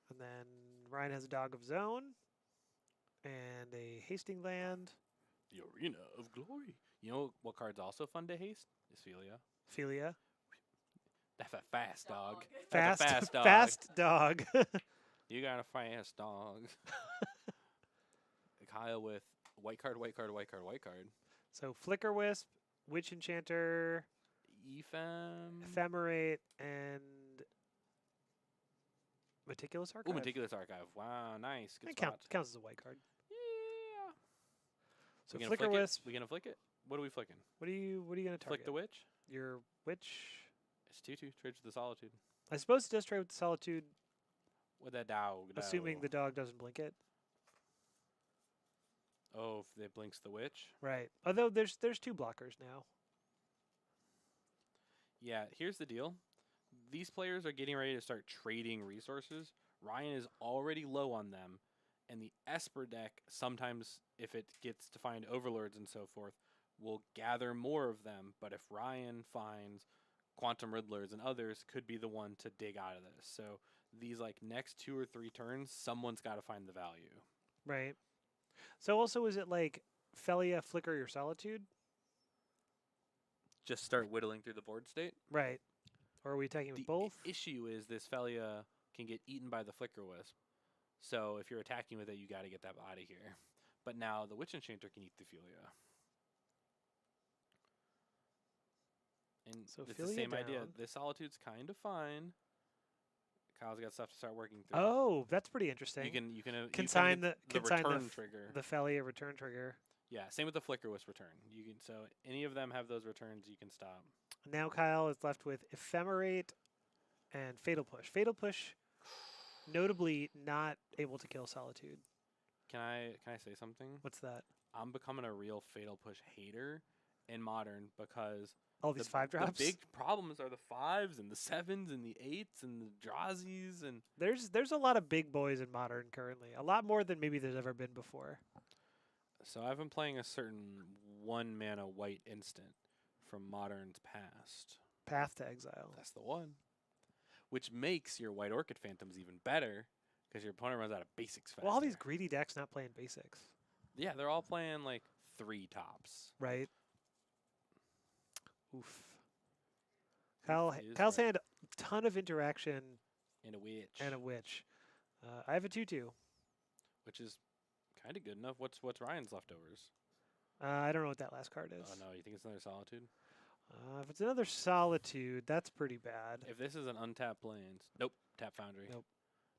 And then Ryan has a dog of his own and a hasting land. The Arena of Glory. You know what card's also fun to haste? Is Philia. Philia. That's a fast dog. Fast, That's a fast dog. fast dog. You got a fast dog. Kyle with white card, white card, white card, white card. So Flicker Wisp, Witch Enchanter, Ephemerate, and Meticulous Archive. Oh, Meticulous Archive. Wow, nice. Good It spot. counts as a white card. Yeah. So we gonna Flicker flick it? Wisp. We gonna flick it? What are we flicking? What are you gonna target? Flick the witch? Your Witch. It's 2/2. Trades with the Solitude. I suppose it does trade with the Solitude, With that dog. assuming the dog doesn't blink it. Oh, if it blinks the witch. Right. Although there's 2 blockers now. Yeah, here's the deal. These players are getting ready to start trading resources. Ryan is already low on them. And the Esper deck, sometimes, if it gets to find Overlords and so forth, will gather more of them. But if Ryan finds Quantum Riddlers and others, could be the one to dig out of this. So these next 2 or 3 turns, someone's got to find the value. Right. So also, is it like Felia, Flicker your Solitude? Just start whittling through the board state. Right. Or are we attacking with The both? issue is this Felia can get eaten by the Flicker Wisp. So if you're attacking with it, you got to get that out of here. But now the Witch Enchanter can eat the Philia. And So it's the Philia same idea. down. The Solitude's kind of fine. Kyle's got stuff to start working through. Oh, that's pretty interesting. you can consign get the return trigger. the Felia return trigger. Yeah, same with the Flicker Wisp return. You can any of them have those returns, you can stop. Now Kyle is left with Ephemerate and Fatal Push. Fatal Push, notably not able to kill Solitude. Can I say something? What's that? I'm becoming a real Fatal Push hater in Modern because All these 5-drops? The big problems are the 5s and the 7s and the 8s and the Drazies and There's a lot of big boys in Modern currently. A lot more than maybe there's ever been before. so I've been playing a certain 1-mana white instant from Modern's past. Path to Exile. That's the one. Which makes your White Orchid Phantoms even better because your opponent runs out of basics faster. Well, all these greedy decks not playing basics. Yeah, they're all playing 3 tops. Right. Oof. Kyle's right. had a ton of interaction And a Witch. and a Witch. I have a 2/2. Which is kind of good enough. What's Ryan's leftovers? I don't know what that last card is. Oh no, you think it's another Solitude? If it's another Solitude, that's pretty bad. If this is an untapped Plains, nope. Tap Foundry. Nope.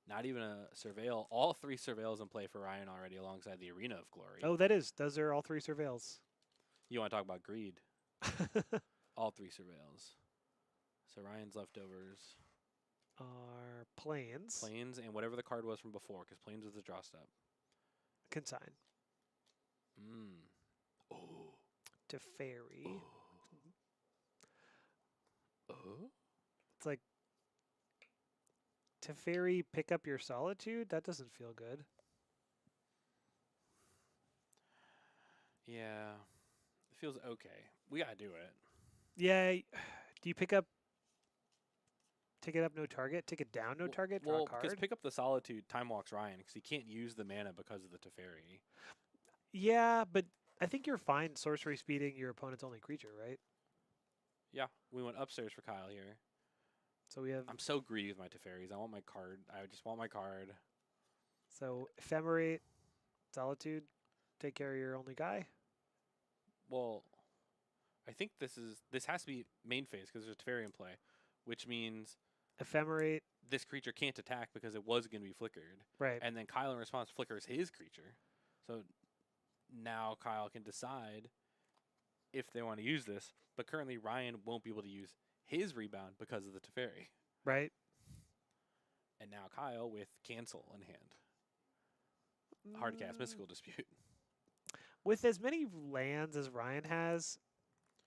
Not even a Surveil. All 3 Surveils in play for Ryan already alongside the Arena of Glory. Oh, those are all 3 Surveils. You want to talk about greed? All 3 Surveils. So Ryan's leftovers. Are Plains. Plains and whatever the card was from before, because Plains was the draw step. Consign. Oh. To Fairy. Oh. It's like to Fairy, pick up your Solitude? That doesn't feel good. Yeah. It feels okay. We got to do it. Yeah. Do you pick up Take it up, no target. Take it down, no target. Draw a because card. pick up the Solitude time walks Ryan because he can't use the mana because of the Teferi. Yeah, but I think you're fine sorcery speeding your opponent's only creature, right? Yeah, we went upstairs for Kyle here. So we have I'm so greedy with my Teferis. I want my card. I just want my card. Ephemerate, Solitude, take care of your only guy. Well, I think this has to be main phase because there's a Teferi in play, which means Ephemerate, this creature can't attack because it was going to be flickered. right. And then Kyle in response flickers his creature. So now Kyle can decide if they want to use this, but currently Ryan won't be able to use his rebound because of the Teferi. Right. And now Kyle with cancel in hand. Hard cast Mystical Dispute. With as many lands as Ryan has,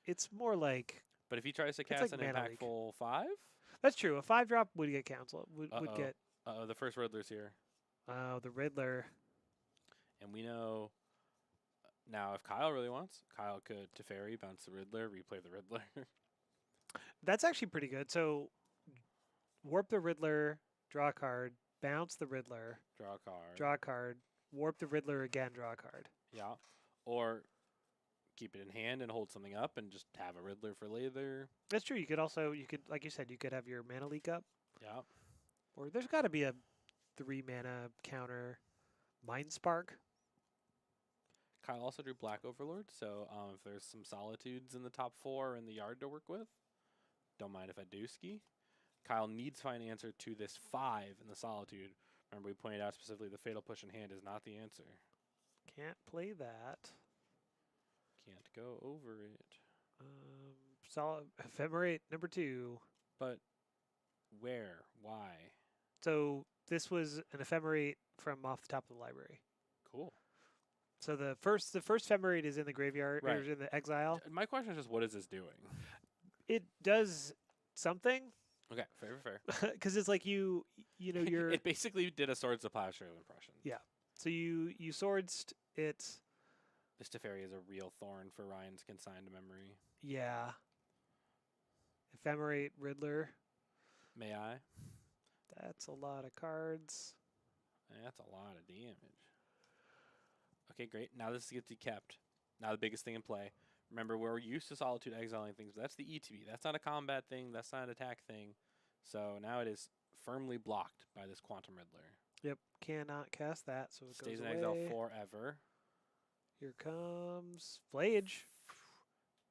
it's more like But if he tries to It's cast like an Mana Leak. impactful 5, that's true. A 5-drop would get canceled. Would get the first Riddler's here. the Riddler. And we know now if Kyle really wants, Kyle could Teferi, bounce the Riddler, replay the Riddler. That's actually pretty good. So warp the Riddler, draw a card, bounce the Riddler, Draw a card. draw a card, warp the Riddler again, draw a card. Yeah. Or keep it in hand and hold something up and just have a Riddler for later. That's true. You could also like you said, you could have your mana leak up. Yeah. Or there's got to be a 3-mana counter Mind Spark. Kyle also drew Black Overlord, so if there's some Solitudes in the top 4 in the yard to work with, don't mind if I do ski. Kyle needs to find an answer to this 5 in the Solitude. Remember, we pointed out specifically the Fatal Push in hand is not the answer. Can't play that. Can't go over it. Ephemerate number 2. But where? Why? So this was an Ephemerate from off the top of the library. Cool. So the first Ephemerate is in the graveyard, or Right. is in the exile. My question is just, what is this doing? It does something Okay, fair. because it's like you know you're It basically did a Swords of Plowshare impression. Yeah. so you swords it. This Teferi is a real thorn for Ryan's consigned memory. Yeah. Ephemerate Riddler. May I? That's a lot of cards. That's a lot of damage. Okay, great. Now this gets kept. Now the biggest thing in play. Remember, we're used to Solitude exiling things, but that's the ETB. That's not a combat thing. That's not an attack thing. So now it is firmly blocked by this Quantum Riddler. Yep. Cannot cast that, so it Stays goes in exile away. forever. Here comes Flage.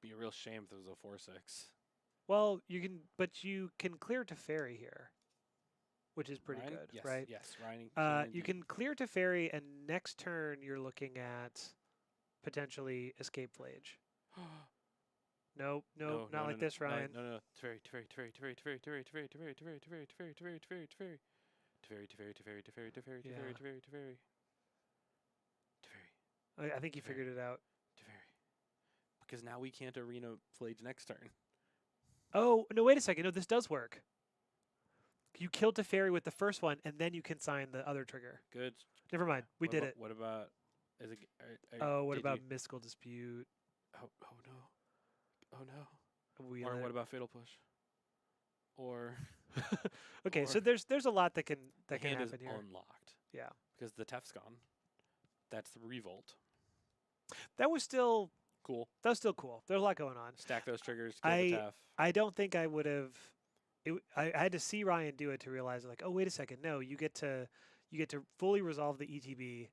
Be a real shame if it was a 4/6. Well, you can clear Teferi here, which is pretty Ryan? good, Yes, right? Yes, Ryan. You can clear Teferi, and next turn you're looking at potentially escape Flage. Nope, not like this, Ryan. No. Teferi. I think you Teferi. figured it out. Because now we can't arena Flage next turn. Oh, no, wait a second. No, this does work. You kill Teferi with the first one, and then you can sign the other trigger. Good. Never mind. We did it. What about? Is it? What did about you- Mystical Dispute? Oh no! Oh no! We Or let- what about Fatal Push? Or Okay, so or- there's a lot that can the hand is happen here. unlocked Yeah. because the Tef's gone. That's the Revolt. That was still Cool. cool. There's a lot going on. Stack those triggers. Kill the Tef. I don't think I would have. I had to see Ryan do it to realize, like, oh, wait a second. No, you get to fully resolve the ETB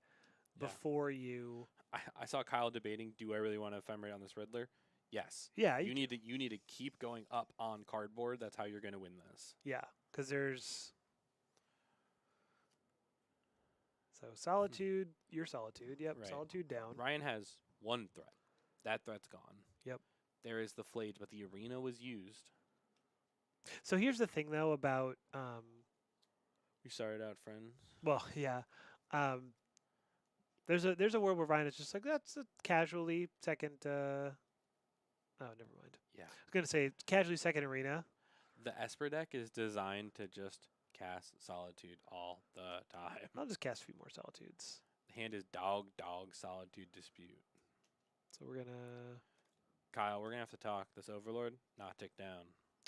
Yeah. before you. I saw Kyle debating, do I really want to ephemerate on this Riddler? Yes. Yeah, You need to keep going up on cardboard. That's how you're going to win this. Yeah, because there's. So Solitude, your Solitude. Yep, Right. Solitude down. Ryan has one threat. That threat's gone. Yep. There is the Flage, but the arena was used. So here's the thing, though, about We started out friends. well, yeah, there's a world where Ryan is just like that's a casually second. Oh, never mind. Yeah. I was gonna say casually second arena. The Esper deck is designed to just cast Solitude all the time. I'll just cast a few more Solitudes. The hand is dog, Solitude, Dispute. So we're gonna. Kyle, we're going to have to talk. This Overlord, not tick down.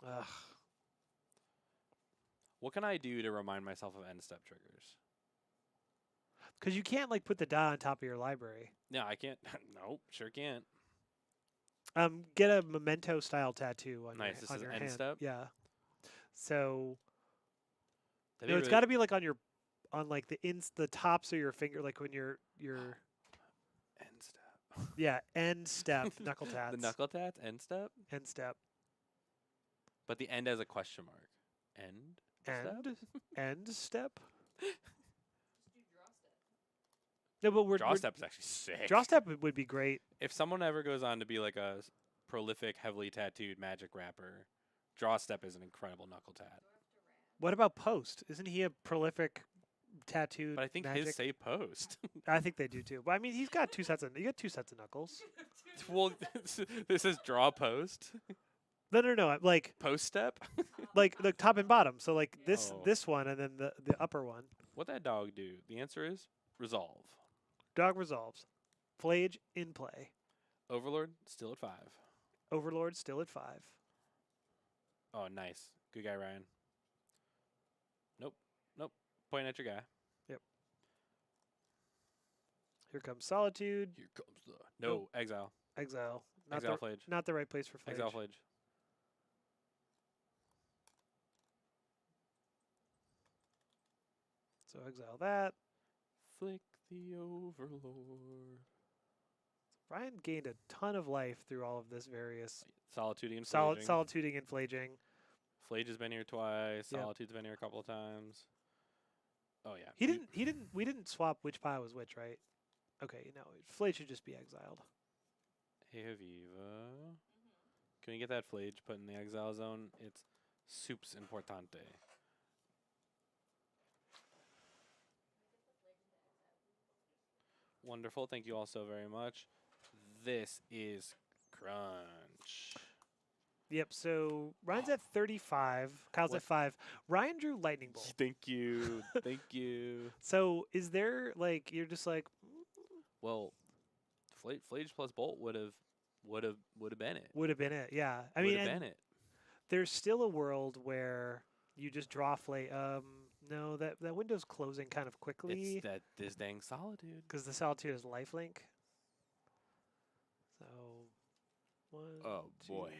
Ugh. What can I do to remind myself of end step triggers? Because you can't like put the die on top of your library. No, I can't. Nope, sure can't. Get a memento style tattoo on Nice, your this on is your end hand. step? Yeah. So That'd no, be it's really- got to be like on like the tops of your finger, like when you're end step. yeah end step knuckle tats. The knuckle tats, end step, End step. but the end has a question mark. End step? End step. Just do draw step. No, but Draw step's actually sick. draw step would be great. If someone ever goes on to be like a prolific, heavily tattooed Magic rapper, draw step is an incredible knuckle tat. What about Post? Isn't he a prolific tattooed? But I think magic? his say post. I think they do too. But I mean, you got two sets of knuckles. Well, this is draw post. No. Like Post step? like the top and bottom. So like Oh. this one and then the upper one. What that dog do? The answer is resolve. Dog resolves. Flage in play. Overlord still at 5. Overlord still at 5. Oh, nice. Good guy, Ryan. Nope. Point at your guy. Here comes Solitude. Here comes the no exile. Exile. Not Exile the Flage. not the right place for Flage. Exile Flage. So exile that. Flick the Overlord. Ryan gained a ton of life through all of this various Solitude and Flaging. solituding and flaging. Flage has been here twice. Yep. Solitude's been here a couple of times. Oh yeah. We didn't swap which pile was which, right? Okay, no. Flage should just be exiled. Hey Aviva. Can we get that Flage put in the exile zone? It's soups importante. Wonderful. Thank you all so very much. This is Crunch. Yep, so Ryan's at 35, Kyle's What? at 5. Ryan drew Lightning Bolt. Thank you. Thank you. So is there like you're just like Well, Flage plus Bolt would have been it. would have been it. Yeah. I Would mean, have and been it. there's still a world where you just draw no, that window's closing kind of quickly It's that this dang Solitude. because the Solitude is lifelink. So 1, Oh, 2, boy.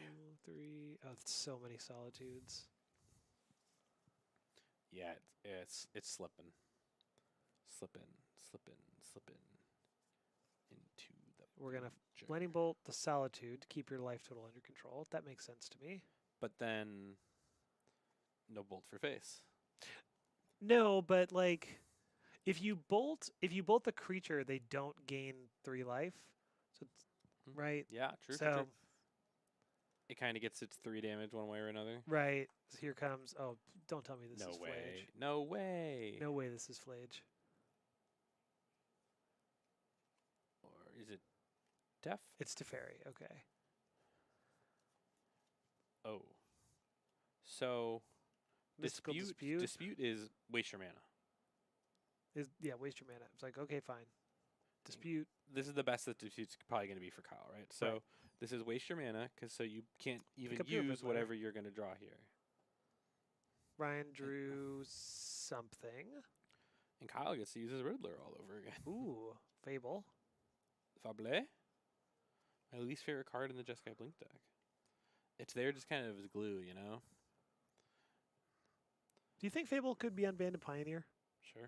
3. Oh, it's so many Solitudes. Yeah, it's slipping into the. We're gonna future. Lightning Bolt the Solitude to keep your life total under control. That makes sense to me. But then, no bolt for face. No, but like if you bolt the creature, they don't gain 3 life. So it's, Hmm. right? Yeah, true. So true. It kind of gets its 3 damage one way or another. right. So here comes don't tell me this No is way. Flage. No way. No way this is Flage. Or is it Def? It's Teferi, okay. Oh. So Mystical dispute is waste your mana. waste your mana. It's like, okay, fine. Dispute. This is the best that dispute's probably going to be for Kyle, right? So Right. this is waste your mana so you can't even up your use Riddler. whatever you're going to draw here. Ryan drew something. And Kyle gets to use his Riddler all over again. Ooh, Fable. Fable? My least favorite card in the Jeskai Blink deck. It's there just kind of as glue, you know? Do you think Fable could be unbanned Pioneer? Sure.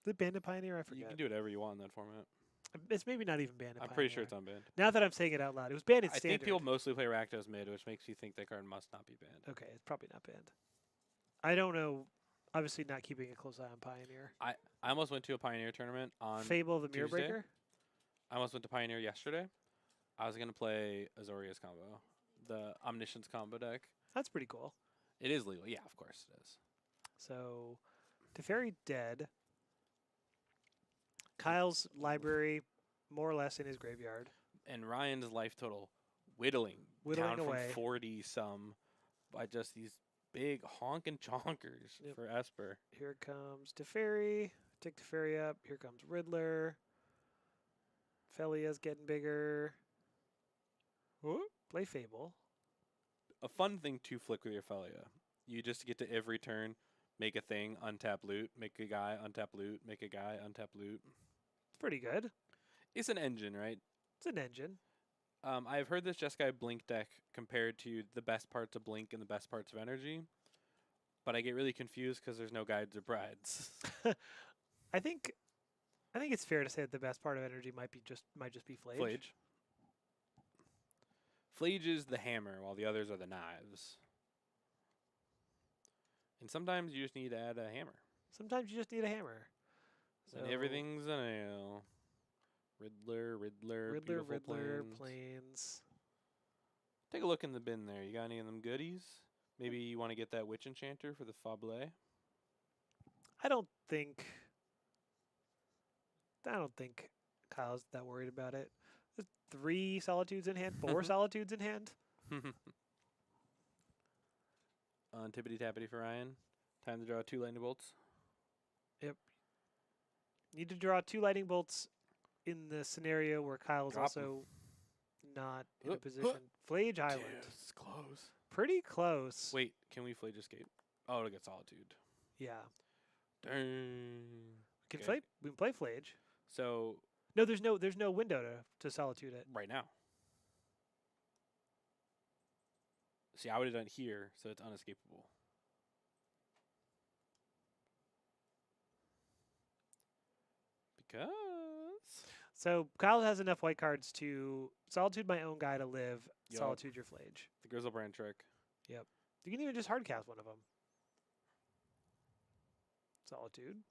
Is it banned Pioneer? I You forget. can do whatever you want in that format. It's maybe not even banned I'm Pioneer. pretty sure it's unbanned. Now that I'm saying it out loud, it was banned in I Standard. think people mostly play Rakdos mid, which makes you think that card must not be banned. Okay, it's probably not banned. I don't know. Obviously, not keeping a close eye on Pioneer. I almost went to a Pioneer tournament on. Fable of the Mirror Tuesday? Breaker. I almost went to Pioneer yesterday. I was going to play Azorius combo, the Omniscience combo deck. That's pretty cool. It is legal. Yeah, of course it is. So, Teferi dead. Kyle's library, more or less in his graveyard. And Ryan's life total whittling Whittling down away. from 40 some by just these big honking chonkers Yep. for Esper. Here comes Teferi. Take Teferi up. Here comes Riddler. Felia's getting bigger. Play Fable. A fun thing to flick with your Felia. You just get to every turn make a thing, untap loot, make a guy, untap loot, make a guy, untap loot. It's pretty good. It's an engine, right? It's an engine. I've heard this Jeskai Blink deck compared to the best parts of Blink and the best parts of Energy, but I get really confused because there's no guides or brides. I think it's fair to say that the best part of Energy might just be Flage. Flage. Flage is the hammer, while the others are the knives. And sometimes you just need to add a hammer. Sometimes you just need a hammer. And everything's a nail. Riddler, beautiful planes. Take a look in the bin there. You got any of them goodies? Maybe you want to get that Witch Enchanter for the Fable. I don't think Kyle's that worried about it. There's 3 Solitudes in hand, 4 Solitudes in hand. Tippity tappity for Ryan. Time to draw 2 lightning bolts. Need to draw 2 lightning bolts in the scenario where Kyle's Drop 'em. also not in a position. Flage Island. It's close. Pretty close. Wait, can we Flage Escape? Oh, to get Solitude. Yeah. Dang. We can Okay. play Flage. So, No, there's no window to Solitude it. right now. See, I would have done it here, so it's unescapable. Because... So Kyle has enough white cards to Solitude my own guy to live, Yup. Solitude your Flage. The Grizzlebrand trick. You can even just hard cast one of them. Solitude.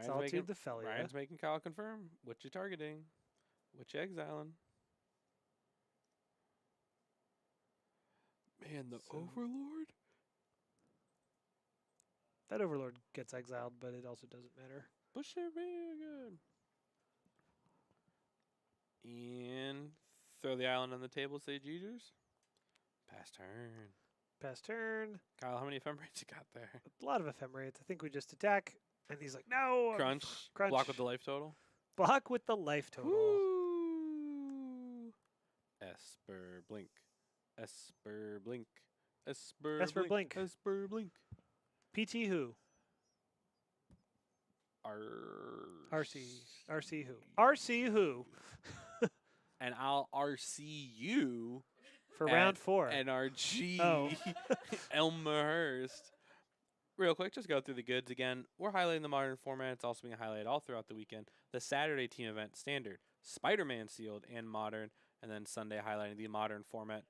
Solitude the Felia. Ryan's making Kyle confirm. What you targeting? What you exiling? Man, the So- Overlord? That Overlord gets exiled, but it also doesn't matter. Push it real good. And throw the island on the table, say Jeeters. Pass turn. Pass turn. Kyle, how many ephemerates you got there? A lot of ephemerates. I think we just attack. And he's like, no. Crunch. Crunch. Block with the life total. Block with the life total. Woo! Esper Blink. Esper Blink. Esper Blink. Esper Blink. PT who? RC. RC who? RC who? And I'll RC you For round 4. NRG. Oh. Elmhurst. Real quick, just go through the goods again. We're highlighting the modern format. It's also being highlighted all throughout the weekend. The Saturday team event, standard, Spider-Man sealed, and modern. And then Sunday highlighting the modern format.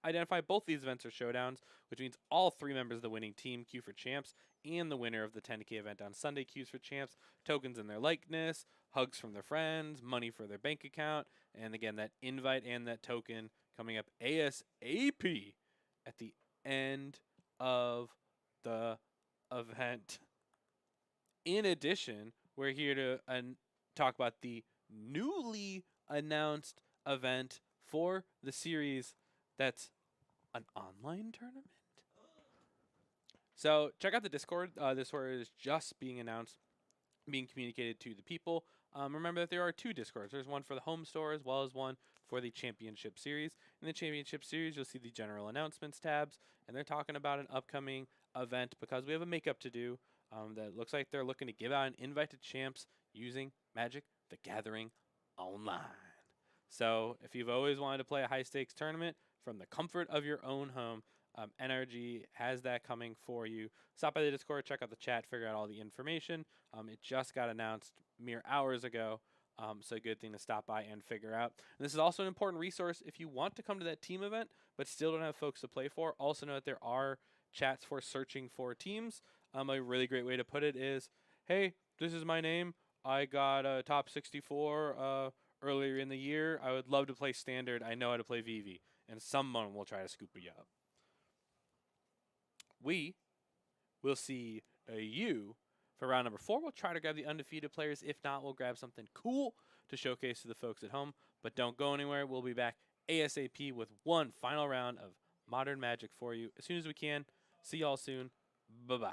Identify both these events are showdowns, which means all 3 members of the winning team queue for champs, and the winner of the 10K event on Sunday queues for champs, tokens in their likeness, hugs from their friends, money for their bank account, and again, that invite and that token coming up ASAP at the end of the event. In addition, we're here to talk about the newly announced event for the series that's an online tournament. So check out the Discord. This is just being announced, being communicated to the people. Remember that there are 2 Discords. There's one for the home store as well as one for the Championship Series. In the Championship Series, you'll see the general announcements tabs, and they're talking about an upcoming event because we have a makeup to do that looks like they're looking to give out an invite to champs using Magic the Gathering Online. So if you've always wanted to play a high-stakes tournament from the comfort of your own home, NRG has that coming for you. Stop by the Discord, check out the chat, figure out all the information. It just got announced mere hours ago, so a good thing to stop by and figure out. And this is also an important resource if you want to come to that team event but still don't have folks to play for. Also know that there are chats for searching for teams. A really great way to put it is, hey, this is my name. I got a top 64 earlier in the year. I would love to play Standard. I know how to play VV. And someone will try to scoop you up. We will see you for round number 4. We'll try to grab the undefeated players. If not, we'll grab something cool to showcase to the folks at home. But don't go anywhere. We'll be back ASAP with one final round of Modern Magic for you as soon as we can. See y'all soon. Bye-bye.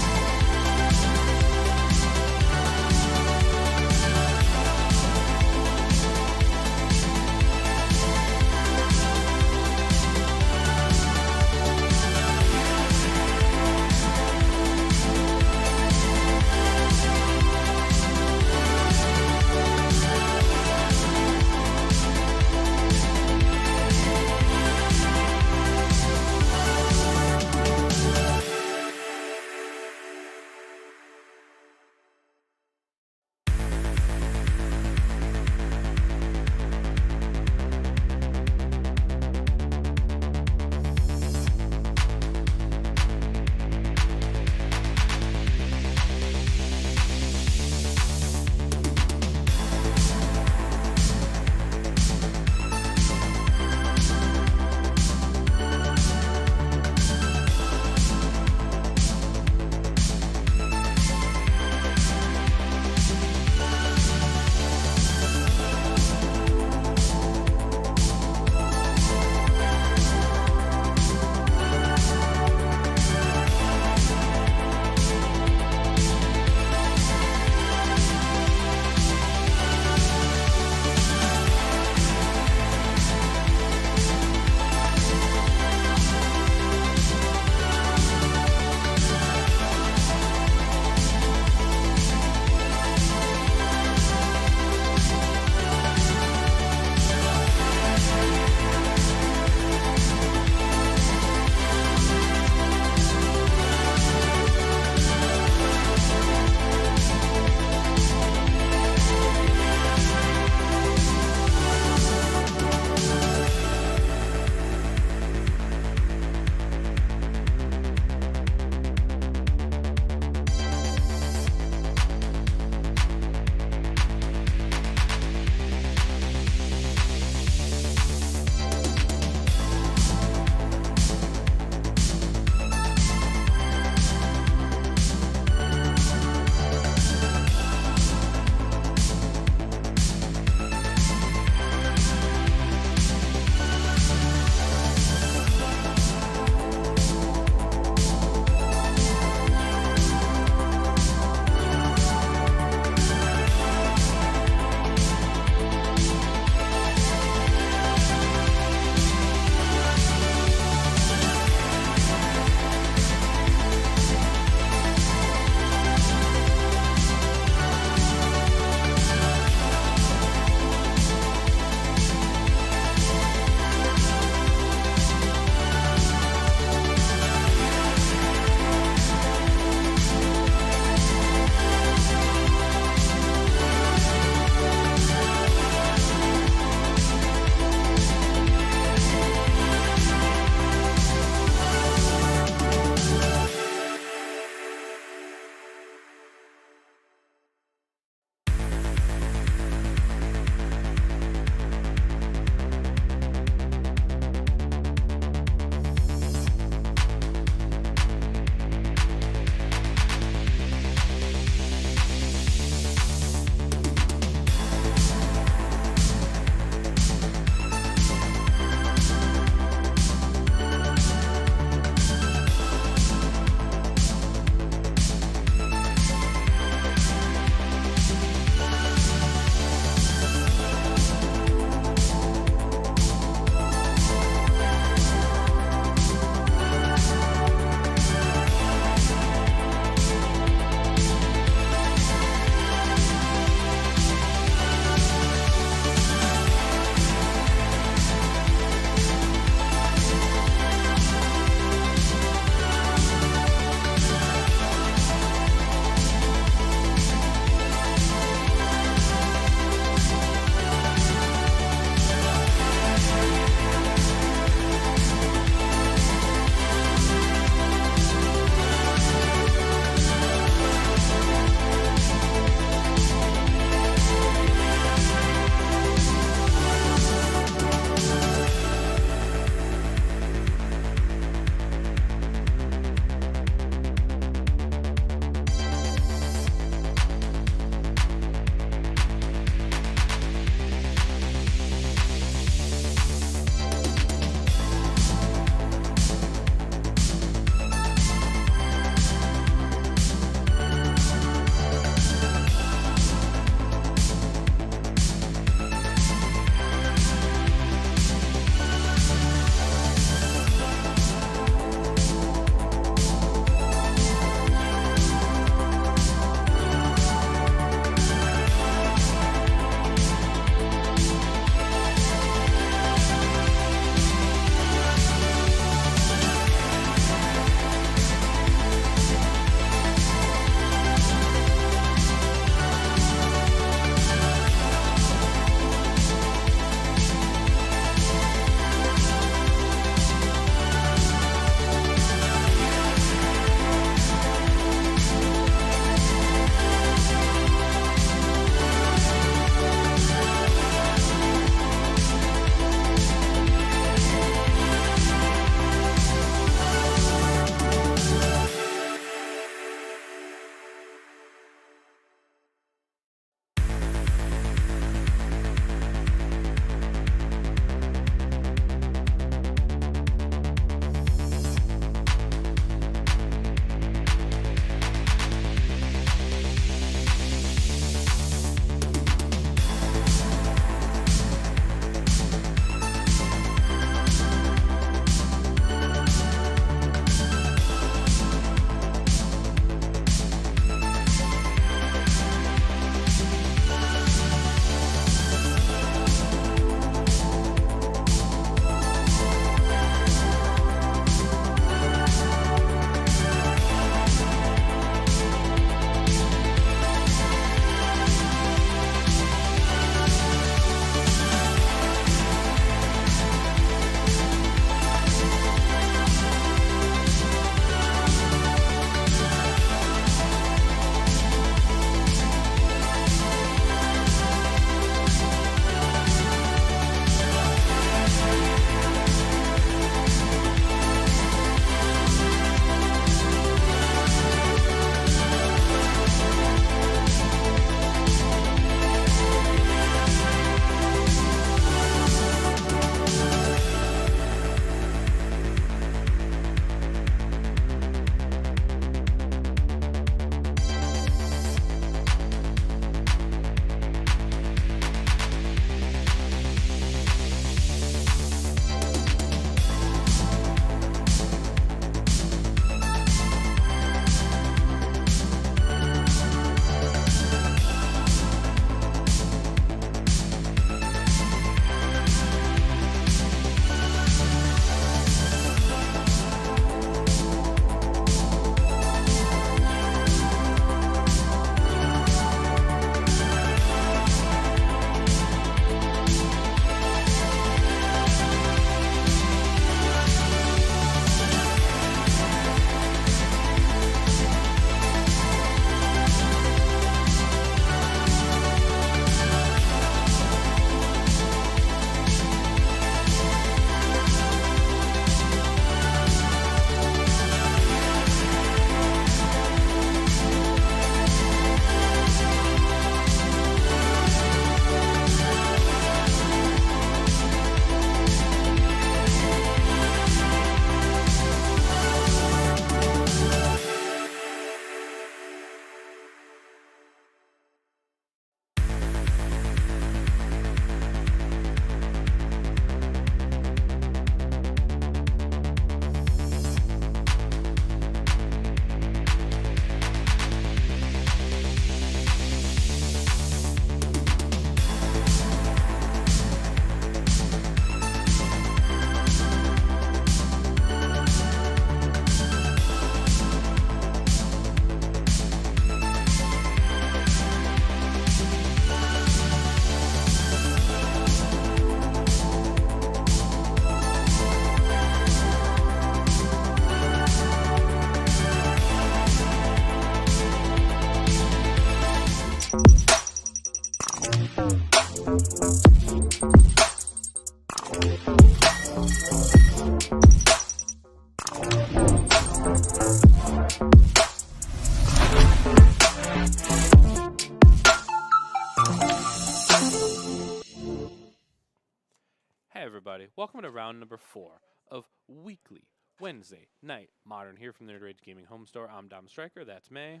everybody. Welcome to round number 4 of weekly Wednesday night Modern here from the Nerd Rage Gaming Home Store. I'm Dom Stryker. That's May.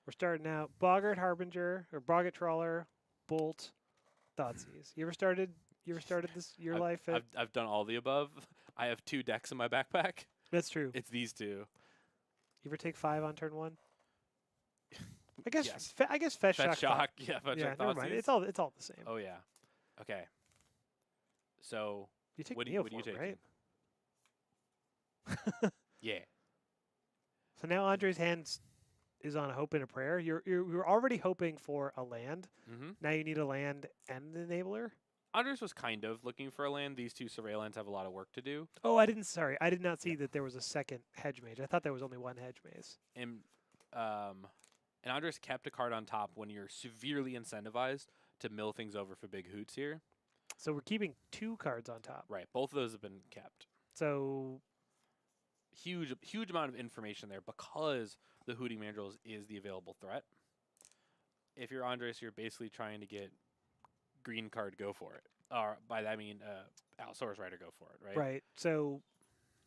We're starting out Boggart Harbinger or Boggart Trawler, Bolt, Thoughtseize. You ever started this your life at? I've done all the above. I have 2 decks in my backpack. That's true. It's these 2. You ever take 5 on turn 1? I guess Yes. I guess Fetch Fetch Shock. Shock. Yeah, Fetch Yeah, Shock. never mind. Thoughtseize. It's all the same. Oh yeah. Okay. So You take what are Neoform, you taking? right? Yeah. So now Andre's hand is on a hope and a prayer. You're already hoping for a land. Mm-hmm. Now you need a land and an enabler. Andres was kind of looking for a land. These 2 surveillance have a lot of work to do. Oh, I did not see that there was a second hedge mage. I thought there was only one hedge maze. And Andres kept a card on top when you're severely incentivized to mill things over for big hoots here. So we're keeping 2 cards on top. Right. Both of those have been kept. So Huge amount of information there because the Hooting Mandrills is the available threat. If you're Andres, you're basically trying to get green card, go for it. Or by that I mean Allosaurus Rider, go for it, right? right. So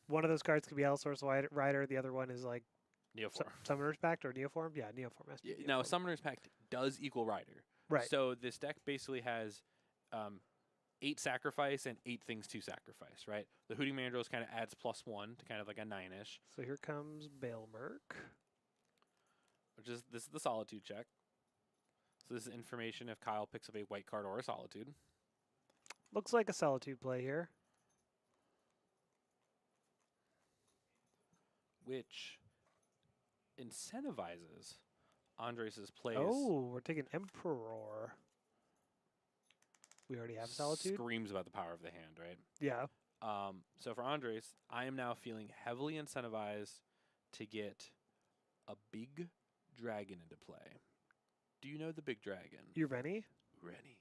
one of those cards could be Allosaurus Rider. The other one is like Neoform. Summoner's Pact or Neoform. Yeah, Neoform has to be Now, Neoform. Summoner's Pact does equal Rider. Right. So this deck basically has 8 sacrifice and 8 things to sacrifice, right? The Hooting Mandrills kind of adds +1 to kind of like a 9-ish, So here comes Bailmerk. which is this is the Solitude check. So this is information if Kyle picks up a white card or a Solitude. Looks like a Solitude play here. Which incentivizes Andres' plays. Oh, we're taking Emperor. We already have Solitude? Screams about the power of the hand, right? Yeah. So for Andres, I am now feeling heavily incentivized to get a big dragon into play. Do you know the big dragon? You ready? Rennie.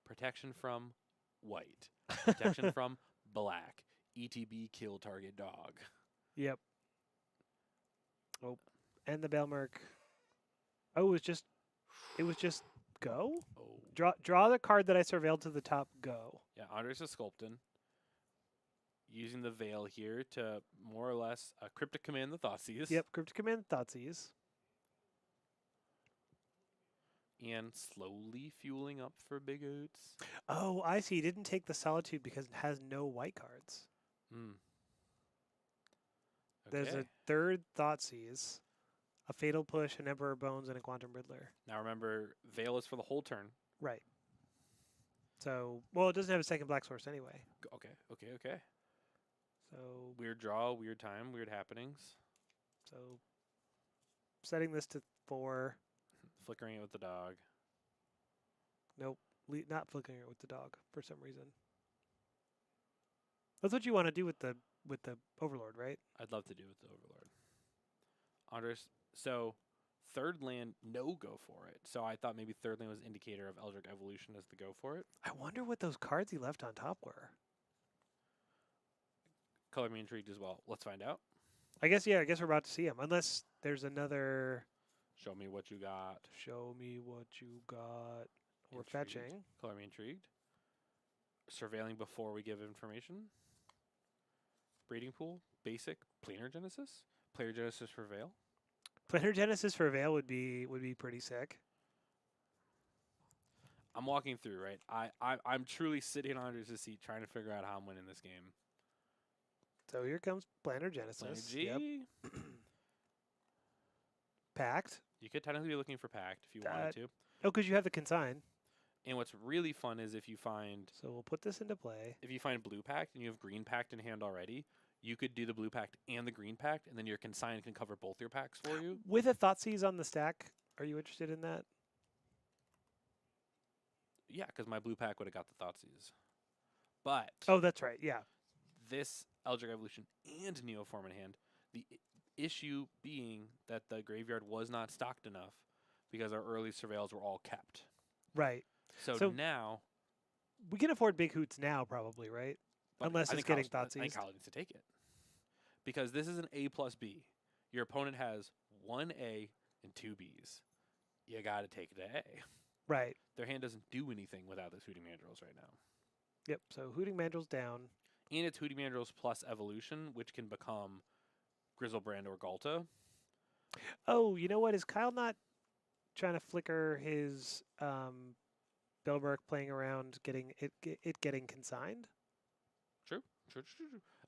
Protection from white. Protection from black. ETB kill target dog. Yep. Oh, and the Bailmerk. Oh, it was just go? Oh. Draw the card that I surveilled to the top, go. Yeah, Andres is Sculptin. Using the Veil here to more or less cryptic command the Thoughtseize. Yep, Cryptic Command Thoughtseize. And slowly fueling up for big oots. Oh, I see. He didn't take the Solitude because it has no white cards. Hmm. There's a third Thoughtseize, a Fatal Push, an Emperor Bones, and a Quantum Riddler. Now remember, Veil is for the whole turn. Right. So, well, it doesn't have a second black source anyway. Okay. So, Weird draw, weird time, weird happenings. so setting this to 4. Flickering it with the dog. Nope, not flickering it with the dog for some reason. That's what you want to do with the Overlord, right? I'd love to do with the Overlord. Andres, so third land, no go for it. So I thought maybe third land was indicator of Eldritch Evolution as the go for it. I wonder what those cards he left on top were. Color me intrigued as well. Let's find out. I guess we're about to see him. Unless there's another Show me what you got. show me what you got. We're Intrigued. fetching. Color me intrigued. Surveilling before we give information. Breeding pool. Basic. Planar Genesis. Player Genesis for Veil. Planar Genesis for Veil would be pretty sick. I'm walking through, right? I'm truly sitting on Andres' seat trying to figure out how I'm winning this game. So here comes Planar Genesis. Planar G. Yep. Pact. You could technically be looking for Pact if you wanted to. Oh, because you have the consign. And what's really fun is if you find So we'll put this into play. blue Pact and you have green Pact in hand already, you could do the blue Pact and the green Pact, and then your consign can cover both your packs for you. With a Thoughtseize on the stack, are you interested in that? Yeah, because my blue Pact would have got the Thoughtseize. But Oh, that's right. Yeah. this Eldritch Evolution and Neoform in hand, the issue being that the graveyard was not stocked enough because our early surveils were all kept. Right. So now We can afford big hoots now, probably, right? but Unless I it's think getting Kyle's- I think Thoughtseize. Kyle needs to take it. Because this is an A plus B. Your opponent has 1 A and 2 Bs. You got to take it to A. Right. Their hand doesn't do anything without the Hooting Mandrills right now. Yep. So Hooting Mandrill's down. And it's Hootie Mandrill's plus evolution, which can become Grizzlebrand or Galta. Oh, you know what? Is Kyle not trying to flicker his Billberg playing around getting it getting consigned? True.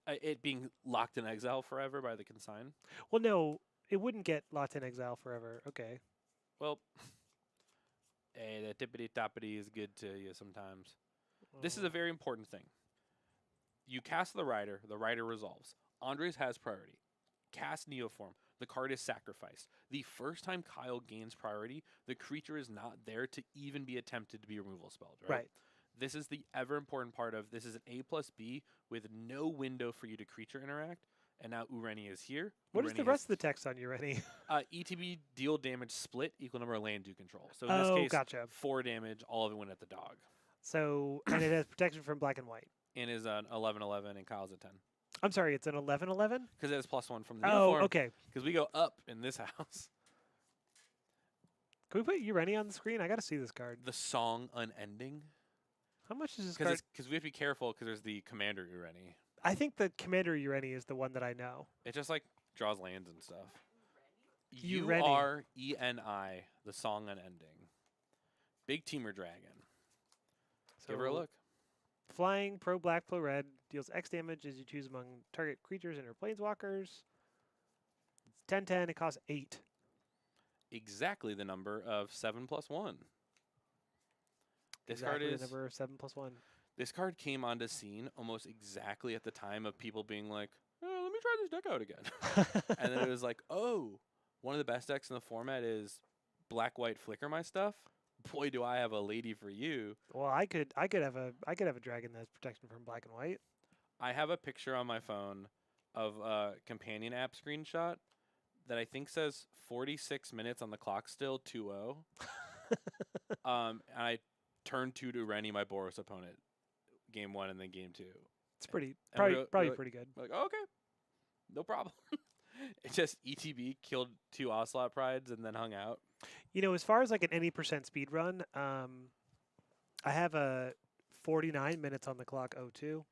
It being locked in exile forever by the consign. Well, no, it wouldn't get locked in exile forever. Okay. Well, hey, that tippity toppity is good to you sometimes. This is a very important thing. You cast the rider resolves. Andres has priority. Cast Neoform. The card is sacrificed. The first time Kyle gains priority, the creature is not there to even be attempted to be removal spelled, right? This is the ever important part of this is an A+B with no window for you to creature interact. And now Ureni is here. What is the rest of the text on Ureni? ETB deal damage split equal number of land you control. So in Oh, this case, gotcha. 4 damage, all of it went at the dog. So, and it has protection from black and white. And is an 11/11 and Kyle's a 10. I'm sorry, it's an 11/11? Because it has +1 from the Oh, uniform. okay. Because we go up in this house. Can we put Ureni on the screen? I got to see this card. The song Unending. How much is this card? Because we have to be careful because there's the Commander Ureni. I think the Commander Ureni is the one that I know. It just like draws lands and stuff. Ureni. URENI, the song Unending. Big Teamer Dragon. Give her a So, look. Flying, pro black, pro red, deals X damage as you choose among target creatures and/or planeswalkers. It's 10/10. It costs 8. Exactly the number of 7+1. This card Exactly is the number of 7+1. This card came onto scene almost exactly at the time of people being like, oh, let me try this deck out again. And then it was like, oh, one of the best decks in the format is black white flicker my stuff. Boy, do I have a lady for you. Well, I could have a dragon that has protection from black and white. I have a picture on my phone of a companion app screenshot that I think says 46 minutes on the clock still, 2-0. And I turned 2 to Rennie, my Boros opponent, game 1 and then game 2. It's pretty And probably like, pretty good. Like, oh, okay, no problem. It just ETB killed 2 Ocelot Prides and then hung out. You know, as far as like an any percent speed run, I have a 49 minutes on the clock 02.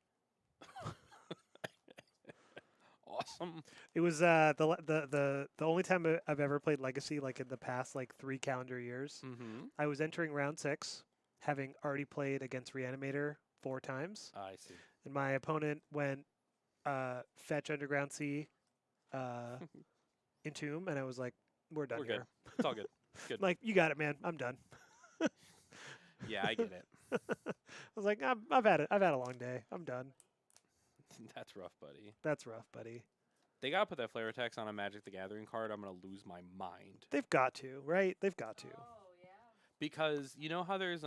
Awesome. It was the only time I've ever played Legacy, like in the past like 3 calendar years. Mm-hmm. I was entering round 6, having already played against Reanimator 4 times, I see. and my opponent went fetch Underground Sea, Entomb, and I was like, we're done We're here. good. It's all good. Good. Like, you got it, man. I'm done. Yeah, I get it. I was like, I've had it. I've had a long day. I'm done. That's rough, buddy. That's rough, buddy. They gotta put that flare attacks on a Magic the Gathering card. I'm gonna lose my mind. They've got to, right? They've got to. Oh, yeah. Because you know how there's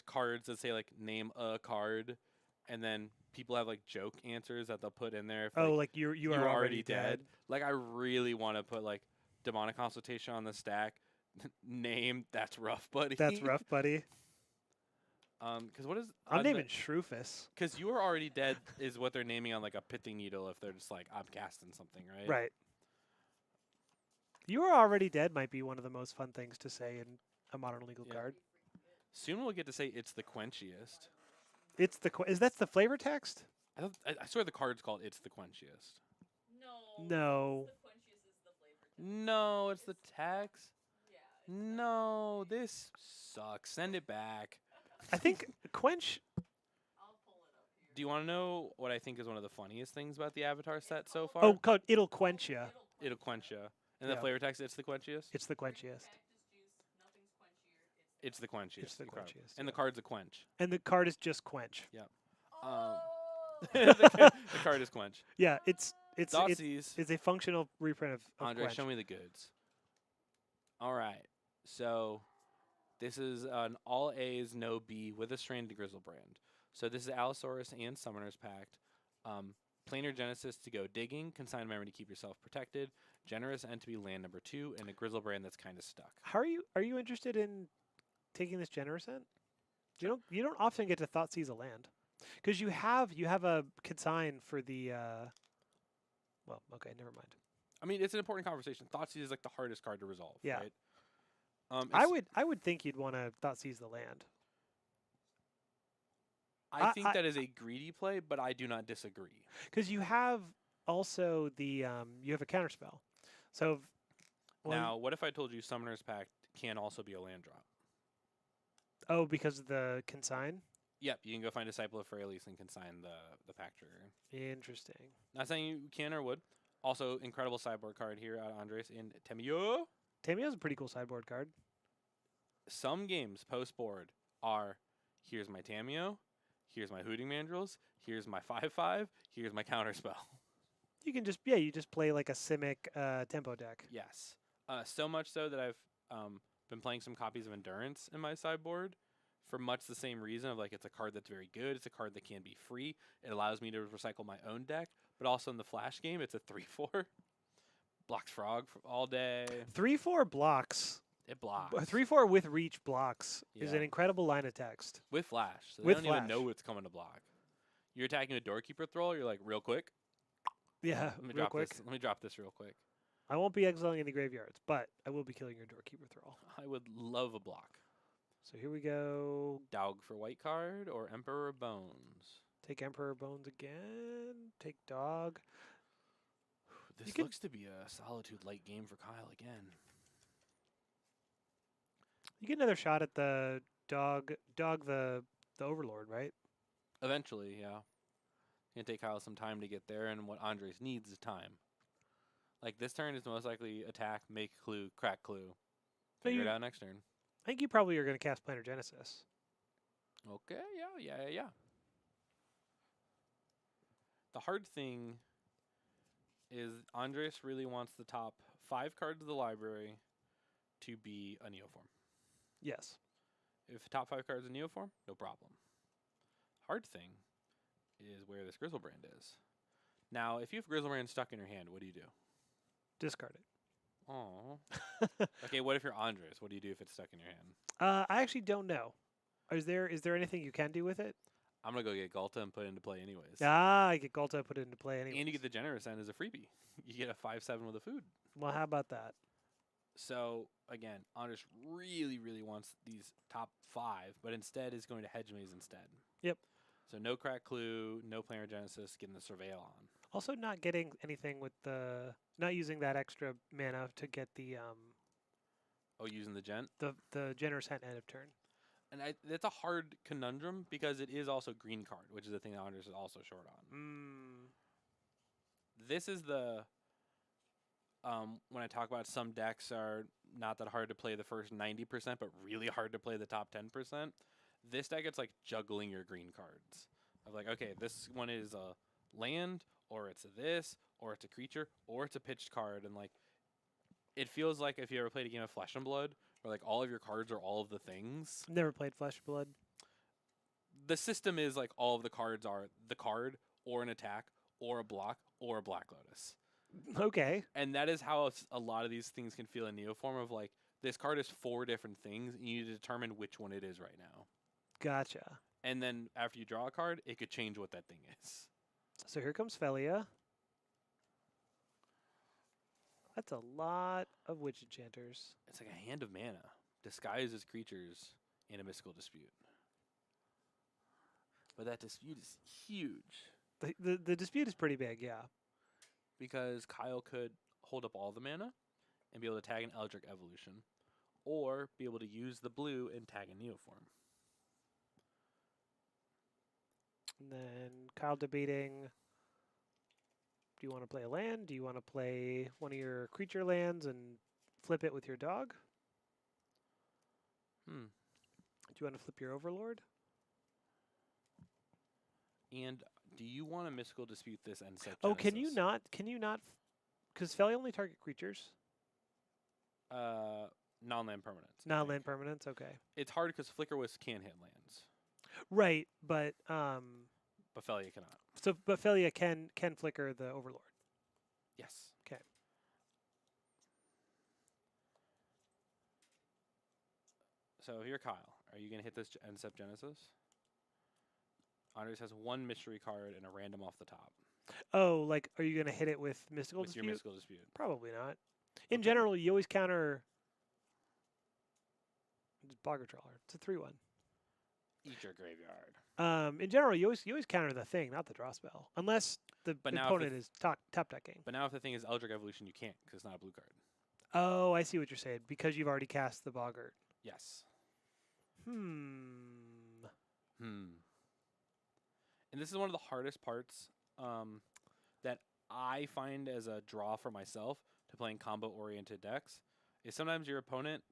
cards that say like name a card, and then people have like joke answers that they'll put in there. If, Oh, like you are already dead. Like I really want to put like Demonic Consultation on the stack. Name that's rough, buddy. That's rough, buddy. Because what is I'm naming Shrufus. Because you are already dead is what they're naming on like a pithing needle if they're just like I'm casting something, right? Right. You are already dead might be one of the most fun things to say in a modern legal Yeah. card. Soon we'll get to say it's the quenchiest. It's the is that the flavor text? I swear the card's called it's the quenchiest. No. No. The quenchiest is the flavor. No, it's the text. Yeah. No, this sucks. Send it back. I think quench. I'll pull it up here. Do you want to know what I think is one of the funniest things about the Avatar set so far? Oh, called it'll quench ya. It'll quench ya. And the Yeah. flavor text, it's the quenchiest? It's the quenchiest. Cactus juice, nothing's quenchier. It's the quenchiest. It's the Incredible. quenchiest, And the yeah. card's a quench. And the card is just quench. Oh. the card is quench. Yeah, it's Dotsies. a functional reprint of Andre, quench. show me the goods. All right. So this is an all A's, no B with a Stranded Grizzlebrand. So this is Allosaurus and Summoner's Pact. Planar Genesis to go digging. Consign memory to keep yourself protected. Generous End to be land number 2. And a Grizzlebrand that's kind of stuck. How are you interested in taking this generous end? You don't often get to Thoughtseize a land, because you have a consign for the. Well, okay, never mind. I mean, it's an important conversation. Thoughtseize is like the hardest card to resolve. Yeah. Right? I would think you'd want to Thoughtseize the land. I think that is a greedy play, but I do not disagree. Because you have also the you have a counterspell. So Now, what if I told you Summoner's Pact can also be a land drop? Because of the consign. Yep, you can go find Disciple of Freyalise and consign the pact trigger. Interesting. Not saying you can or would. Also, incredible sideboard card here out of Andres in Temio. Tamio's a pretty cool sideboard card. Some games post board are here's my Tamio, here's my Hooting Mandrills, here's my 5/5, here's my counterspell. You can just you just play like a Simic tempo deck. Yes. So much so that I've been playing some copies of Endurance in my sideboard for much the same reason of like it's a card that's very good. It's a card that can be free. It allows me to recycle my own deck, but also in the Flash game, it's a 3/4. Blocks Frog for all day. 3/4 blocks. It blocks. 3/4 with reach blocks is Yeah. an incredible line of text. With Flash. So they With don't even Flash. know it's coming to block. You're attacking a Doorkeeper Thrall, you're like, real quick. Yeah, Let me real drop quick. this. Let me drop this real quick. I won't be exiling any graveyards, but I will be killing your Doorkeeper Thrall. I would love a block. So here we go. Dog for white card or Emperor of Bones. Take Emperor Bones again. Take Dog. This could- looks to be a Solitude late game for Kyle again. You get another shot at the Dog the Overlord, right? Eventually, yeah. Gonna take Kyle some time to get there, and what Andres needs is time. Like this turn is most likely attack, make clue, crack clue. So Figure it you- out next turn. I think you probably are going to cast Planar Genesis. Okay, yeah. The hard thing is Andres really wants the top 5 cards of the library to be a Neoform. Yes. If top 5 cards are Neoform, no problem. Hard thing is where this Grizzlebrand is. Now, if you have Grizzlebrand stuck in your hand, what do you do? Discard it. Oh. Okay, what if you're Andres? What do you do if it's stuck in your hand? I actually don't know. Is there anything you can do with it? I'm going to go get Galta and put it into play anyways. I get Galta, put it into play anyway. And you get the Generous End as a freebie. You get a 5/7 with a food. Well, how about that? So, again, Andres really, really wants these top 5, but instead is going to Hedge Maze instead. Yep. So no Crack Clue, no Planar Genesis, getting the Surveil on. Also, not getting anything with not using that extra mana to get the Oh, using the Gent? the generous hand end of turn. And that's a hard conundrum because it is also green card, which is the thing that Andres is also short on. This is the when I talk about some decks are not that hard to play the first 90%, but really hard to play the top 10%. This deck, it's like juggling your green cards. Of like, okay, this one is a land, or it's a this, or it's a creature, or it's a pitched card, and like, it feels like if you ever played a game of Flesh and Blood, where like all of your cards are all of the things. Never played Flesh and Blood. The system is like all of the cards are the card, or an attack, or a block, or a Black Lotus. Okay. And that is how a lot of these things can feel in Neoform of like, this card is 4 different things, and you need to determine which one it is right now. Gotcha. And then after you draw a card, it could change what that thing is. So here comes Felia. That's a lot of Witch Enchanters. It's like a hand of mana, disguised as creatures in a mystical dispute. But that dispute is huge. The dispute is pretty big, yeah. Because Kyle could hold up all the mana and be able to tag an Eldritch Evolution, or be able to use the blue and tag a Neoform. And then Kyle debating, do you want to play a land? Do you want to play one of your creature lands and flip it with your dog? Do you want to flip your Overlord? And do you want to mystical dispute this and set Oh, can you Genesis? not? Can you not? Because Felia only target creatures. Non-land permanents. I Non-land think. permanents. Okay. It's hard because Flickerwisp can hit lands, Right, but but Felia cannot. but Felia can flicker the Overlord. Yes. Okay. So if you're Kyle, are you going to hit this Ensep Genesis? Andres has 1 mystery card and a random off the top. Oh, like, are you going to hit it with Mystical With your Dispute? mystical dispute. Probably not. In Okay. general, you always counter Bogger Trawler. It's a 3/1. Eat your graveyard. In general, you always counter the thing, not the draw spell, unless the But now if opponent is top decking. But now if the thing is Eldritch Evolution, you can't because it's not a blue card. Oh, I see what you're saying. Because you've already cast the Boggart. Yes. Hmm. And this is one of the hardest parts that I find as a draw for myself to playing combo-oriented decks is sometimes your opponent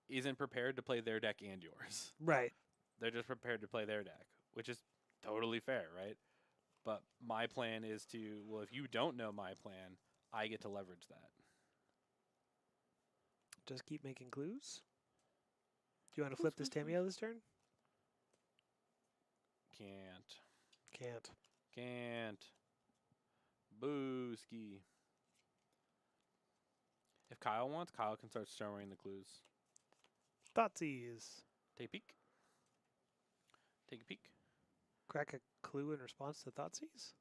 isn't prepared to play their deck and yours. Right. They're just prepared to play their deck, which is totally fair, right? But my plan is to, well, if you don't know my plan, I get to leverage that. Just keep making clues. Do you want to flip this Tamio this turn? Can't. Can't. Booski. If Kyle wants, Kyle can start showing the clues. Thoughtseize. Take a peek. Take a peek. Crack a clue in response to Thoughtseize?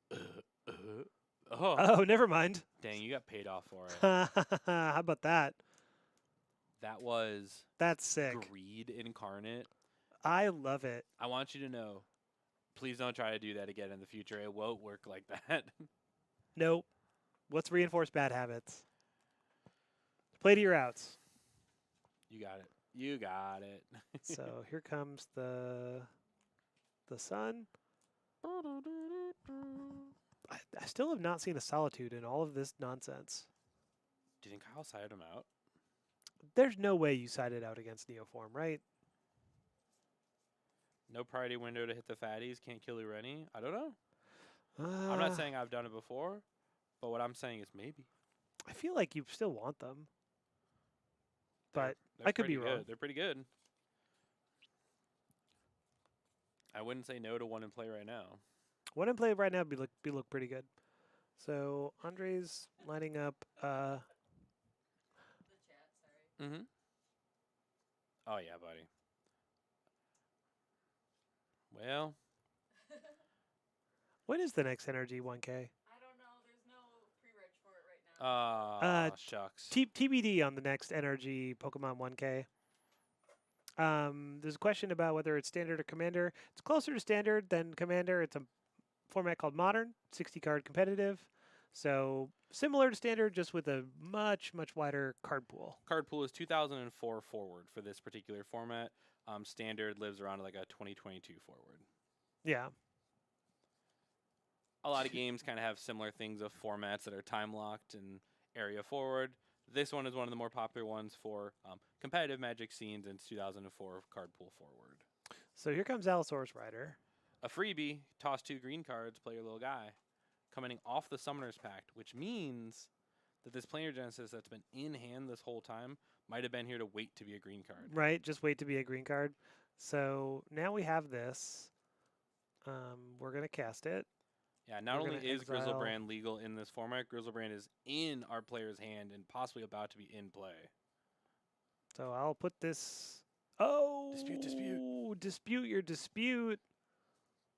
Oh, Oh, never mind. dang, you got paid off for it. How about that? That was That's sick. greed incarnate. I love it. I want you to know, please don't try to do that again in the future. It won't work like that. Nope. Let's reinforce bad habits. Play to your outs. You got it. You got it. So here comes the sun. I still have not seen a Solitude in all of this nonsense. Do you think Kyle sided him out? There's no way you sided out against Neoform, right? No priority window to hit the fatties. Can't kill Ureni. I don't know. I'm not saying I've done it before, but what I'm saying is maybe. I feel like you still want them. But They're I could be pretty wrong. good. They're pretty good. I wouldn't say no to one in play right now. One in play right now be look pretty good. So Andre's lining up. The chat, sorry. Mm-hmm. Oh yeah, buddy. Well, When is the next NRG 1K? I don't know. There's no pre-reg for it right now. shucks. TBD on the next NRG Pokemon 1K. There's a question about whether it's standard or commander. It's closer to standard than commander. It's a format called modern, 60 card competitive. So similar to standard, just with a much wider card pool. Card pool is 2004 forward for this particular format. Standard lives around like a 2022 forward. Yeah. A lot of games kind of have similar things of formats that are time locked and area forward. This one is one of the more popular ones for competitive Magic scenes in 2004 card pool forward. So here comes Allosaurus Rider. A freebie, toss 2 green cards, play your little guy. Coming off the Summoner's Pact, which means that this Planar Genesis that's been in hand this whole time might have been here to wait to be a green card. Right, just wait to be a green card. So now we have this. We're going to cast it. Yeah, not We're only gonna is exile- Grizzlebrand legal in this format, Grizzlebrand is in our player's hand and possibly about to be in play. So I'll put this. Oh! Dispute. Dispute your dispute.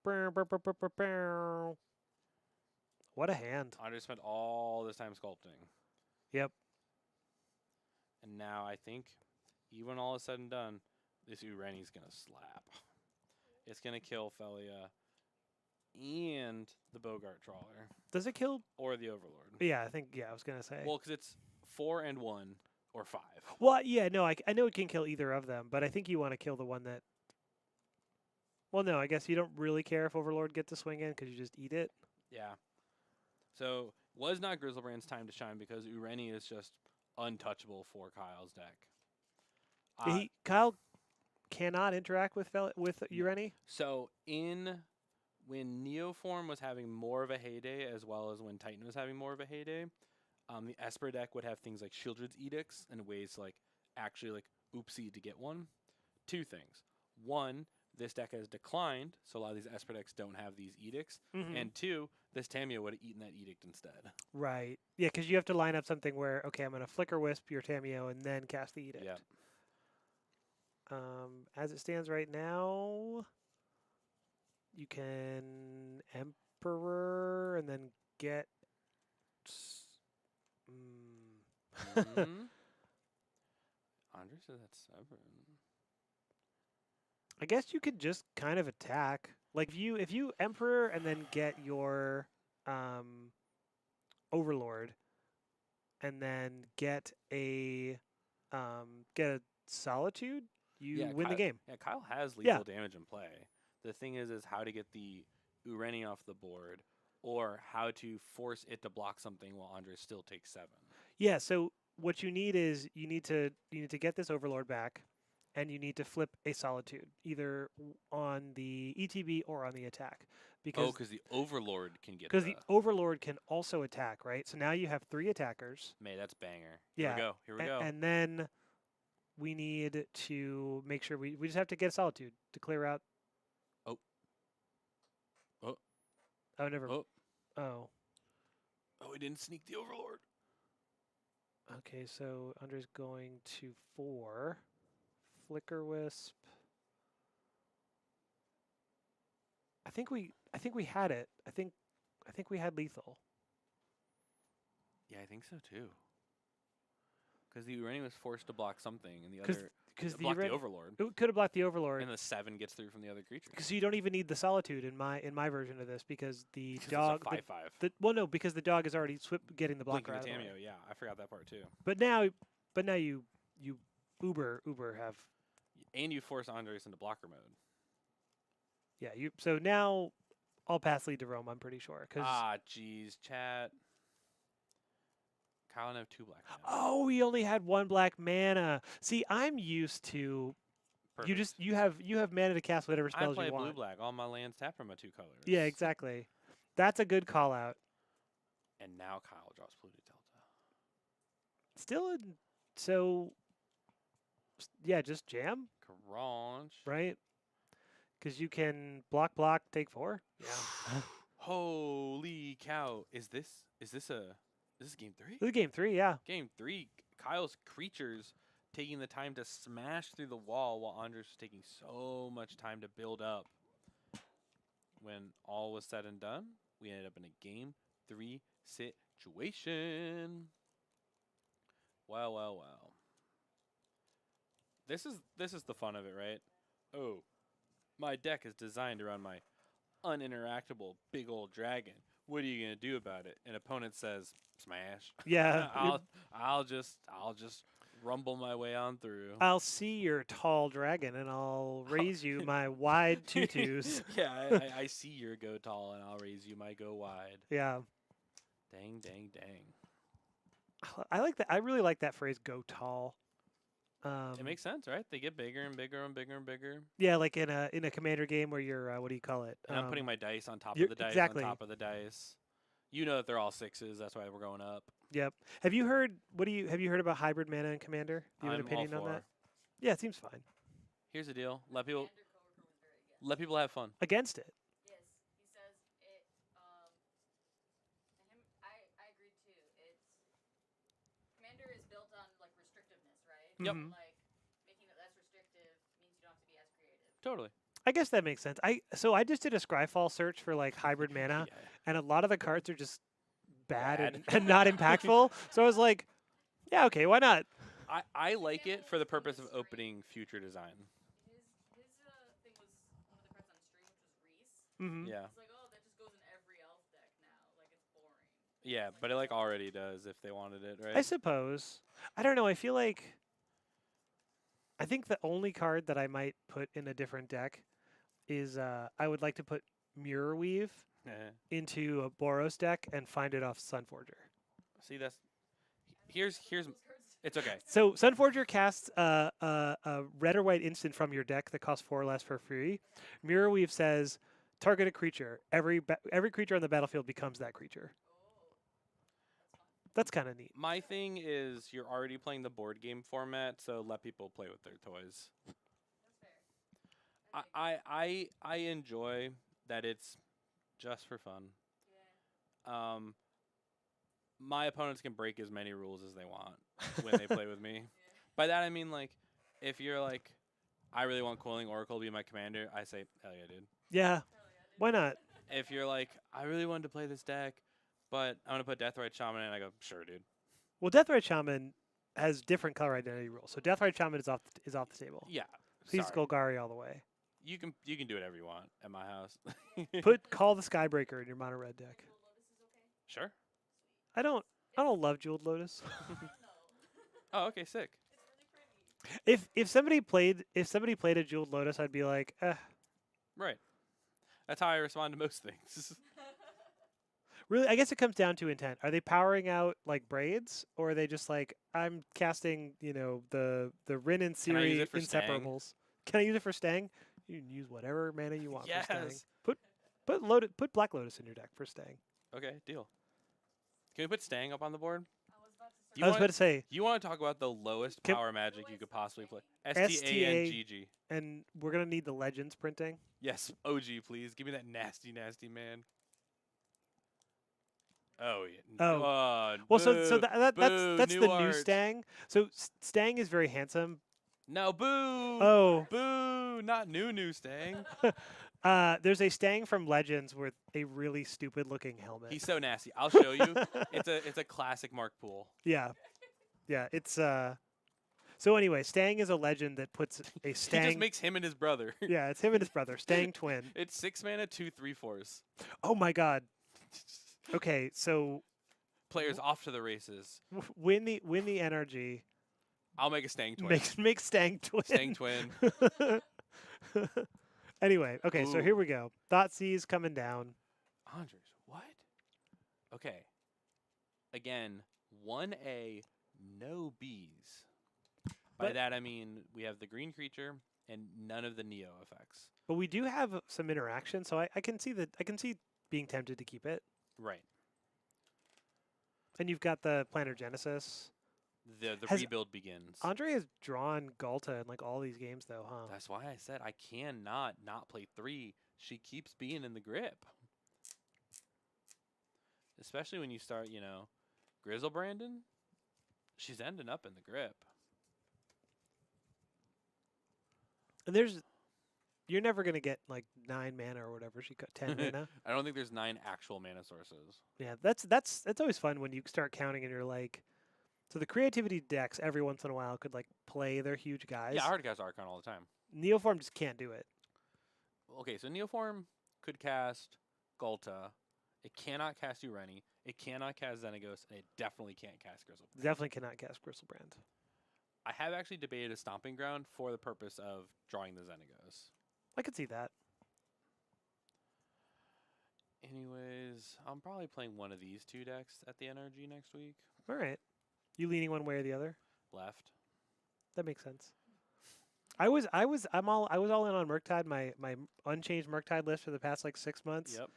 Brr, brr, brr, brr, brr, brr. What a hand. Andre spent all this time sculpting. Yep. And now I think, even when all is said and done, this Ureni's going to slap. It's going to kill Felia and the Bogart Trawler. Does it kill? Or the Overlord. Yeah, I was going to say. Well, because it's 4 and 1 or 5. Well, yeah, no, I know it can kill either of them, but I think you want to kill the one that. Well, no, I guess you don't really care if Overlord gets to swing in because you just eat it. Yeah. So, was not Grizzlebrand's time to shine because Ureni is just untouchable for Kyle's deck. Kyle cannot interact with Ureni. So, when Neoform was having more of a heyday, as well as when Titan was having more of a heyday, the Esper deck would have things like Shieldred's Edicts and ways to actually oopsie to get one. 2 things. 1, this deck has declined, so a lot of these Esper decks don't have these edicts. Mm-hmm. And 2, this Tamiyo would have eaten that edict instead. Right. Yeah, because you have to line up something where, okay, I'm going to Flicker Wisp your Tamiyo and then cast the edict. Yeah. As it stands right now, you can Emperor and then get. Andre says that's 7. I guess you could just kind of attack. Like if you Emperor and then get your Overlord and then get a Solitude, you Yeah, win the Kyle, game. yeah, Kyle has Yeah. lethal damage in play. The thing is how to get the Ureni off the board, or how to force it to block something while Andre still takes 7. Yeah, so what you need is you need to get this Overlord back, and you need to flip a Solitude either on the ETB or on the attack, Oh, because because the Overlord can get because the Overlord can also attack, right? So now you have 3 attackers. May, that's banger. Yeah, Here we go. Here we go. and then we need to make sure we just have to get a Solitude to clear out. Oh. Oh. Oh, never. Oh. Oh, Oh, he didn't sneak the Overlord. okay. So Andre's going to 4. Flicker Wisp. I think we had it. I think we had lethal. Yeah, I think so too. Because the Urani was forced to block something, and the other Because block the Overlord, it could have blocked the Overlord. and the 7 gets through from the other creature. Because you don't even need the Solitude in my version of this, because the Because dog. it's a 5/5. Well, no, because the dog is already getting the blocker Blinking out the of the way. Tameo, yeah, I forgot that part too. But now you Uber have. And you force Andres into blocker mode. Yeah, so now all paths lead to Rome, I'm pretty sure. Jeez, chat. Kyle and I have 2 black mana. Oh, we only had 1 black mana. See, I'm used to Perfect. you have mana to cast whatever I spells play you want. blue-black. All my lands tap from my 2 colors. Yeah, exactly. That's a good call out. And now Kyle draws Polluted Delta. Still, so yeah, just jam, Crunch. right? Because you can block, take 4. Yeah. Holy cow! Is this game 3? This is game 3, yeah. Game 3. Kyle's creatures taking the time to smash through the wall while Andres was taking so much time to build up. When all was said and done, we ended up in a game 3 situation. Well. This is the fun of it, right? Oh, my deck is designed around my uninteractable big old dragon. What are you gonna do about it? An opponent says smash. Yeah. I'll just rumble my way on through. I'll see your tall dragon and I'll raise you my wide tutus. Yeah, I see your go tall and I'll raise you my go wide. Yeah. Dang. I like that. I really like that phrase, go tall. It makes sense, right? They get bigger and bigger and bigger and bigger. Yeah, like in a commander game where you're what do you call it? And I'm putting my dice on top you're- of the dice exactly. on top of the dice. You know that they're all 6s. That's why we're going up. Yep. Have you heard about hybrid mana in Commander? Do you have an I'm all opinion on that? for. Yeah, it seems fine. Here's the deal. Let people Commander coworker was very against. have fun. Against it. Yes, he says it. I agreed too. It's Commander is built on like restrictiveness, right? Yep. Mhm. Like making it less restrictive means you don't have to be as creative. Totally. I guess that makes sense. I just did a Scryfall search for like hybrid mana, Yeah. and a lot of the cards are just bad, Bad. and not impactful. So I was like, yeah, okay, why not? I like it for the purpose of opening future design. His thing was one of the cards on stream, which was Reese. Mm-hmm. Yeah. It's like, oh, that just goes in every elf deck now. Like it's boring. Yeah, but it like already does if they wanted it, right? I suppose. I don't know. I feel like I think the only card that I might put in a different deck is I would like to put Mirror Weave into a Boros deck and find it off Sunforger. See, that's here's Those cards. it's okay. So Sunforger casts a red or white instant from your deck that costs 4 less for free. Mirror Weave says target a creature. Every creature on the battlefield becomes that creature. That's kind of neat. My thing is you're already playing the board game format, so let people play with their toys. That's fair. I enjoy that it's just for fun. Yeah. My opponents can break as many rules as they want when they play with me. By that I mean like if you're like I really want Coiling Oracle to be my commander, I say hell yeah, dude. Yeah, Hell yeah, dude. why not? If you're like I really wanted to play this deck, but I'm gonna put Deathrite Shaman in, I go sure, dude. Well, Deathrite Shaman has different color identity rules, so Deathrite Shaman is off the table. Yeah. He's sorry. Golgari all the way. You can do whatever you want at my house. Call the Skybreaker in your mono red deck. Jeweled Lotus is okay? Sure. I don't love Jeweled Lotus. I don't know. Oh, okay, sick. It's really pretty. If somebody played a Jeweled Lotus, I'd be like, Right. That's how I respond to most things. really. I guess it comes down to intent. Are they powering out like braids, or are they just like, I'm casting, the Rin and Can I use Siri it for Stang? inseparables? Can I use it for Stang? You can use whatever mana you want for Stang. Yes. Put Black Lotus in your deck for Stang. Okay, deal. Can we put Stang up on the board? I was about to You I was want- about to say, You want to talk about the lowest Can- power magic you could possibly play? STANGG. STANGG. and we're gonna need the Legends printing. Yes, OG, please. Give me that nasty, nasty man. Oh, yeah. Oh. Well, so boo, that's boo, the new art. Stang. So Stang is very handsome. No, boo. Oh, Boo. Not new Stang. there's a Stang from Legends with a really stupid looking helmet. He's so nasty. I'll show you. It's a classic Mark Poole. Yeah, it's So anyway, Stang is a legend that puts a He Stang. just makes him and his brother. Yeah, it's him and his brother, Stang twin. It's 6 mana, 2/3/4s. Oh my God. Okay, so Players off to the races. win the NRG. I'll make a Stang twin. Make Stang twin. Stang twin. Anyway, okay, so Ooh. here we go. Thoughtseize coming down. Andres, what? Okay. Again, 1A, no Bs. By But- that I mean we have the green creature and none of the Neo effects. But we do have some interaction, so I can see being tempted to keep it. Right. And you've got the Planar Genesis. The Has- rebuild begins. Andre has drawn Galta in like all these games though, huh? That's why I said I cannot not play 3. She keeps being in the grip. Especially when you start, Grizzle Brandon. She's ending up in the grip. And you're never gonna get like 9 mana or whatever she got 10 mana. I don't think there's 9 actual mana sources. Yeah, that's always fun when you start counting and you're like, so the creativity decks every once in a while could like play their huge guys. Yeah, I hard cast Archon all the time. Neoform just can't do it. Okay, so Neoform could cast Galta. It cannot cast Ureni. It cannot cast Xenagos, and it definitely can't cast Grizzle. Definitely cannot cast Gristlebrand. I have actually debated a Stomping Ground for the purpose of drawing the Xenagos. I could see that. Anyways, I'm probably playing one of these 2 decks at the NRG next week. All right. You leaning one way or the other? Left. That makes sense. I was all in on Murktide, my unchanged Murktide list for the past like 6 months. Yep.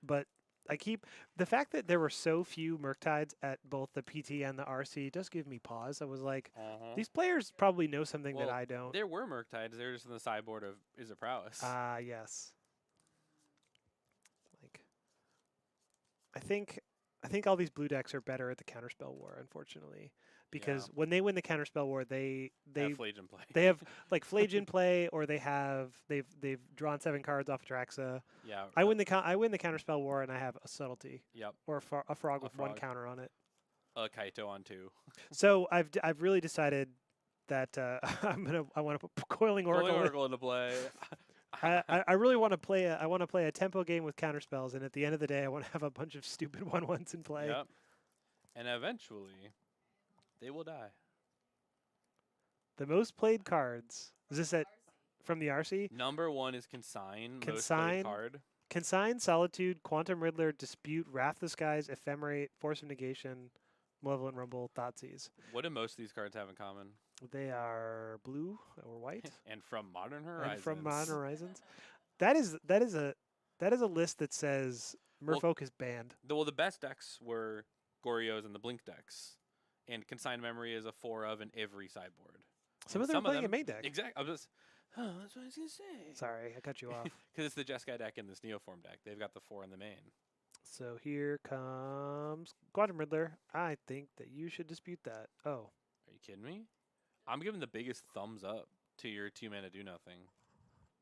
But I keep the fact that there were so few Murktides at both the PT and the RC does give me pause. I was like, these players probably know something that Well, I don't. There were Murktides. They're just in the sideboard of Is it Prowess. Yes. Like, I think all these blue decks are better at the Counterspell War, unfortunately, because Yeah. when they win the Counterspell War, they Have Flageon play. they have like Flage in play, or they've drawn 7 cards off Atraxa. Yeah. I win the Counterspell War, and I have a Subtlety Yep. or a frog A with 1 frog. counter on it. A Kaito on 2. So I've really decided that I want to put Coiling Oracle. Coiling Oracle into play. I really want to play a tempo game with counterspells, and at the end of the day, I want to have a bunch of stupid 1/1s in play. Yep. And eventually, they will die. The most played cards. Is this from the RC? Number 1 is Consign. Most Consign. played card. Consign, Solitude, Quantum Riddler, Dispute, Wrath of the Skies, Ephemerate, Force of Negation, Malevolent Rumble, Thoughtseize. What do most of these cards have in common? They are blue or white. And from Modern Horizons. And from Modern Horizons. That is a list that says Well, Merfolk is banned. The best decks were Goryo's and the Blink decks. And Consigned Memory is a 4 of in every sideboard. Some And of them are playing a main deck. Exactly. That's what I was going to say. Sorry, I cut you off. Because it's the Jeskai deck and this Neoform deck. They've got the 4 in the main. So here comes Quantum Riddler. I think that you should dispute that. Oh, Are you kidding me? I'm giving the biggest thumbs up to your 2 mana do nothing.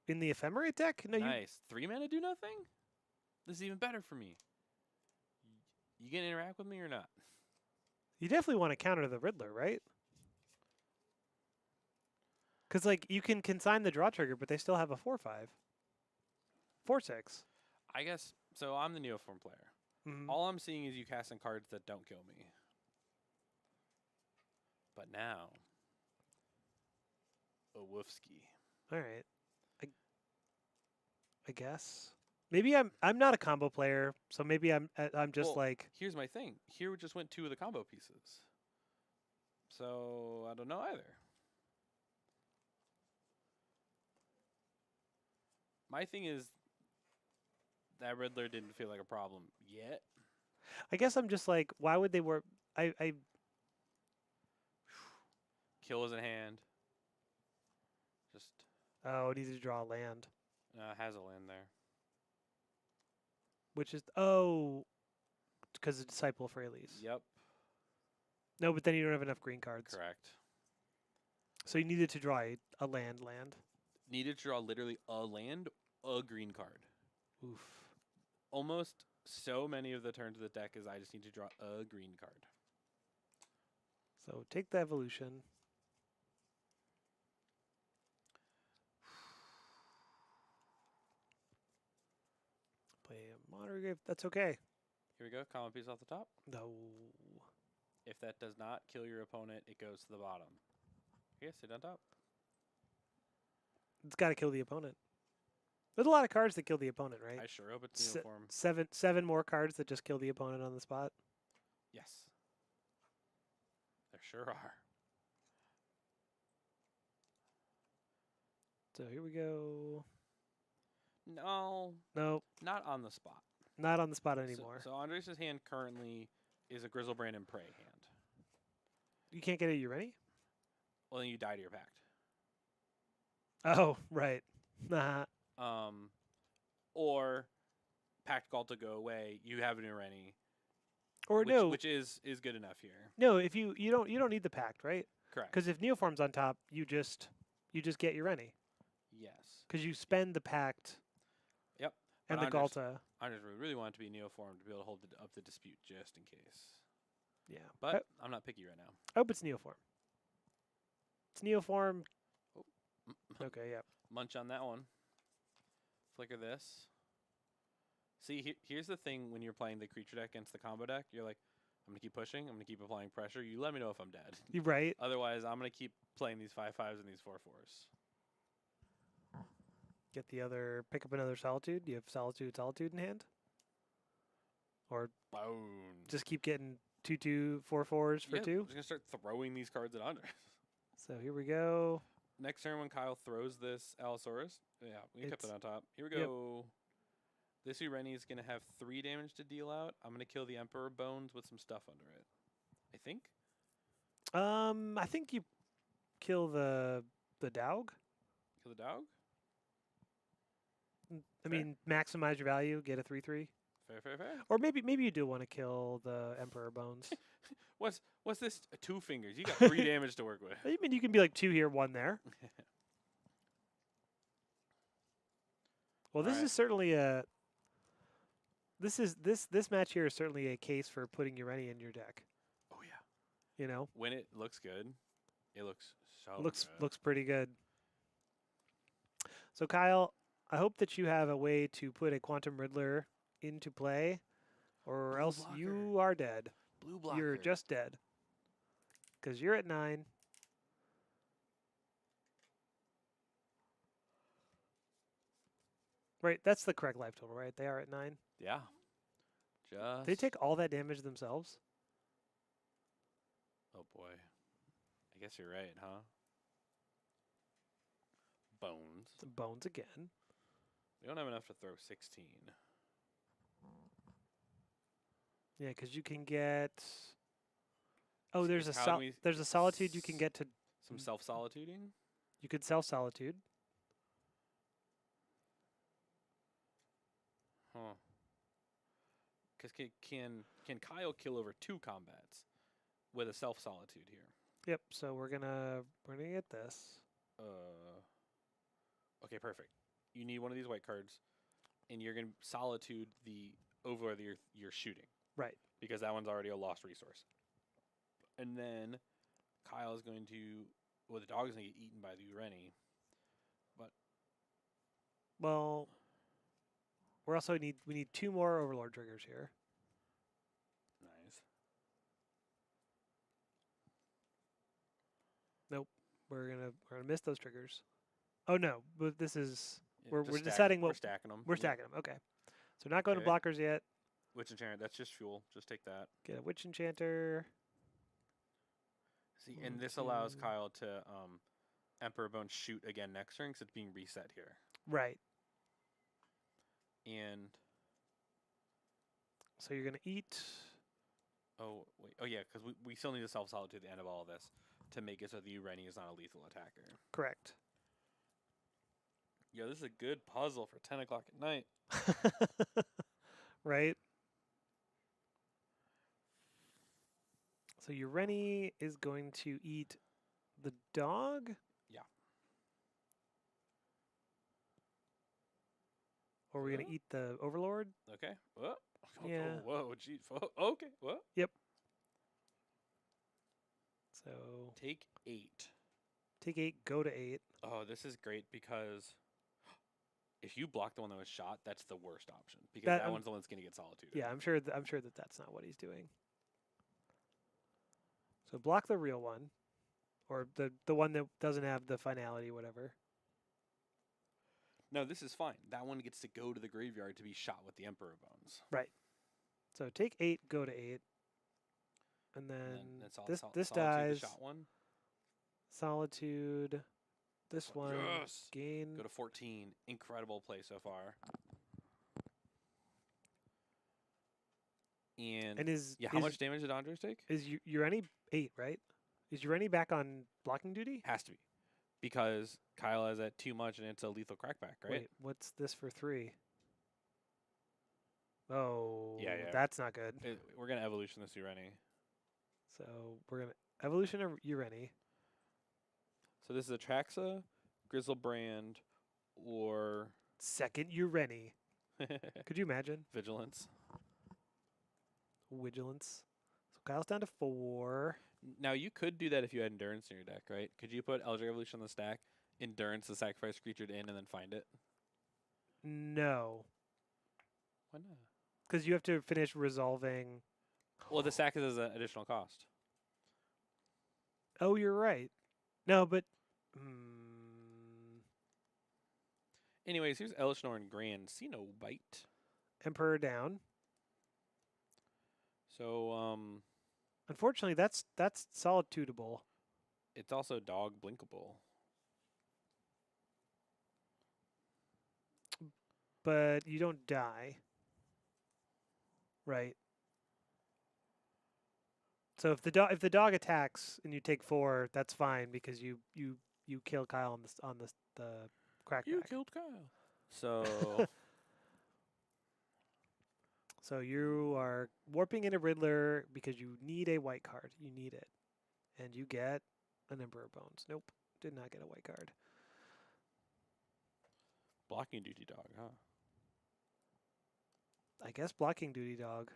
in the Ephemerate deck? No, Nice. 3 mana do nothing? This is even better for me. You gonna interact with me or not? you definitely want to counter the Riddler, right? Because like you can consign the draw trigger, but they still have a 4/5, 4/6. I guess so. I'm the Neoform player. Mm-hmm. All I'm seeing is you casting cards that don't kill me. But now, a Woofski. All right. I guess maybe I'm not a combo player, so maybe I'm just Well, like Here's my thing. Here we just went 2 of the combo pieces. So I don't know either. My thing is that Riddler didn't feel like a problem yet. I guess I'm just like, why would they work? I Kill is in hand. Just needs to draw a land, has a land there. which is because of Disciple for Elise. Yep, No, but then you don't have enough green cards, correct. so you needed to draw a land. Needed to draw literally a land, a green card. Oof. Almost so many of the turns of the deck is I just need to draw a green card. So take the evolution. Play a Modern Grave. That's okay. Here we go, common piece off the top. No. If that does not kill your opponent, it goes to the bottom. Okay, sit on top. It's got to kill the opponent. There's a lot of cards that kill the opponent, right? I sure hope it's Se- Neoform. seven more cards that just kill the opponent on the spot. Yes. There sure are. So here we go. No, Nope, not on the spot. not on the spot So- anymore. So, Andres' hand currently is a Grizzlebrand and Prey hand. You can't get it. You ready? Well, then you die to your pact. Oh, right. Nah. Or Pact Gall to go away. You have it in Rennie, Or which, no, which is good enough here. no. If you don't need the pact, right? Correct. Because if Neoform's on top, you just get your Rennie. Yes. Because you spend the pact Yep. and But the Andres- Galta. Andres really wanted to be Neoform to be able to hold up the dispute just in case. Yeah. But I'm not picky right now. I hope it's Neoform. It's Neoform. Oh. Okay, yeah. Munch on that one. Flicker this. See, here's the thing when you're playing the creature deck against the combo deck. You're like, I'm going to keep pushing. I'm going to keep applying pressure. You let me know if I'm dead. You're right. Otherwise, I'm going to keep playing these 5/5s and these 4/4s. Get the other, pick up another Solitude. You have Solitude in hand? Or Boom. just keep getting 2/2, 4/4s for I'm 2? just going to start throwing these cards at Andres. So here we go. Next turn when Kyle throws this Allosaurus. Yeah, we kept it It's- on top. Here we yep. go. This Ureni is going to have 3 damage to deal out. I'm going to kill the Emperor Bones with some stuff under it. I think. I think you kill the Daug. Kill the dog? I Fair. mean, maximize your value, get a 3/3. Fair. Or maybe you do want to kill the Emperor Bones. What's this? 2 fingers. You got 3 damage to work with. I mean, you can be like 2 here, 1 there. Well, this Alright. is certainly a. This match here is certainly a case for putting Ureni in your deck. Oh yeah. You know, When it looks good, it looks so looks good. pretty good. So Kyle, I hope that you have a way to put a Quantum Riddler into play, or Blue else blocker. you are dead. Blue blocker. You're just dead. Because you're at 9. Right, that's the correct life total, right? They are at 9. Yeah. Just. They take all that damage themselves. Oh boy. I guess you're right, huh? Bones. The Bones again. We don't have enough to throw 16. Yeah, because you can get. Oh, S- there's a how do we there's a Solitude you can get to. Some self-solituding? You could sell Solitude. Huh. Because can Kyle kill over 2 combats with a self-solitude here? Yep. So we're gonna get this. Okay, perfect. You need one of these white cards, and you're going to solitude the over that you're shooting. Right. Because that one's already a lost resource. And then Kyle is going to Well, the dog's gonna get eaten by the Ureni. Well, we need 2 more Overlord triggers here. Nice. We're gonna miss those triggers. Oh no, but this is Yeah, we're just deciding We're what stacking them. we're stacking them. Okay, so not going Okay. to blockers yet. Witch Enchanter. That's just fuel. Just take that. Get a Witch Enchanter. See, 1, and this allows 2. Kyle to Emperor Bone shoot again next turn because it's being reset here. Right. And So you're gonna eat. oh wait, oh yeah, because we still need to self solitude at the end of all of this to make it so the Ureni is not a lethal attacker. Correct. Yo, this is a good puzzle for 10 o'clock at night. Right. So Ureni is going to eat the dog. Yeah. Or we're gonna Yeah. eat the Overlord. Okay. Whoa. Yeah. Whoa. Geez. Okay. What? So Take 8. take 8, go to 8. Oh, this is great because if you block the one that was shot, that's the worst option because That, that um, one's the one that's going to get solitude. Yeah, I'm sure that that's not what he's doing. So block the real one, or the one that doesn't have the finality, whatever. No, this is fine. That one gets to go to the graveyard to be shot with the Emperor Bones. Right. So take 8, go to 8, and And then then that's this solitude, dies. the shot one. Solitude. This one Yes! gain. Go to 14. Incredible play so far. And how much damage did Andres take? Is Ureni 8, right? Is Ureni back on blocking duty? Has to be. Because Kyle has that too much and it's a lethal crackback, right? Wait, what's this for 3? Oh, Yeah. that's not good. We're going to evolution this Ureni. So we're gonna evolution of Ureni. So this is a Traxa, Grizzlebrand, or Second Ureni. Could you imagine? Vigilance. Vigilance. So Kyle's down to 4. Now, you could do that if you had Endurance in your deck, right? Could you put Eldritch Evolution on the stack, Endurance, the sacrifice creature in, and then find it? No, Why not? because you have to finish resolving. Well, the stack is as an additional cost. Oh, you're right. No, but Anyways, here's Elishnor and Grand Cenobite. Emperor down. So, Unfortunately, that's solitudable. it's also Dog Blinkable. But you don't die. Right. So if the dog attacks and you take 4, that's fine because you kill Kyle on the crackback. You killed Kyle. So, So you are warping into Riddler because you need a white card. You need it. And you get an Emperor Bones. Nope. Did not get a white card. blocking duty dog, huh? I guess blocking duty dog.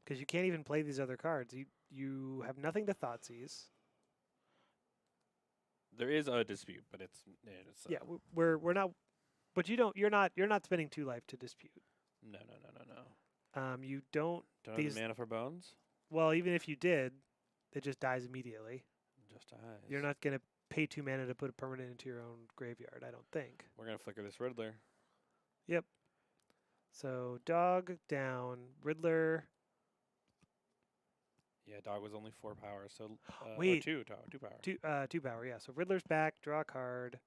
Because you can't even play these other cards. You have nothing to Thoughtseize. There is a dispute, but it's Yeah, we're not. But you're not spending 2 life to dispute. no. You don't. Don't These- have the mana for bones. Well, even if you did, it just dies immediately. Just eyes. You're not gonna pay 2 mana to put a permanent into your own graveyard. I don't think. We're gonna flicker this Riddler. So dog down, Riddler. Yeah, dog was only 4 power, so Wait. or 2 power. 2 power. Yeah. So Riddler's back. Draw a card.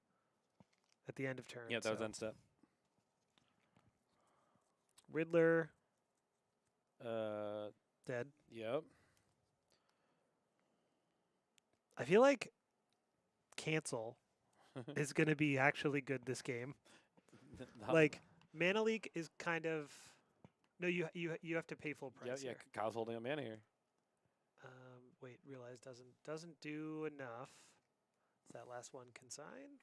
At the end of turn. Yeah, that was so end step. Riddler Uh, dead. yep. I feel like cancel is gonna be actually good this game. Like Mana Leak is kind of no. You have to pay full yeah, price. Here. Kyle's holding up mana here. Wait, realize doesn't do enough. Is that last one consign?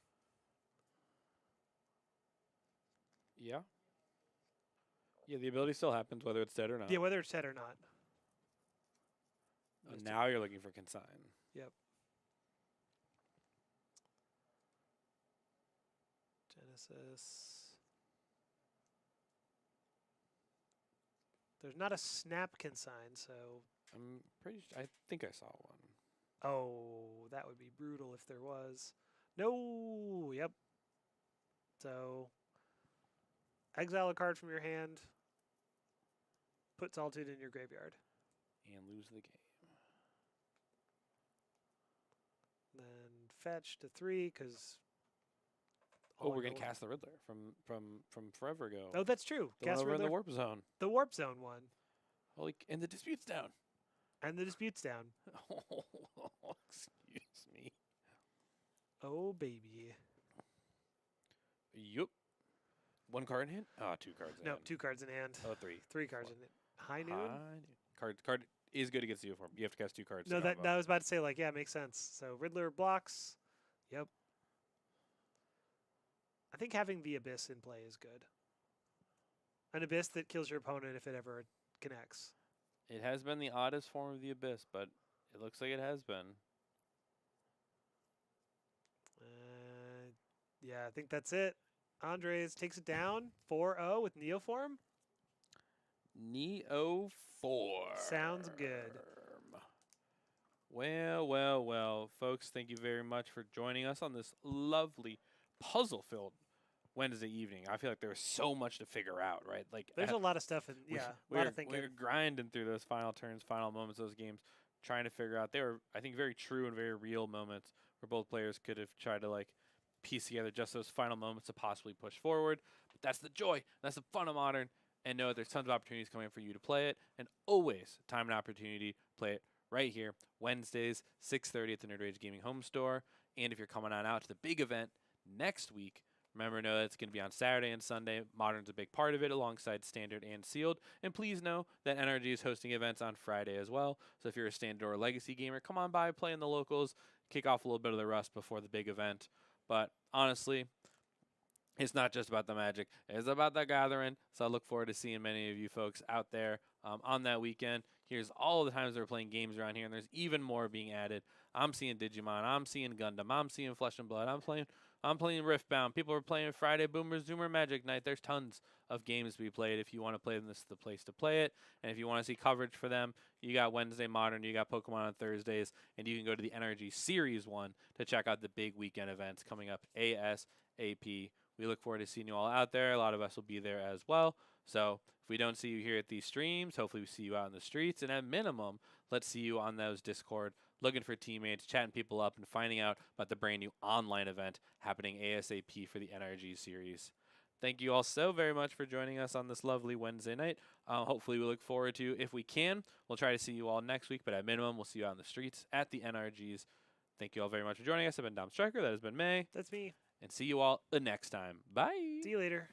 Yeah. Yeah, the ability still happens whether it's dead or not. Yeah, whether it's dead or not. Now you're looking for consign. Yep. Genesis. There's not a snap consign, so. I'm pretty. I think I saw one. Oh, that would be brutal if there was. No. Yep. So, exile a card from your hand. Put Solitude in your graveyard. And lose the game. Then fetch to 3 because. Oh, we're gonna cast the Riddler from forever ago. Oh, that's true. The one Cast over in Riddler. the Warp Zone. The Warp Zone one. Holy, and the dispute's down. And the dispute's down. Excuse me. Oh, baby. Yup. One card in hand? Oh, 2 cards in No, hand. 2 cards in hand. Oh, 3. 3 cards in hand. High noon? Card is good against the uniform. You have to cast 2 cards. No, to that combo. I was about to say, like, yeah, makes sense. So Riddler blocks. Yep. I think having the Abyss in play is good. An Abyss that kills your opponent if it ever connects. It has been the oddest form of the Abyss, but it looks like it has been. Yeah, I think that's it. Andres takes it down 4-0 with Neoform. Neo 4. Sounds good. Well, folks, thank you very much for joining us on this lovely puzzle-filled Wednesday evening. I feel like there was so much to figure out, right? Like There's a lot of stuff, and yeah, a lot of thinking. We're grinding through those final turns, final moments, those games, trying to figure out. They were, I think, very true and very real moments where both players could have tried to like piece together just those final moments to possibly push forward. But that's the joy, that's the fun of Modern. And know there's tons of opportunities coming for you to play it, and always time and opportunity to play it right here, Wednesdays, 6:30 at the Nerd Rage Gaming Home Store. And if you're coming on out to the big event next week, remember, know that it's going to be on Saturday and Sunday. Modern's a big part of it, alongside Standard and Sealed. And please know that NRG is hosting events on Friday as well. So if you're a Standard or Legacy gamer, come on by, play in the locals, kick off a little bit of the rust before the big event. But honestly, it's not just about the Magic. It's about the Gathering. So I look forward to seeing many of you folks out there on that weekend. Here's all the times they're playing games around here, and there's even more being added. I'm seeing Digimon. I'm seeing Gundam. I'm seeing Flesh and Blood. I'm playing Riftbound. People are playing Friday Boomer Zoomer Magic Night. There's tons of games to be played. If you want to play them, this is the place to play it. And if you want to see coverage for them, you got Wednesday Modern, you got Pokemon on Thursdays, and you can go to the NRG Series 1 to check out the big weekend events coming up ASAP. We look forward to seeing you all out there. A lot of us will be there as well. So if we don't see you here at these streams, hopefully we see you out in the streets. And at minimum, let's see you on those Discord, looking for teammates, chatting people up, and finding out about the brand new online event happening ASAP for the NRG series. Thank you all so very much for joining us on this lovely Wednesday night. Hopefully we look forward to, if we can, we'll try to see you all next week. But at minimum, we'll see you out in the streets at the NRGs. Thank you all very much for joining us. I've been Dom Stryker. That has been May. That's me. And see you all the next time. Bye. See you later.